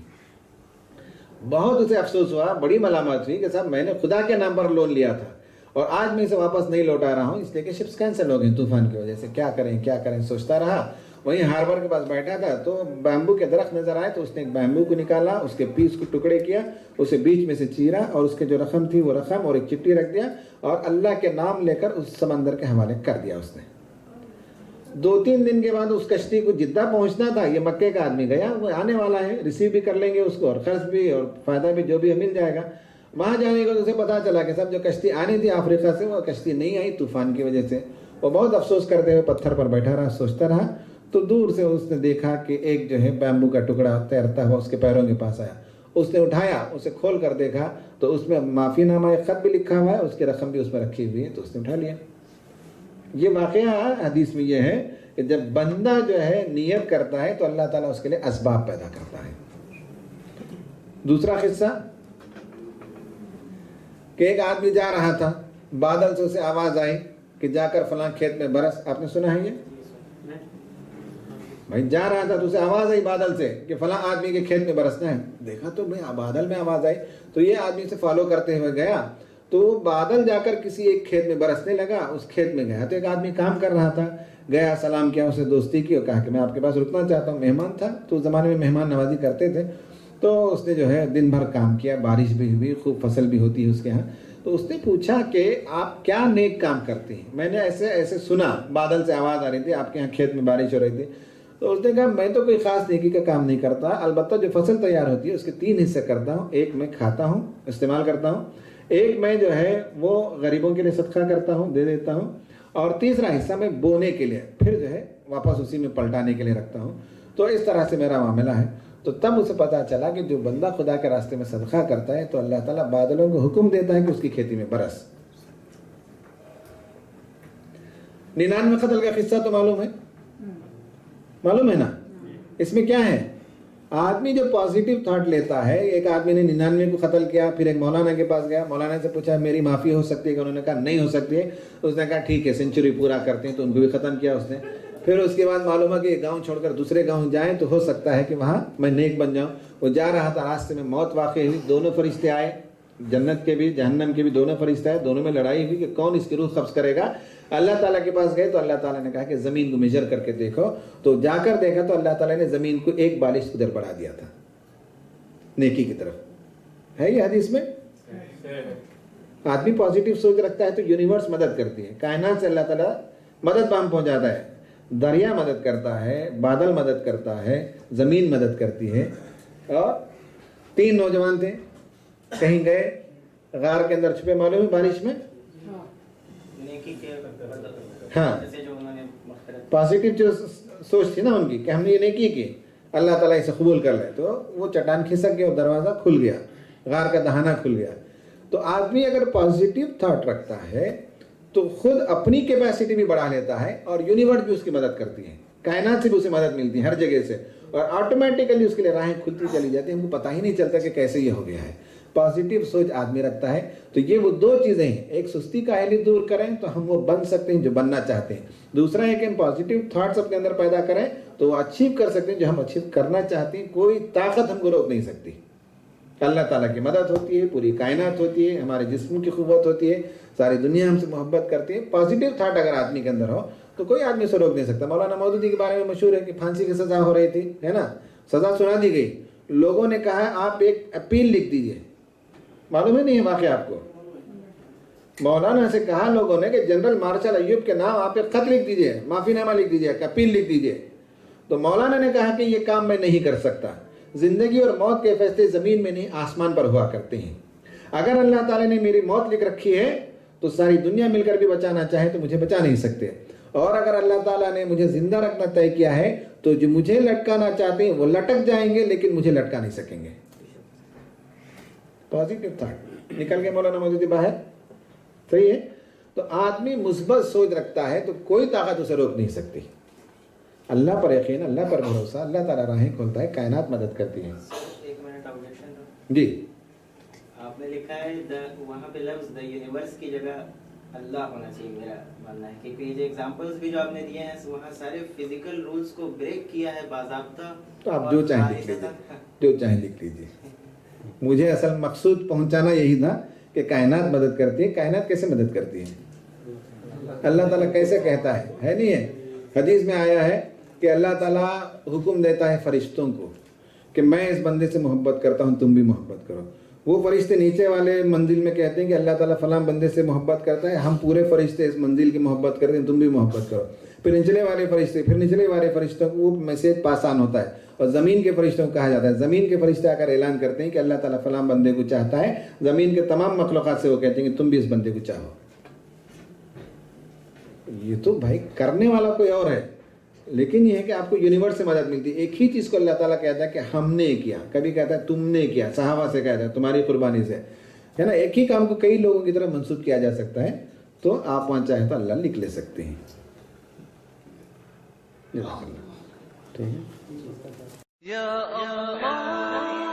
बहुत उसे अफसोस हुआ, बड़ी मलामत हुई कि साहब मैंने खुदा के नाम पर लोन लिया था और आज मैं इसे वापस नहीं लौटा रहा हूँ इसलिए कि शिप्स कैंसिल हो गई तूफान की वजह से। क्या करें सोचता रहा। वहीं हार्बर के पास बैठा था तो बैम्बू के दरख्त नजर आए तो उसने एक बैम्बू को निकाला, उसके पीस को टुकड़े किया, उसे बीच में से चीरा और उसके जो रकम थी वो रकम और एक चिट्ठी रख दिया और अल्लाह के नाम लेकर उस समंदर के हवाले कर दिया उसने। 2-3 दिन के बाद उस कश्ती को जिद्दा पहुंचना था। ये मक्के का आदमी गया, वो आने वाला है, रिसीव भी कर लेंगे उसको और खर्च भी और फायदा भी जो भी मिल जाएगा। वहां जाने के बाद उसे पता चला कि सब जो कश्ती आनी थी अफ्रीका से वो कश्ती नहीं आई तूफान की वजह से। वो बहुत अफसोस करते हुए पत्थर पर बैठा रहा, सोचता रहा। तो दूर से उसने देखा कि एक जो है बैम्बू का टुकड़ा तैरता हुआ उसके पैरों के पास आया। उसने उठाया, उसे खोल कर देखा तो उसमें माफीनामा एक खत भी लिखा हुआ है, उसकी रकम भी उसमें रखी हुई है। तो उसने उठा लिया। ये वाकया हदीस में यह है कि जब बंदा जो है नियत करता है तो अल्लाह ताला उसके लिए असबाब पैदा करता है। दूसरा किस्सा कि एक आदमी जा रहा था बादल से उसे आवाज आई कि जाकर फलां खेत में बरस। आपने सुना है ये? भाई जा रहा था तो उसे आवाज आई बादल से कि फलां आदमी के खेत में बरसना है। देखा तो भाई बादल में आवाज आई, तो ये आदमी से फॉलो करते हुए गया, तो बादल जाकर किसी एक खेत में बरसने लगा। उस खेत में गया तो एक आदमी काम कर रहा था, गया, सलाम किया, उसे दोस्ती की और कहा कि मैं आपके पास रुकना चाहता हूँ। मेहमान था, तो उस जमाने में मेहमान नवाजी करते थे। तो उसने जो है दिन भर काम किया, बारिश भी हुई, खूब फसल भी होती है उसके यहाँ। तो उसने पूछा कि आप क्या नेक काम करते हैं? मैंने ऐसे ऐसे सुना, बादल से आवाज़ आ रही थी, आपके यहाँ खेत में बारिश हो रही थी। तो उसने कहा मैं तो कोई ख़ास नेकी का काम नहीं करता, अलबत्ता जो फसल तैयार होती है उसके 3 हिस्से करता हूँ। एक मैं खाता हूँ, इस्तेमाल करता हूँ, एक मैं जो है वो गरीबों के लिए सदका करता हूँ, दे देता हूँ, और तीसरा हिस्सा मैं बोने के लिए, फिर जो है वापस उसी में पलटाने के लिए रखता हूँ। तो इस तरह से मेरा मामला है। तो तब उसे पता चला कि जो बंदा खुदा के रास्ते में सदका करता है तो अल्लाह ताला बादलों को हुक्म देता है कि उसकी खेती में बरस। 99 कत्ल का किस्सा तो मालूम है, मालूम है ना? इसमें क्या है? आदमी जो पॉजिटिव थॉट लेता है, एक आदमी ने 99 को कत्ल किया, फिर एक मौलाना के पास गया, मौलाना से पूछा मेरी माफ़ी हो सकती है? उन्होंने कहा नहीं हो सकती है। उसने कहा ठीक है, सेंचुरी पूरा करते हैं, तो उनको भी ख़त्म किया उसने। फिर उसके बाद मालूम है कि गांव छोड़कर दूसरे गांव जाएं तो हो सकता है कि वहां मैं नेक बन जाऊं। वो जा रहा था, रास्ते में मौत वाक़ई हुई, दोनों फरिश्ते आए, जन्नत के भी जहन्नम के भी दोनों फरिश्ते आए, दोनों में लड़ाई हुई कि कौन इसकी रूह कब्ज़ करेगा। अल्लाह ताला के पास गए तो अल्लाह ताला ने कहा कि ज़मीन को मेजर करके देखो। तो जाकर देखा तो अल्लाह ताला ने ज़मीन को 1 बालिश उधर बढ़ा दिया था नेकी की तरफ। है ये हदीस में? आदमी पॉजिटिव सोच रखता है तो यूनिवर्स मदद करती है, कायनात से अल्लाह ताला मदद पाम पहुंचाता है। दरिया मदद करता है, बादल मदद करता है, ज़मीन मदद करती है। और 3 नौजवान थे, कहीं गए, गार के अंदर छुपे, मालूम है बारिश में। हाँ, पॉजिटिव जो सोच थी ना उनकी कि हमने ये नेकी की, अल्लाह ताला इसे कबूल कर ले, तो वो चट्टान खिसक गया और दरवाज़ा खुल गया, गार का दहाना खुल गया। तो आदमी अगर पॉजिटिव थॉट रखता है तो खुद अपनी कैपेसिटी भी बढ़ा लेता है और यूनिवर्स भी उसकी मदद करती है, कायनात से भी उसे मदद मिलती है हर जगह से, और ऑटोमेटिकली उसके लिए राहें खुलती चली जाती है। हमको पता ही नहीं चलता कि कैसे ये हो गया है। पॉजिटिव सोच आदमी रखता है तो ये वो 2 चीज़ें हैं, एक सुस्ती का अहली दूर करें तो हम वो बन सकते हैं जो बनना चाहते हैं, दूसरा है कि हम पॉजिटिव थॉट्स अपने अंदर पैदा करें तो अचीव कर सकते हैं जो हम अचीव करना चाहते हैं। कोई ताकत हमको रोक नहीं सकती। अल्लाह ताला की मदद होती है, पूरी कायनात होती है, हमारे जिस्म की क़ुव्वत होती है, सारी दुनिया हमसे मोहब्बत करती है। पॉजिटिव थॉट अगर आदमी के अंदर हो तो कोई आदमी से रोक नहीं सकता। मौलाना मौदूदी के बारे में मशहूर है कि फांसी की सज़ा हो रही थी, है ना, सज़ा सुना दी गई, लोगों ने कहा आप एक अपील लिख दीजिए। मालूम है नहीं है वाक़या आपको? मौलाना से कहा लोगों ने कि जनरल मार्शल अय्यूब के नाम आप एक खत लिख दीजिए, माफ़ीनामा लिख दीजिए, अपील लिख दीजिए। तो मौलाना ने कहा कि ये काम मैं नहीं कर सकता, जिंदगी और मौत के फैसले ज़मीन में नहीं आसमान पर हुआ करते हैं। अगर अल्लाह ताला ने मेरी मौत लिख रखी है तो सारी दुनिया मिलकर भी बचाना चाहे तो मुझे बचा नहीं सकते, और अगर अल्लाह ताला ने मुझे जिंदा रखना तय किया है तो जो मुझे लटकाना चाहते हैं वो लटक जाएंगे लेकिन मुझे लटका नहीं सकेंगे। पॉजिटिव थॉट निकल के मौलाना मौदूदी बाहर, सही है। तो आदमी मुस्बत सोच रखता है तो कोई ताकत उसे रोक नहीं सकती। अल्लाह पर यकीन, अल्लाह पर भरोसा, अल्लाह ताला राहें खोलता है, कायनात मदद करती है। 1 मिनट ऑब्जेक्शन जी, आपने लिखा है वहाँ पे लफ्ज़ द यूनिवर्स की जगह अल्लाह होना चाहिए, मेरा मानना है, क्योंकि ये एग्जांपल्स भी जो आपने दिए हैं वहाँ सारे फिजिकल रूल्स को ब्रेक किया है बाज़ाब्ता। तो आप जो चाहें लिख लीजिए, जो चाहें लिख लीजिए। मुझे असल मकसूद पहुंचाना यही था कि कायनात मदद करती है। कायनात कैसे मदद करती है? अल्लाह ताला कैसे कहता है नहीं है? हदीस में आया है कि अल्लाह ताला हुक्म देता है फरिश्तों को कि मैं इस बंदे से मोहब्बत करता हूँ, तुम भी मोहब्बत करो। वो फरिश्ते नीचे वाले मंजिल में कहते हैं कि अल्लाह ताला फलां बंदे से मोहब्बत करता है, हम पूरे फरिश्ते इस मंजिल की मोहब्बत करते हैं, तुम भी मोहब्बत करो। फिर निचले वाले फरिश्ते, फिर निचले वाले फरिश्तों को वो मैसेज पास ऑन होता है और ज़मीन के फरिश्तों को कहा जाता है। ज़मीन के फरिश्ते आकर ऐलान करते हैं कि अल्लाह ताला फलां बंदे को चाहता है। ज़मीन के तमाम मखलूक़ात से वो कहते हैं कि तुम भी इस बंदे को चाहो। ये तो भाई करने वाला कोई और है, लेकिन ये है कि आपको यूनिवर्स से मदद मिलती है। एक ही चीज़ को अल्लाह ताला कहता है कि हमने किया, कभी कहता है तुमने किया, सहाबा से कहता है तुम्हारी कुर्बानी से, है ना। एक ही काम को कई लोगों की तरफ मंसूब किया जा सकता है, तो आप वहाँ चाहे तो अल्लाह लिख ले सकते हैं। ठीक है। या अल्लाह